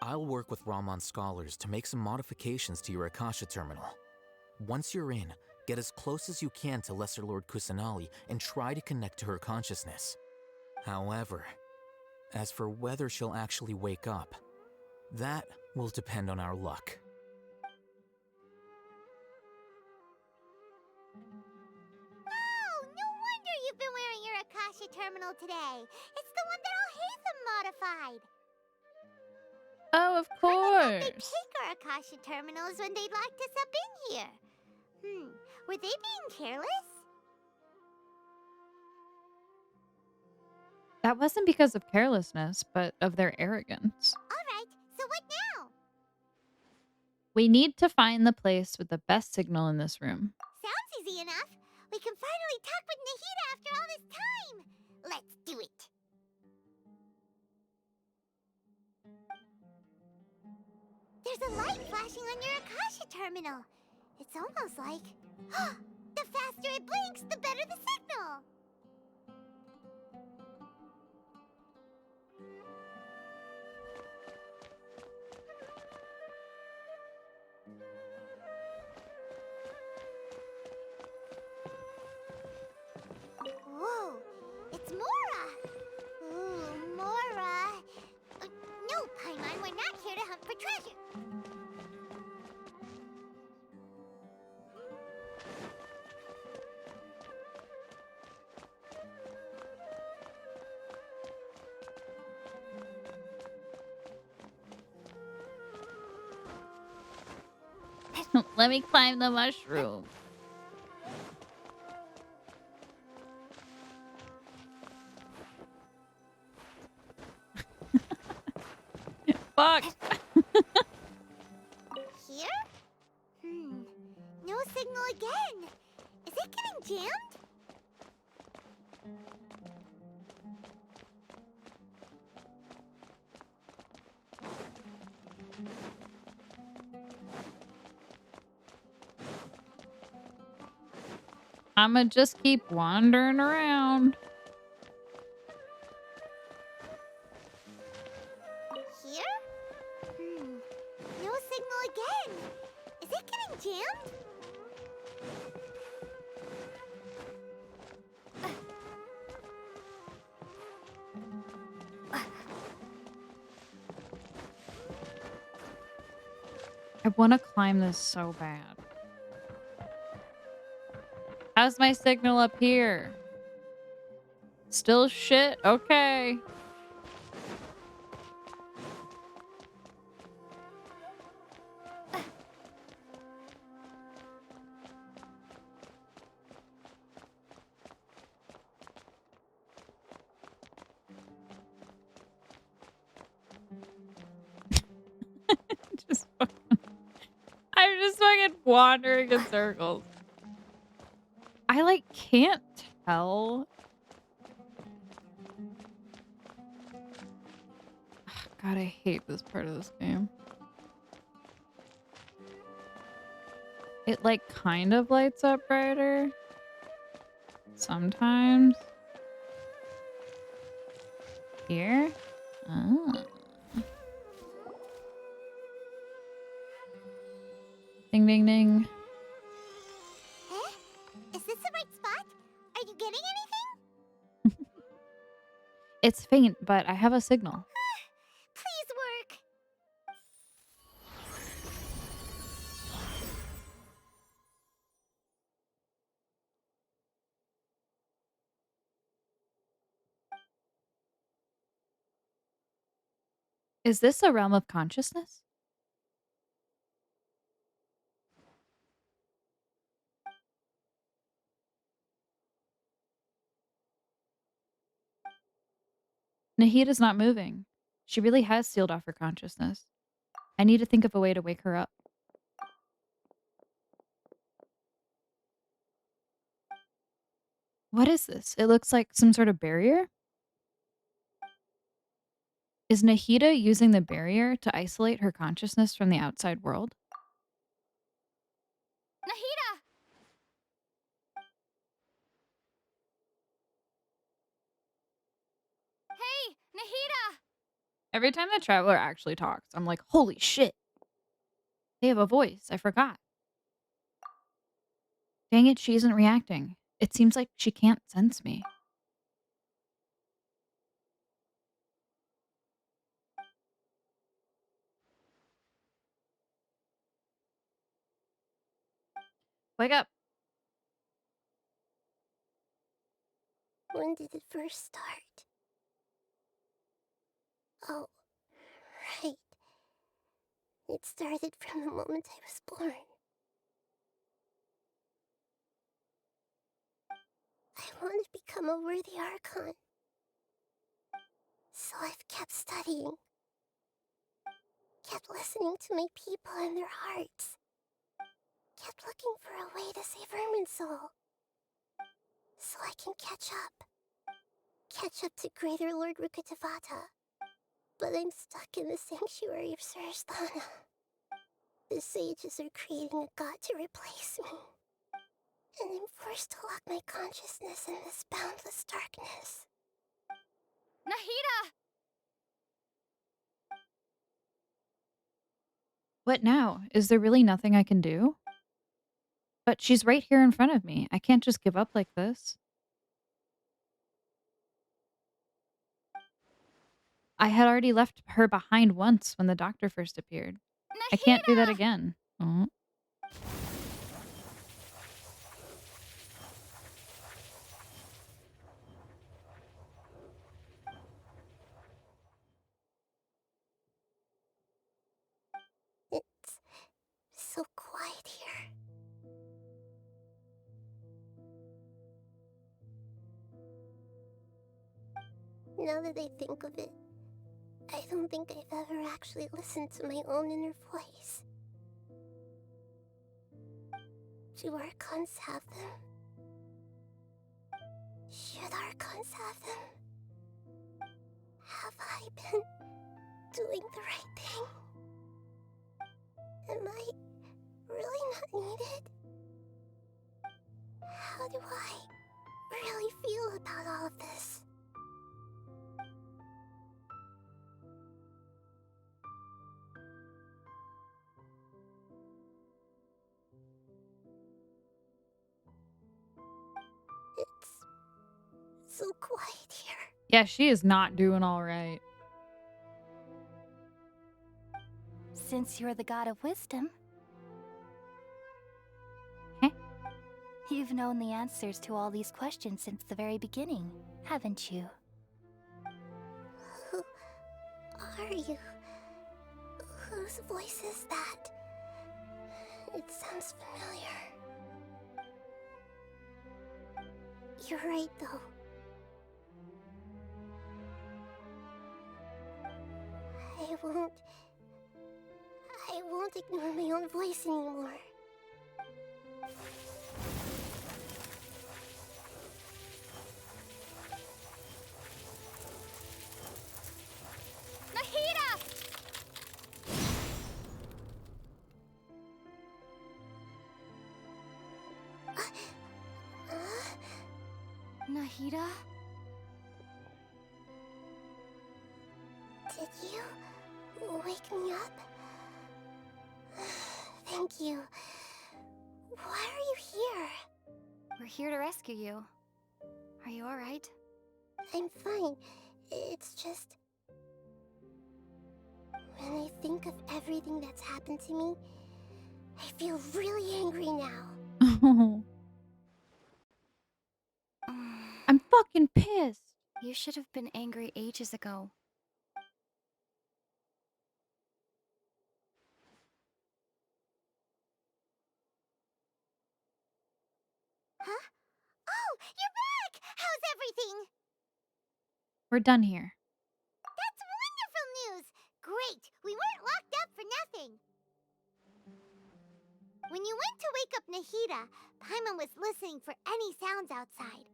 I'll work with Ramon's scholars to make some modifications to your Akasha terminal. Once you're in, get as close as you can to Lesser Lord Kusanali and try to connect to her consciousness. However, as for whether she'll actually wake up, that will depend on our luck. Oh, no wonder you've been wearing your Akasha terminal today. It's the one that Al-Haytham modified. Oh, of They course. take our Akasha terminals when they locked us up in here. Were they being careless? That wasn't because of carelessness, but of their arrogance. Alright, so what now? We need to find the place with the best signal in this room. Sounds easy enough. We can finally talk with Nahida after all this time. Let's do it. There's a light flashing on your Akasha terminal. It's almost like... the faster it blinks, the better the signal. Whoa, it's Mora! Ooh, Mora! No, Paimon, we're not here to hunt for treasure. Let me climb the mushroom. Fuck! Here? No signal again. Is it getting jammed? I'ma just keep wandering around. Here? No signal again. Is it getting jammed? I want to climb this so bad. How's my signal up here? Still shit? Okay. I'm just fucking wandering in circles. I like can't tell. God, I hate this part of this game. It like kind of lights up brighter. Sometimes. Here? Ah. Ding ding ding. Eh? Is this the right spot? Are you getting anything? It's faint, but I have a signal. Please work. Is this a realm of consciousness? Nahida's not moving. She really has sealed off her consciousness. I need to think of a way to wake her up. What is this? It looks like some sort of barrier? Is Nahida using the barrier to isolate her consciousness from the outside world? Nahida! Hey, Nahida! Every time the traveler actually talks, I'm like, holy shit. They have a voice. I forgot. Dang it, she isn't reacting. It seems like she can't sense me. Wake up. When did it first start? Oh, right. It started from the moment I was born. I want to become a worthy Archon. So I've kept studying. Kept listening to my people and their hearts. Kept looking for a way to save Irminsul. So I can catch up. Catch up to Greater Lord Rukkhadevata. But I'm stuck in the sanctuary of Surasthana. The sages are creating a god to replace me. And I'm forced to lock my consciousness in this boundless darkness. Nahida! What now? Is there really nothing I can do? But she's right here in front of me. I can't just give up like this. I had already left her behind once when the doctor first appeared. Nahida! I can't do that again. Oh. It's so quiet here. Now that I think of it, I don't think I've ever actually listened to my own inner voice. Do Archons have them? Should Archons have them? Have I been doing the right thing? Am I really not needed? How do I really feel about all of this? It's so quiet here. Yeah, she is not doing all right. Since you're the god of wisdom, Heh? You've known the answers to all these questions since the very beginning, haven't you? Who are you? Whose voice is that? It sounds familiar. You're right, though. I won't ignore my own voice anymore. Nahida! Nahida? Did you wake me up? Thank you. Why are you here? We're here to rescue you. Are you alright? I'm fine. It's just... when I think of everything that's happened to me, I feel really angry now. I'm fucking pissed. You should have been angry ages ago. Huh? Oh, you're back! How's everything? We're done here. That's wonderful news! Great! We weren't locked up for nothing! When you went to wake up Nahida, Paimon was listening for any sounds outside.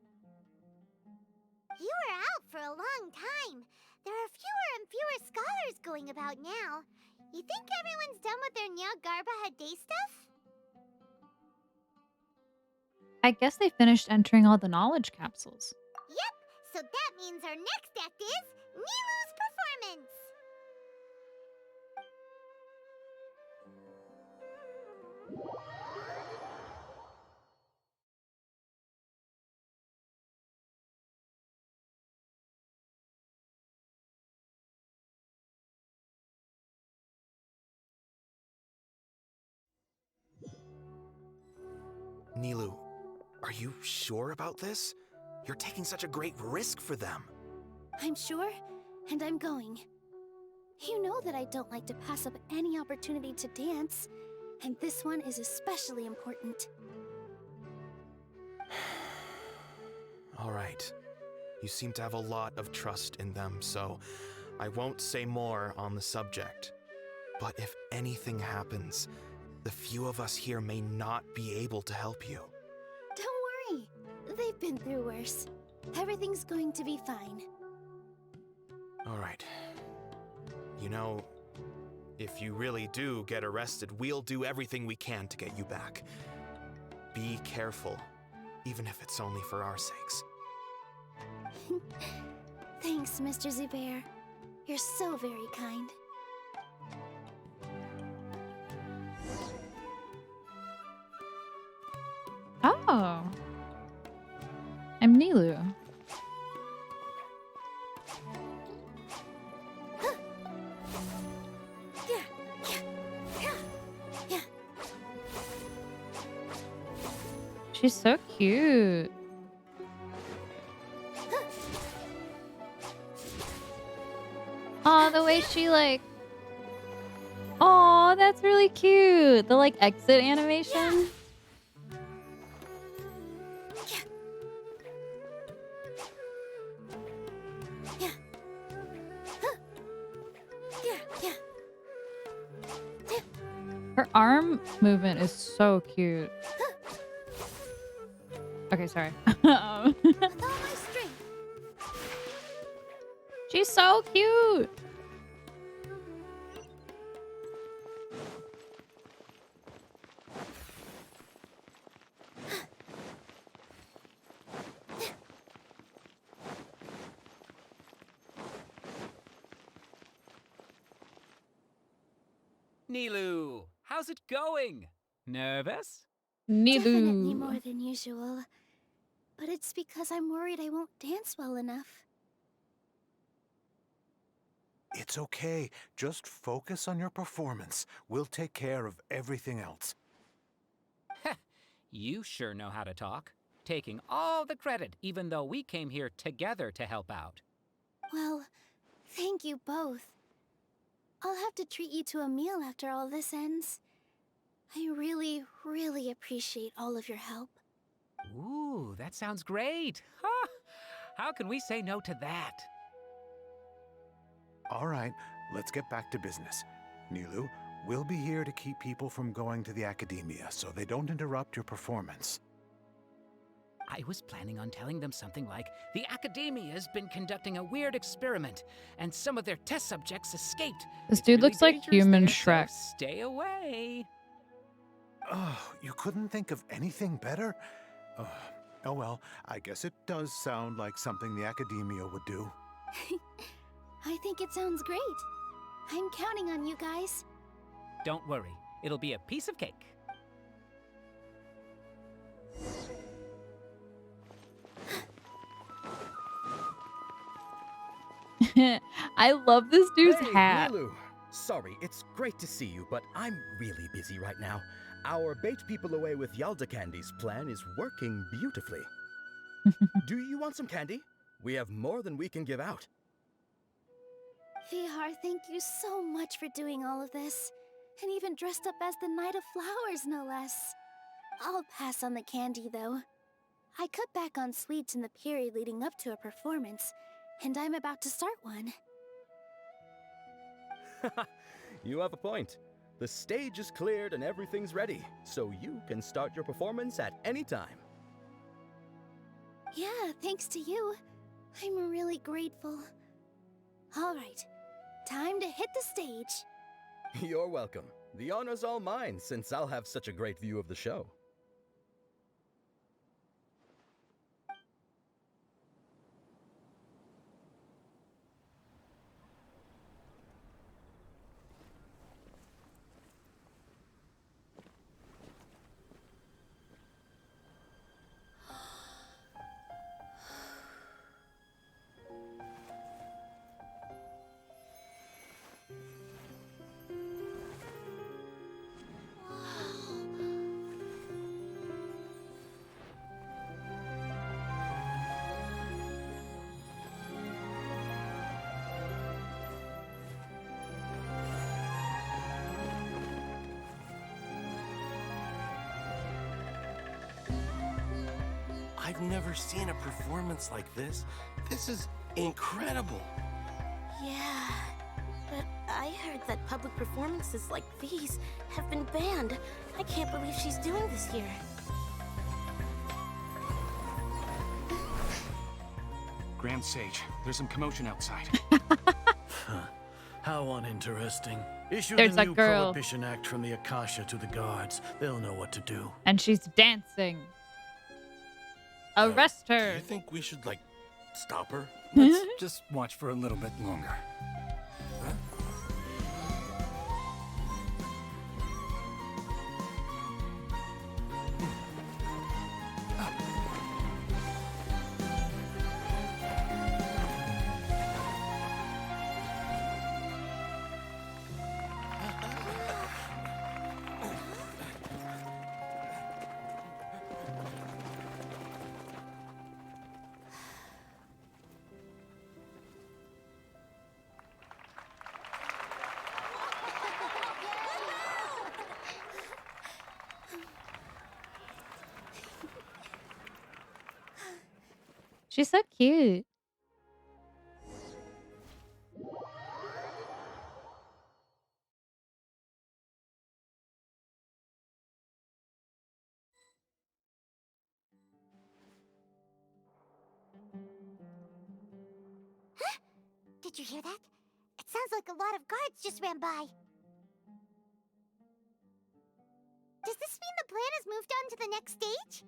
You were out for a long time. There are fewer and fewer scholars going about now. You think everyone's done with their Nyargarba Day stuff? I guess they finished entering all the knowledge capsules. Yep, so that means our next act is Nilu's performance! Nilu, are you sure about this? You're taking such a great risk for them. I'm sure, and I'm going. You know that I don't like to pass up any opportunity to dance, and this one is especially important. All right. You seem to have a lot of trust in them, so I won't say more on the subject. But if anything happens, the few of us here may not be able to help you. Don't worry. They've been through worse. Everything's going to be fine. All right. You know, if you really do get arrested, we'll do everything we can to get you back. Be careful, even if it's only for our sakes. Thanks, Mr. Zubair. You're so very kind. Oh. I'm Nilu. She's so cute. Oh, the way she like... Oh, that's really cute. The like exit animation. Her arm movement is so cute. Okay, sorry. She's so cute. Nilu, how's it going? Nervous? Definitely more than usual. But it's because I'm worried I won't dance well enough. It's okay. Just focus on your performance. We'll take care of everything else. You sure know how to talk. Taking all the credit, even though we came here together to help out. Well, thank you both. I'll have to treat you to a meal after all this ends. I really, really appreciate all of your help. Ooh, that sounds great. Huh? How can we say no to that? All right, let's get back to business. Nilu, We'll be here to keep people from going to the academia so they don't interrupt your performance. I was planning on telling them something like, the Academia has been conducting a weird experiment, and some of their test subjects escaped. This It's dude really looks like dangerous human there, so Shrek. stay away. Oh, you couldn't think of anything better? Oh well, I guess it does sound like something the academia would do. I think it sounds great. I'm counting on you guys. Don't worry, it'll be a piece of cake. I love this dude's Hey, hat. Nilu. Sorry, it's great to see you, but I'm really busy right now. Our bait people away with Yalda candies plan is working beautifully. Do you want some candy? We have more than we can give out. Vihar, thank you so much for doing all of this. And even dressed up as the Knight of Flowers, no less. I'll pass on the candy, though. I cut back on sweets in the period leading up to a performance, and I'm about to start one. You have a point. The stage is cleared and everything's ready, so you can start your performance at any time. Yeah, thanks to you. I'm really grateful. All right, time to hit the stage. You're welcome. The honor's all mine, since I'll have such a great view of the show. I've never seen a performance like this. This is incredible. Yeah, but I heard that public performances like these have been banned. I can't believe she's doing this here. Grand Sage, there's some commotion outside. How uninteresting. Issue There's the a new girl. Prohibition Act from the Akasha to the guards. They'll know what to do. And she's dancing. Arrest her. Do you think we should, like, stop her? Let's just watch for a little bit longer. She's so cute. Did you hear that? It sounds like a lot of guards just ran by. Does this mean the plan has moved on to the next stage?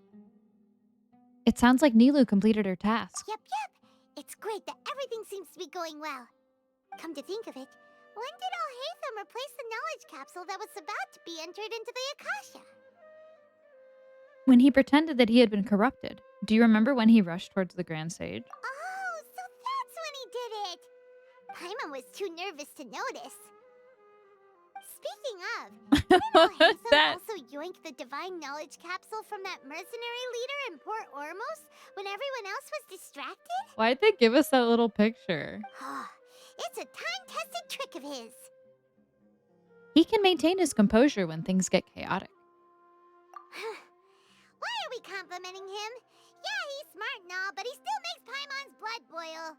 It sounds like Nilu completed her task. Yep. It's great that everything seems to be going well. Come to think of it, when did Alhaitham replace the knowledge capsule that was about to be entered into the Akasha? When he pretended that he had been corrupted. Do you remember when he rushed towards the Grand Sage? Oh, so that's when he did it! Paimon was too nervous to notice. Speaking of, didn't Alhaitham also yoink the divine knowledge capsule from that mercenary leader in Port Ormos when everyone else was distracted? Why'd they give us that little picture? It's a time-tested trick of his. He can maintain his composure when things get chaotic. Why are we complimenting him? Yeah, he's smart and all, but he still makes Paimon's blood boil.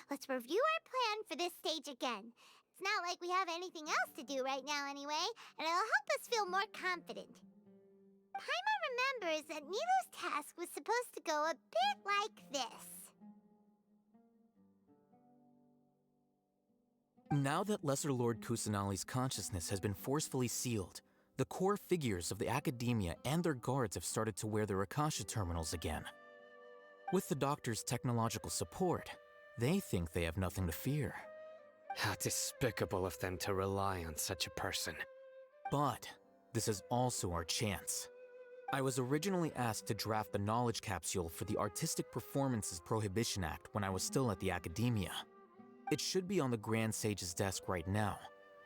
Let's review our plan for this stage again. It's not like we have anything else to do right now anyway, and it'll help us feel more confident. Paimon remembers that Nilu's task was supposed to go a bit like this. Now that Lesser Lord Kusanali's consciousness has been forcefully sealed, the core figures of the Academia and their guards have started to wear their Akasha terminals again. With the Doctor's technological support, they think they have nothing to fear. How despicable of them to rely on such a person. But this is also our chance. I was originally asked to draft the knowledge capsule for the Artistic Performances Prohibition Act when I was still at the Academia. It should be on the Grand Sage's desk right now,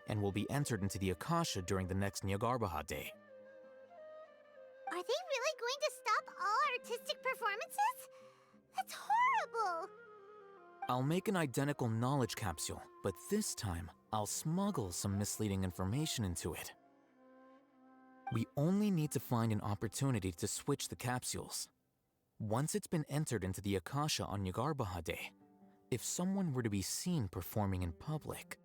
and will be entered into the Akasha during the next Nyargarbaha Day. Are they really going to stop all artistic performances? That's horrible! I'll make an identical knowledge capsule, but this time, I'll smuggle some misleading information into it. We only need to find an opportunity to switch the capsules. Once it's been entered into the Akasha on Nyargarbaha Day, if someone were to be seen performing in public,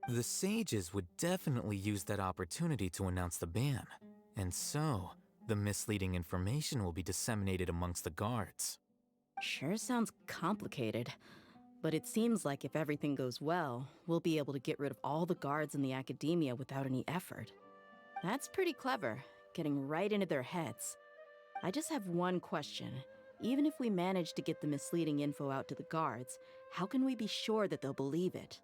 the sages would definitely use that opportunity to announce the ban, and so the misleading information will be disseminated amongst the guards. Sure sounds complicated, but it seems like if everything goes well, we'll be able to get rid of all the guards in the Academia without any effort. That's pretty clever, getting right into their heads. I just have one question. Even if we manage to get the misleading info out to the guards, how can we be sure that they'll believe it?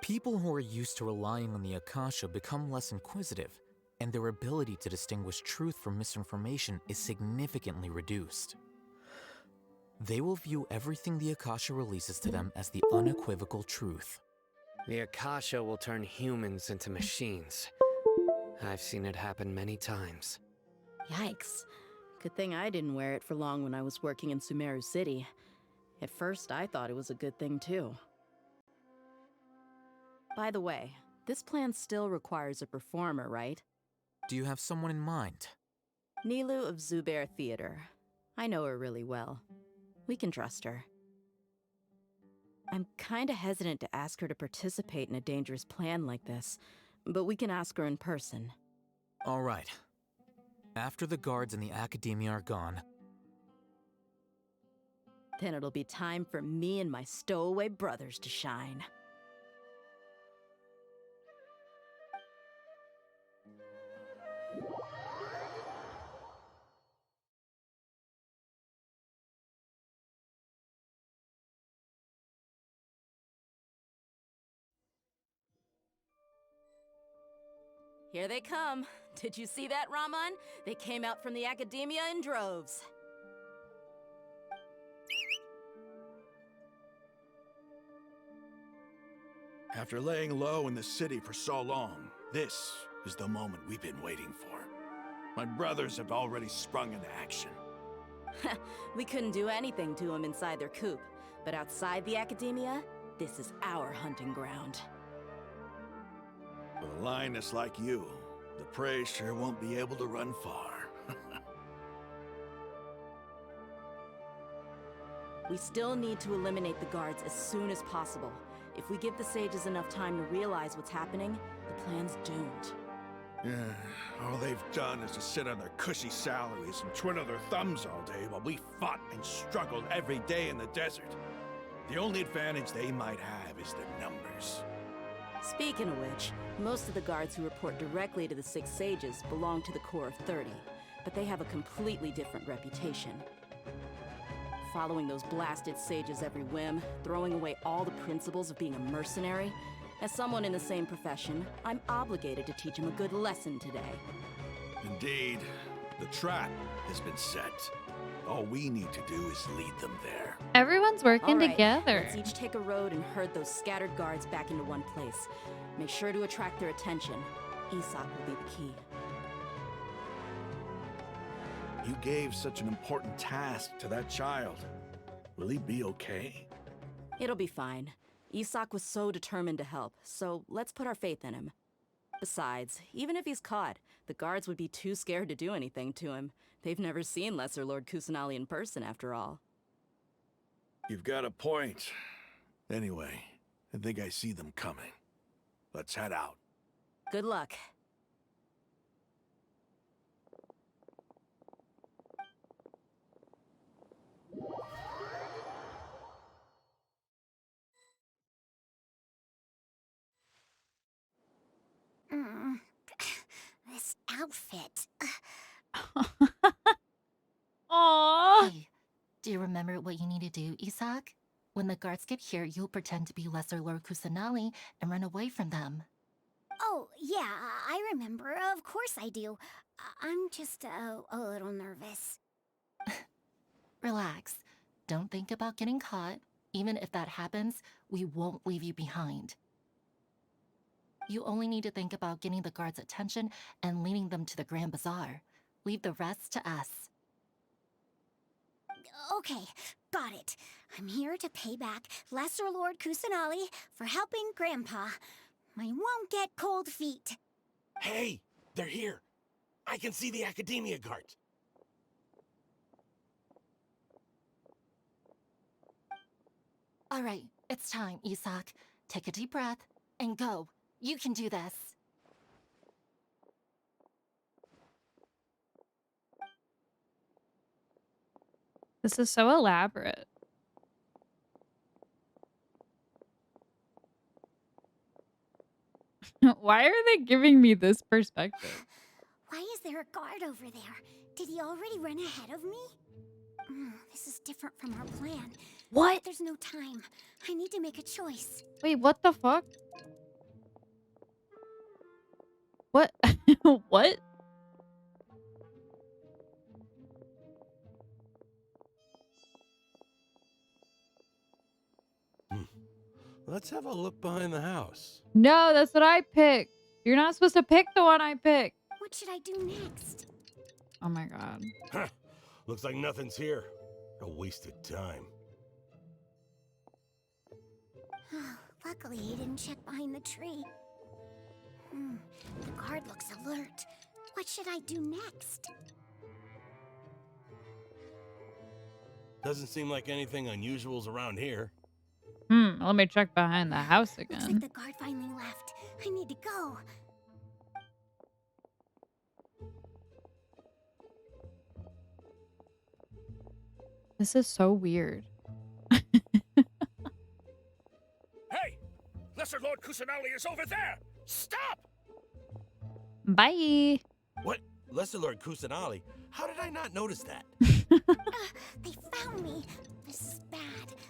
People who are used to relying on the Akasha become less inquisitive, and their ability to distinguish truth from misinformation is significantly reduced. They will view everything the Akasha releases to them as the unequivocal truth. The Akasha will turn humans into machines. I've seen it happen many times. Yikes. Good thing I didn't wear it for long when I was working in Sumeru City. At first, I thought it was a good thing too. By the way, this plan still requires a performer, right? Do you have someone in mind? Nilu of Zubair Theater. I know her really well. We can trust her. I'm kinda hesitant to ask her to participate in a dangerous plan like this, but we can ask her in person. All right. After the guards and the Academia are gone, then it'll be time for me and my stowaway brothers to shine. Here they come. Did you see that, Raman? They came out from the Academia in droves. After laying low in the city for so long, this is the moment we've been waiting for. My brothers have already sprung into action. We couldn't do anything to them inside their coop, but outside the Academia, this is our hunting ground. With a lioness like you, the prey sure won't be able to run far. We still need to eliminate the guards as soon as possible. If we give the sages enough time to realize what's happening, the plan's doomed. Yeah, all they've done is to sit on their cushy salaries and twiddle their thumbs all day while we fought and struggled every day in the desert. The only advantage they might have is their numbers. Speaking of which, most of the guards who report directly to the Six Sages belong to the Corps of 30, but they have a completely different reputation. Following those blasted sages every whim, throwing away all the principles of being a mercenary. As someone in the same profession, I'm obligated to teach them a good lesson today. Indeed, the trap has been set. All we need to do is lead them there. Everyone's working All right, together. Let's each take a road and herd those scattered guards back into one place. Make sure to attract their attention. Isak will be the key. You gave such an important task to that child. Will he be okay? It'll be fine. Isak was so determined to help, so let's put our faith in him. Besides, even if he's caught, the guards would be too scared to do anything to him. They've never seen Lesser Lord Kusanali in person, after all. You've got a point. Anyway, I think I see them coming. Let's head out. Good luck. Mm. This outfit. Aww. Hey, do you remember what you need to do, Isak? When the guards get here, you'll pretend to be Lesser Lord Kusanali and run away from them. Oh, yeah, I remember. Of course I do. I'm just a little nervous. Relax. Don't think about getting caught. Even if that happens, we won't leave you behind. You only need to think about getting the guards' attention and leading them to the Grand Bazaar. Leave the rest to us. Okay, got it. I'm here to pay back Lesser Lord Kusanali for helping Grandpa. I won't get cold feet. Hey, they're here. I can see the Academia guards. All right, it's time, Isak. Take a deep breath and go. You can do this. This is so elaborate. Why are they giving me this perspective? Why is there a guard over there? Did he already run ahead of me? This is different from our plan. What? But there's no time. I need to make a choice. Wait, what the fuck? What? What? Let's have a look behind the house. No, that's what I picked. You're not supposed to pick the one I picked. What should I do next? Oh my god. Huh. Looks like nothing's here. A wasted time. Luckily, he didn't check behind the tree. The guard looks alert. What should I do next? Doesn't seem like anything unusual's around here. Let me check behind the house Looks like again. the guard finally left. I need to go. This is so weird. Hey! Lesser Lord Kusanali is over there! Stop! Bye. What? Lesser Lord Kusanali? How did I not notice that? They found me. This is bad.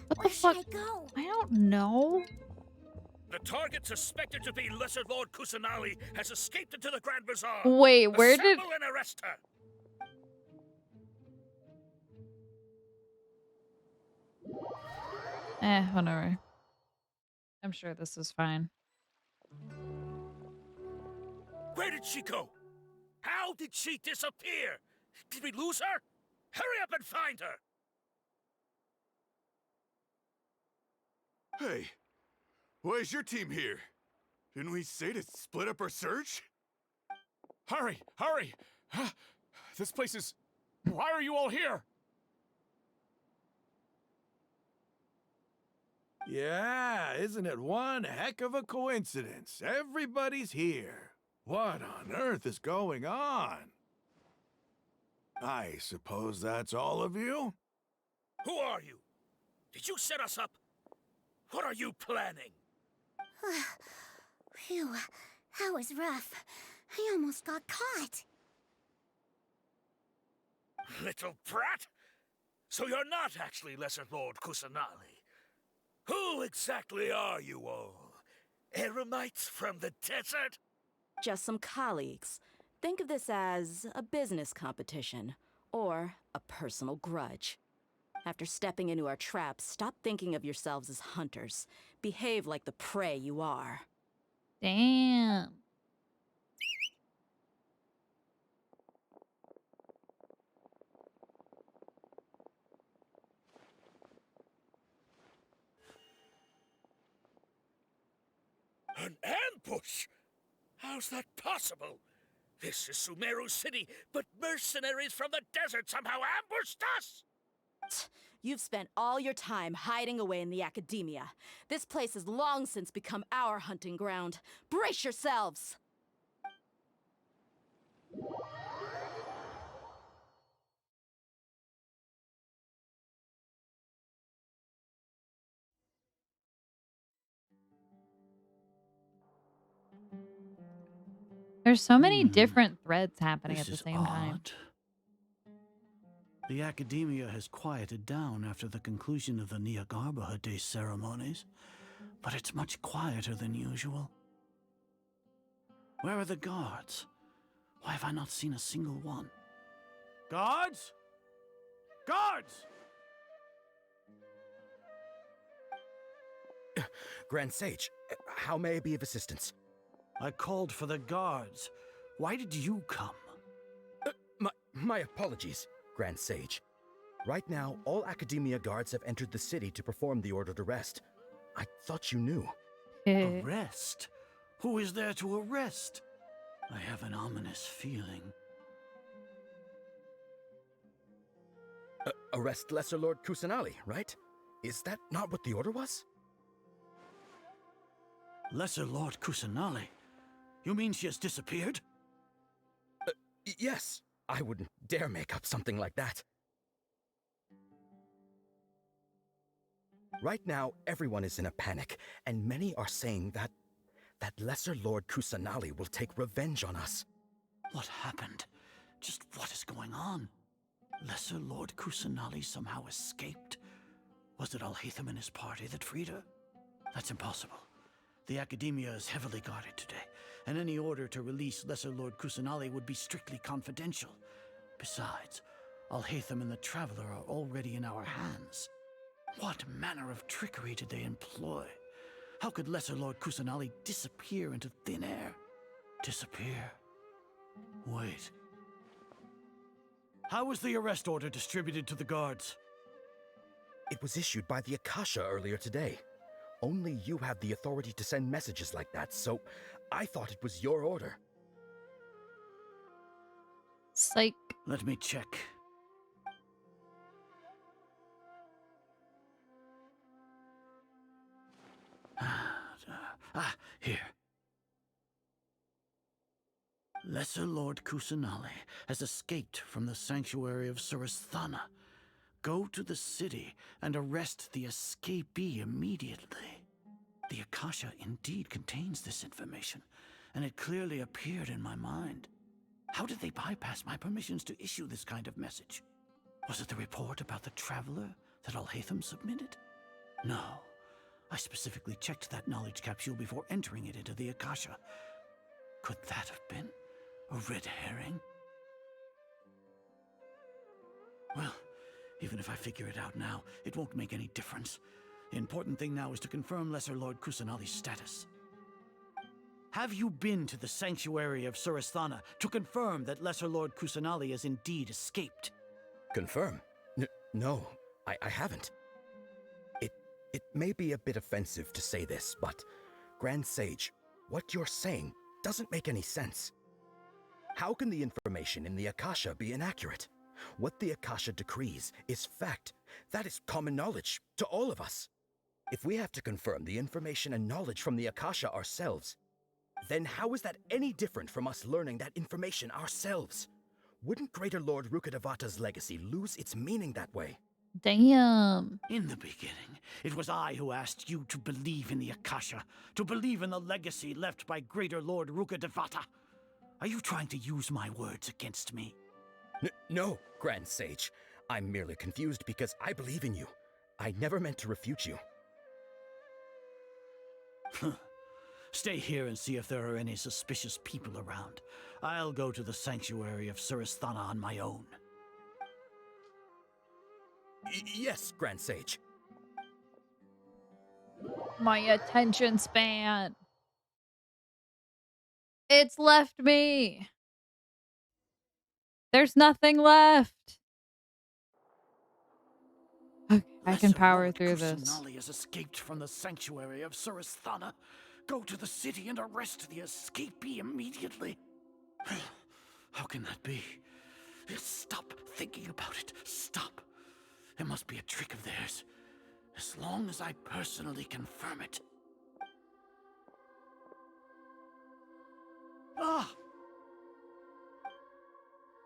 What Where the fuck? should I go? I don't know. The target suspected to be Lesser Lord Kusanali has escaped into the Grand Bazaar. Wait, where did... Assemble and arrest her. Whatever. I'm sure this is fine. Where did she go? How did she disappear? Did we lose her? Hurry up and find her! Hey, why is your team here? Didn't we say to split up our search? Hurry! Hurry! This place is... Why are you all here? Yeah, isn't it one heck of a coincidence? Everybody's here. What on earth is going on? I suppose that's all of you? Who are you? Did you set us up? What are you planning? Phew, that was rough. I almost got caught. Little brat? So you're not actually Lesser Lord Kusanali. Who exactly are you all? Eremites from the desert? Just some colleagues. Think of this as a business competition, or a personal grudge. After stepping into our traps, stop thinking of yourselves as hunters. Behave like the prey you are. Damn. An ambush? How's that possible? This is Sumeru City, but mercenaries from the desert somehow ambushed us! You've spent all your time hiding away in the academia. This place has long since become our hunting ground. Brace yourselves! There's so many different threads happening This at the is same time. odd. The academia has quieted down after the conclusion of the Niagarbaha Day ceremonies, but it's much quieter than usual. Where are the guards? Why have I not seen a single one? Guards? Guards! Grand Sage, how may I be of assistance? I called for the guards. Why did you come? My apologies, Grand Sage. Right now, all Academia guards have entered the city to perform the order to rest. I thought you knew. Arrest? Who is there to arrest? I have an ominous feeling. Arrest Lesser Lord Kusanali, right? Is that not what the order was? Lesser Lord Kusanali? You mean she has disappeared? Yes. I wouldn't dare make up something like that. Right now, everyone is in a panic, and many are saying that Lesser Lord Kusanali will take revenge on us. What happened? Just what is going on? Lesser Lord Kusanali somehow escaped? Was it Alhaitham and his party that freed her? That's impossible. The Academia is heavily guarded today, and any order to release Lesser Lord Kusanali would be strictly confidential. Besides, Alhaitham and the Traveler are already in our hands. What manner of trickery did they employ? How could Lesser Lord Kusanali disappear into thin air? Disappear? Wait. How was the arrest order distributed to the guards? It was issued by the Akasha earlier today. Only you have the authority to send messages like that, so I thought it was your order. Psych. Let me check. Here. Lesser Lord Kusanali has escaped from the sanctuary of Surasthana. Go to the city and arrest the escapee immediately. The Akasha indeed contains this information, and it clearly appeared in my mind. How did they bypass my permissions to issue this kind of message? Was it the report about the Traveler that Alhaitham submitted? No. I specifically checked that knowledge capsule before entering it into the Akasha. Could that have been a red herring? Well, even if I figure it out now, it won't make any difference. The important thing now is to confirm Lesser Lord Kusanali's status. Have you been to the sanctuary of Surasthana to confirm that Lesser Lord Kusanali has indeed escaped? Confirm? No, I haven't. It may be a bit offensive to say this, but Grand Sage, what you're saying doesn't make any sense. How can the information in the Akasha be inaccurate? What the Akasha decrees is fact. That is common knowledge to all of us. If we have to confirm the information and knowledge from the Akasha ourselves, then how is that any different from us learning that information ourselves? Wouldn't Greater Lord Rukkhadevata's legacy lose its meaning that way? Damn. In the beginning, it was I who asked you to believe in the Akasha, to believe in the legacy left by Greater Lord Rukkhadevata. Are you trying to use my words against me? No, Grand Sage. I'm merely confused because I believe in you. I never meant to refute you. Stay here and see if there are any suspicious people around. I'll go to the sanctuary of Surasthana on my own. Yes, Grand Sage. My attention span. It's left me. There's nothing left. Okay, I can power through this. Kusanali has escaped from the sanctuary of Surasthana. Go to the city and arrest the escapee immediately. How can that be? Stop thinking about it. Stop. It must be a trick of theirs. As long as I personally confirm it. Ah!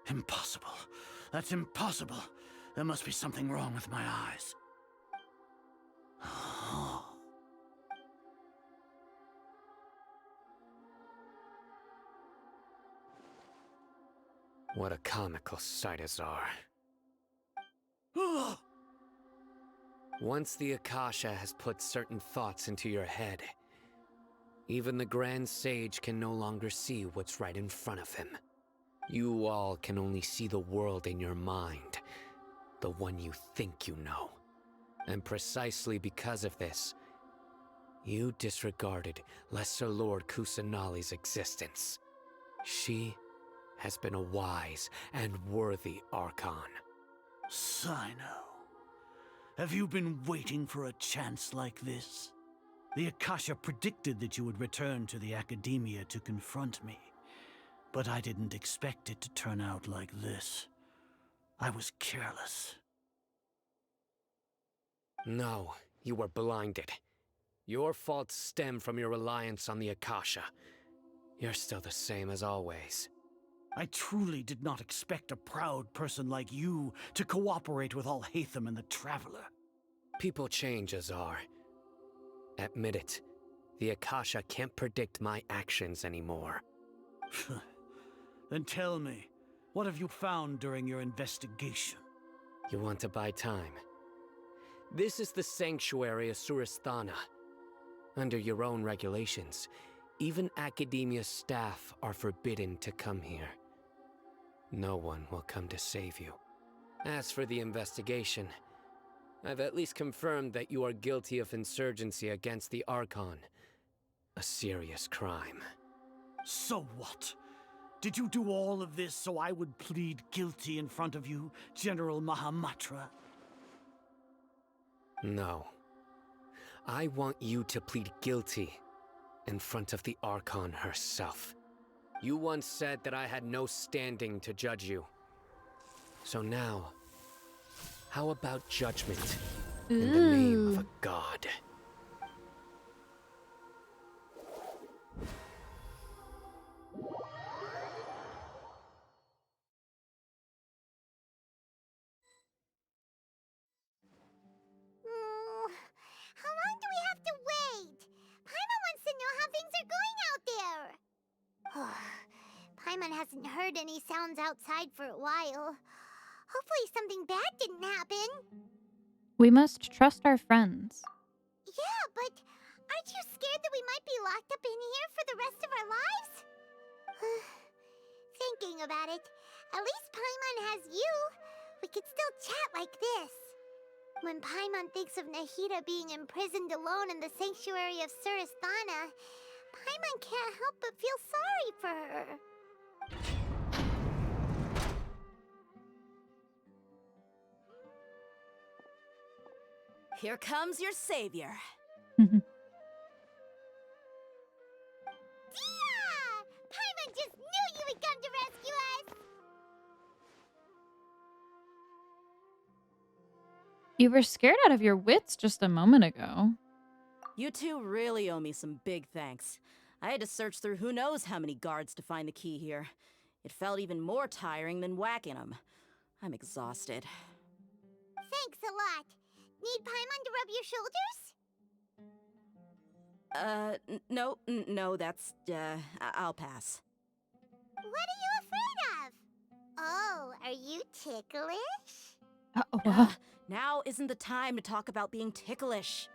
Impossible. That's impossible. There must be something wrong with my eyes. What a comical sight, Azar. Once the Akasha has put certain thoughts into your head, even the Grand Sage can no longer see what's right in front of him. You all can only see the world in your mind, the one you think you know. And precisely because of this, you disregarded Lesser Lord Kusanali's existence. She has been a wise and worthy Archon. Sino, have you been waiting for a chance like this? The Akasha predicted that you would return to the Academia to confront me, but I didn't expect it to turn out like this. I was careless. No, you were blinded. Your faults stem from your reliance on the Akasha. You're still the same as always. I truly did not expect a proud person like you to cooperate with Alhaitham and the Traveler. People change, Azar. Admit it. The Akasha can't predict my actions anymore. Then tell me, what have you found during your investigation? You want to buy time? This is the sanctuary of Surasthana. Under your own regulations, even Academia staff are forbidden to come here. No one will come to save you. As for the investigation, I've at least confirmed that you are guilty of insurgency against the Archon. A serious crime. So what? Did you do all of this so I would plead guilty in front of you, General Mahamatra? No. I want you to plead guilty in front of the Archon herself. You once said that I had no standing to judge you. So now, how about judgment in the name of a god? How long do we have to wait? Paimon wants to know how things are going out there. Paimon hasn't heard any sounds outside for a while. Hopefully something bad didn't happen. We must trust our friends. Yeah, but aren't you scared that we might be locked up in here for the rest of our lives? Thinking about it, at least Paimon has you. We could still chat like this. When Paimon thinks of Nahida being imprisoned alone in the sanctuary of Surasthana, Paimon can't help but feel sorry for her. Here comes your savior. Dia! Paimon just knew you would come to rescue us! You were scared out of your wits just a moment ago. You two really owe me some big thanks. I had to search through who knows how many guards to find the key here. It felt even more tiring than whacking them. I'm exhausted. Thanks a lot. Need Paimon to rub your shoulders? No, that's, I'll pass. What are you afraid of? Oh, are you ticklish? Now isn't the time to talk about being ticklish.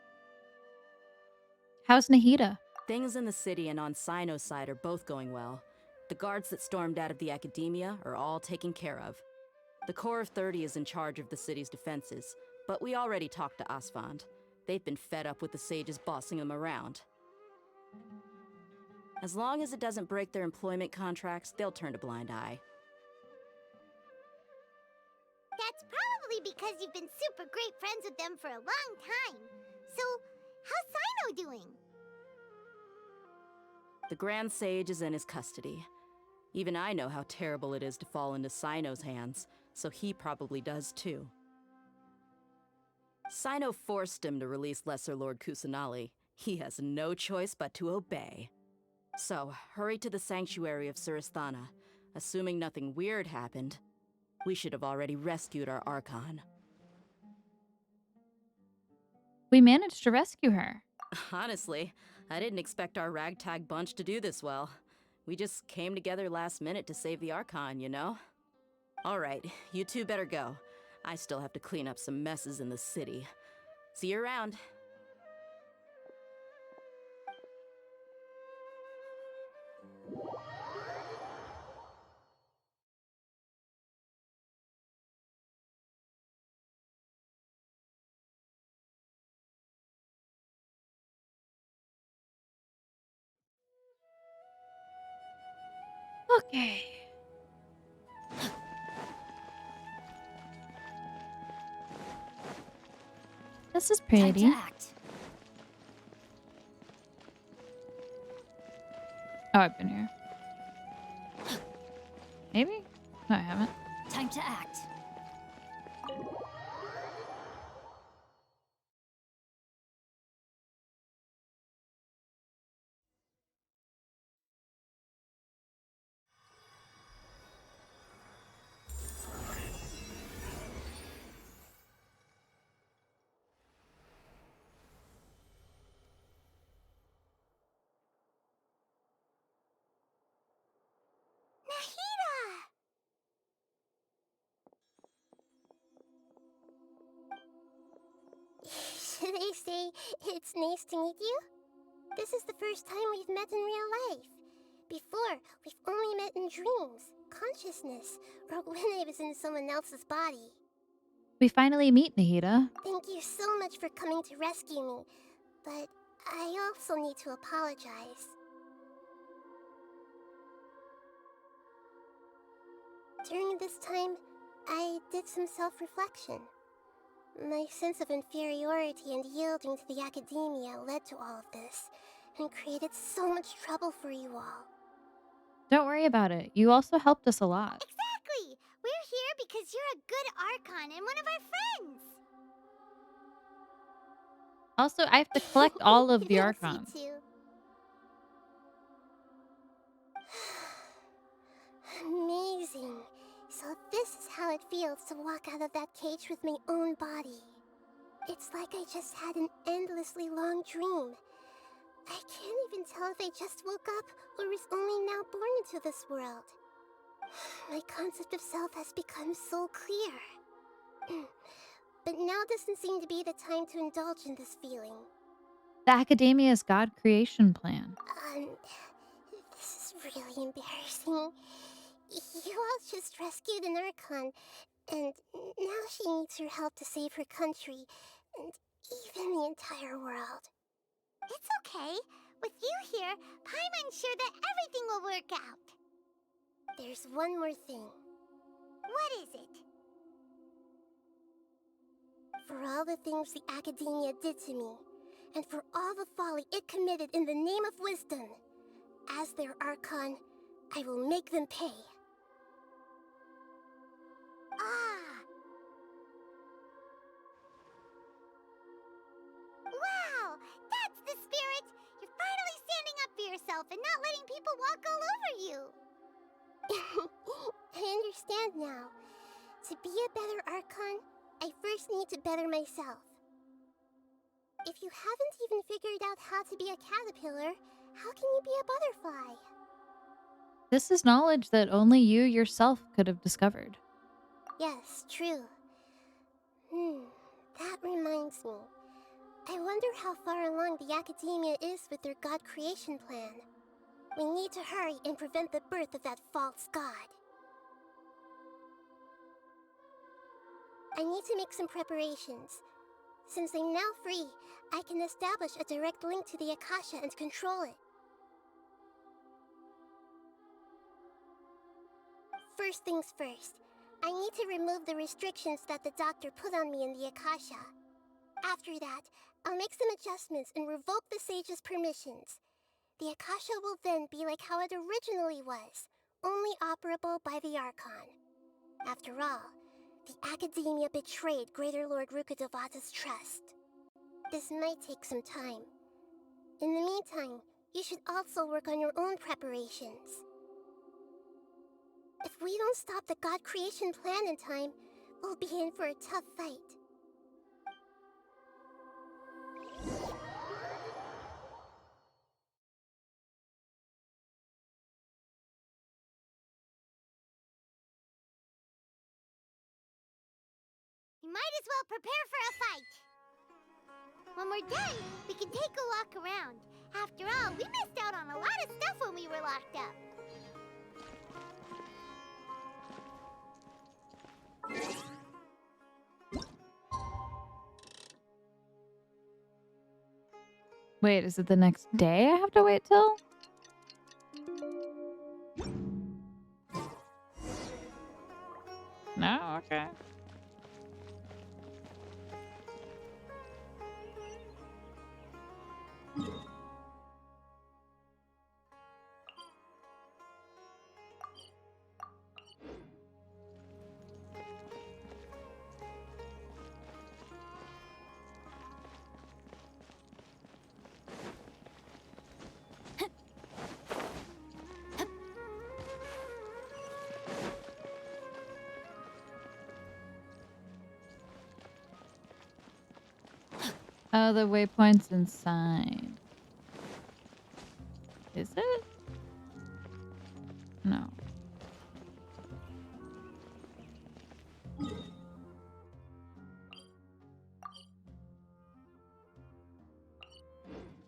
How's Nahida? Things in the city and on Sino's side are both going well. The guards that stormed out of the Academia are all taken care of. The Corps of 30 is in charge of the city's defenses, but we already talked to Asfand. They've been fed up with the sages bossing them around. As long as it doesn't break their employment contracts, they'll turn a blind eye. That's probably because you've been super great friends with them for a long time. So, how's Sino doing? The Grand Sage is in his custody. Even I know how terrible it is to fall into Sino's hands, so he probably does too. Sino forced him to release Lesser Lord Kusanali. He has no choice but to obey. So, hurry to the sanctuary of Surasthana. Assuming nothing weird happened, we should have already rescued our Archon. We managed to rescue her. Honestly, I didn't expect our ragtag bunch to do this well. We just came together last minute to save the Archon, you know? Alright, you two better go. I still have to clean up some messes in the city. See you around. Okay. This is pretty. Time to act. Oh, I've been here. Maybe? No, I haven't. Time to act. Should I say it's nice to meet you? This is the first time we've met in real life. Before, we've only met in dreams, consciousness, or when I was in someone else's body. We finally meet, Nahida. Thank you so much for coming to rescue me, but I also need to apologize. During this time, I did some self-reflection. My sense of inferiority and yielding to the academia led to all of this, and created so much trouble for you all. Don't worry about it. You also helped us a lot. Exactly! We're here because you're a good Archon and one of our friends! Also, I have to collect all of the You'll Archons. see too. Amazing. So this is how it feels to walk out of that cage with my own body. It's like I just had an endlessly long dream. I can't even tell if I just woke up or was only now born into this world. My concept of self has become so clear. But now doesn't seem to be the time to indulge in this feeling. The Academia's God creation plan. This is really embarrassing. You all just rescued an Archon, and now she needs your help to save her country, and even the entire world. It's okay. With you here, Paimon's sure that everything will work out. There's one more thing. What is it? For all the things the Academia did to me, and for all the folly it committed in the name of wisdom, as their Archon, I will make them pay. Ah! Wow! That's the spirit! You're finally standing up for yourself and not letting people walk all over you! I understand now. To be a better Archon, I first need to better myself. If you haven't even figured out how to be a caterpillar, how can you be a butterfly? This is knowledge that only you yourself could have discovered. Yes, true. That reminds me. I wonder how far along the Academia is with their God creation plan. We need to hurry and prevent the birth of that false god. I need to make some preparations. Since I'm now free, I can establish a direct link to the Akasha and control it. First things first, I need to remove the restrictions that the doctor put on me in the Akasha. After that, I'll make some adjustments and revoke the sage's permissions. The Akasha will then be like how it originally was, only operable by the Archon. After all, The Academia betrayed Greater Lord Rukkhadevata's trust. This might take some time. In the meantime, you should also work on your own preparations. If we don't stop the God creation plan in time, we'll be in for a tough fight. You might as well prepare for a fight. When we're done, we can take a walk around. After all, we missed out on a lot of stuff when we were locked up. Wait, is it the next day I have to wait till? No? Okay. Oh, the waypoint's inside. Is it? No.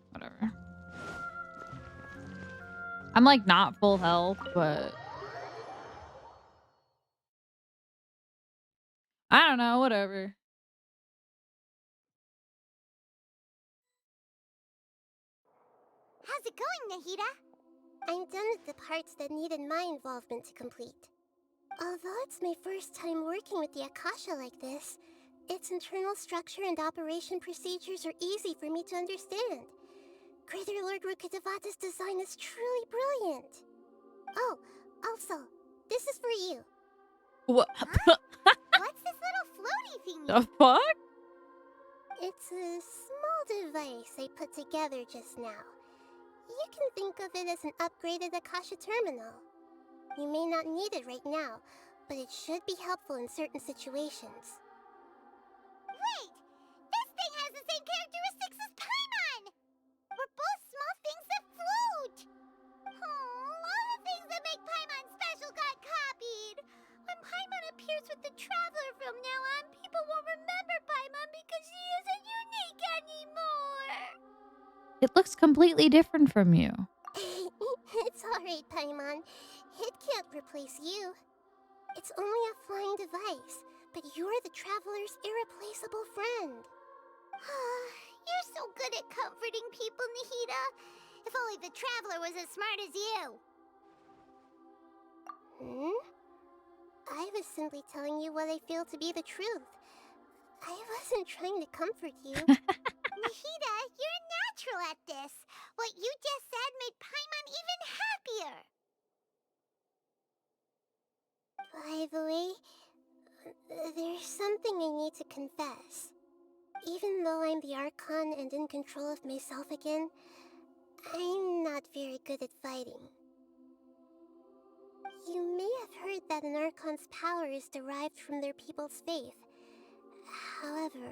Whatever. I'm like not full health, but I don't know, whatever. How's it going, Nahida? I'm done with the parts that needed my involvement to complete. Although it's my first time working with the Akasha like this, its internal structure and operation procedures are easy for me to understand. Greater Lord Rukkhadevata's design is truly brilliant. Oh, also, this is for you. What? What's this little floaty thingy? The fuck? It's a small device I put together just now. You can think of it as an upgraded Akasha terminal. You may not need it right now, but it should be helpful in certain situations. Wait! This thing has the same characteristics as Paimon! We're both small things that float! Oh, all the things that make Paimon special got copied! When Paimon appears with the Traveler from now on, people won't remember Paimon because she isn't unique anymore! It looks completely different from you. It's alright, Paimon. It can't replace you. It's only a flying device, but you're the Traveler's irreplaceable friend. You're so good at comforting people, Nahida. If only the Traveler was as smart as you. I was simply telling you what I feel to be the truth. I wasn't trying to comfort you. Nahida, you're natural at this. What you just said made Paimon even happier. By the way, there's something I need to confess. Even though I'm the Archon and in control of myself again, I'm not very good at fighting. You may have heard that an Archon's power is derived from their people's faith. However,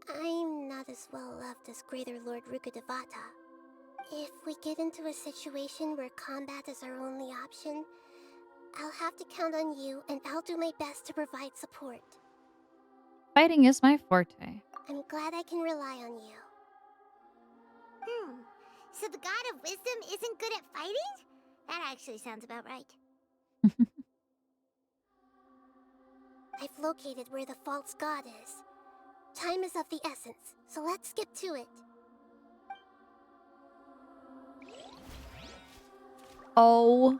I'm not as well loved as Greater Lord Rukkhadevata. If we get into a situation where combat is our only option, I'll have to count on you, and I'll do my best to provide support. Fighting is my forte. I'm glad I can rely on you. So the God of Wisdom isn't good at fighting? That actually sounds about right. I've located where the false god is. Time is of the essence, so let's get to it. Oh.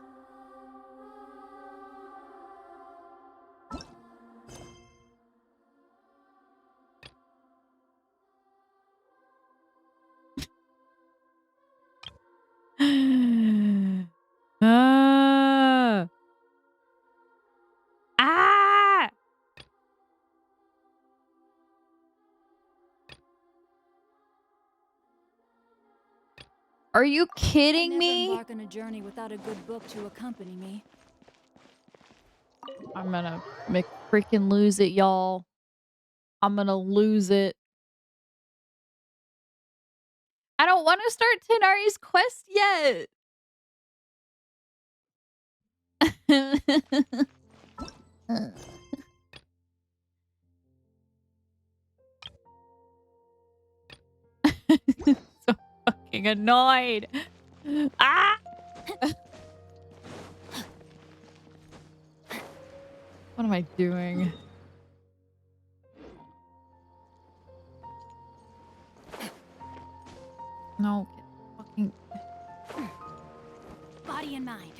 Ah! Ah! Are you kidding Never me? embark on a journey without a good book to accompany me. I'm gonna freaking lose it, y'all. I'm gonna lose it. I don't want to start Tenari's quest yet. So fucking annoyed. Ah! What am I doing? No, fucking. Body and mind.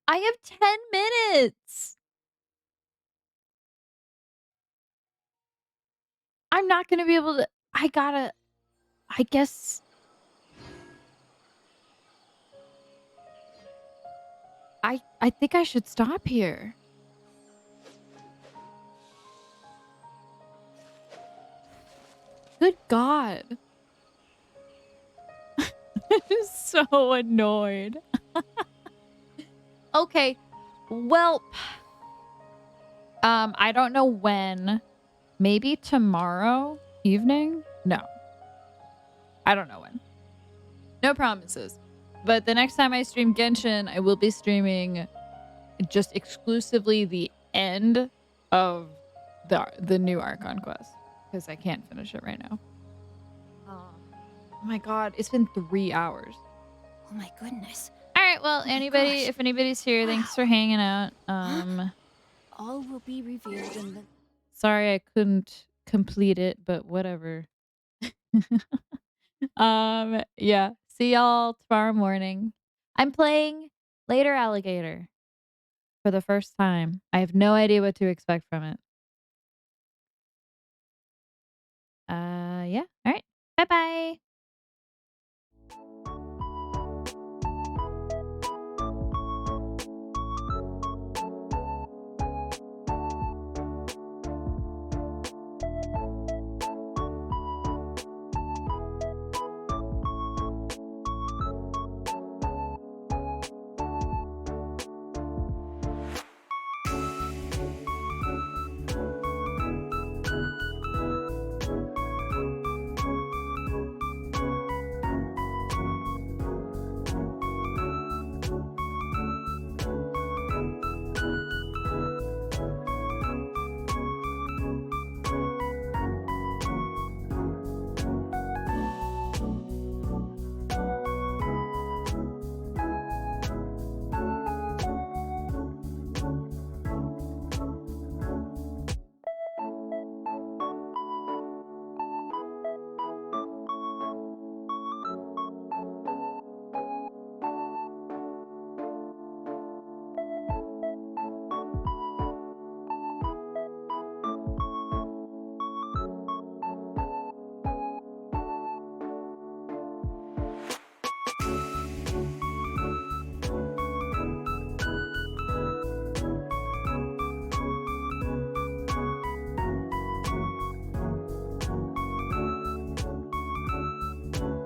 I have 10 minutes. I'm not gonna be able to. I guess. I think I should stop here. Good God. I'm so annoyed. Okay. Well, I don't know when. Maybe tomorrow evening? No. I don't know when. No promises. But the next time I stream Genshin, I will be streaming just exclusively the end of the new Archon quest because I can't finish it right now. Oh my God, it's been 3 hours. Oh my goodness. All right, well, if anybody's here, thanks for hanging out. All will be revealed in the... Sorry I couldn't complete it, but whatever. Yeah. See y'all tomorrow morning. I'm playing Later Alligator for the first time. I have no idea what to expect from it. Yeah. All right. Bye-bye.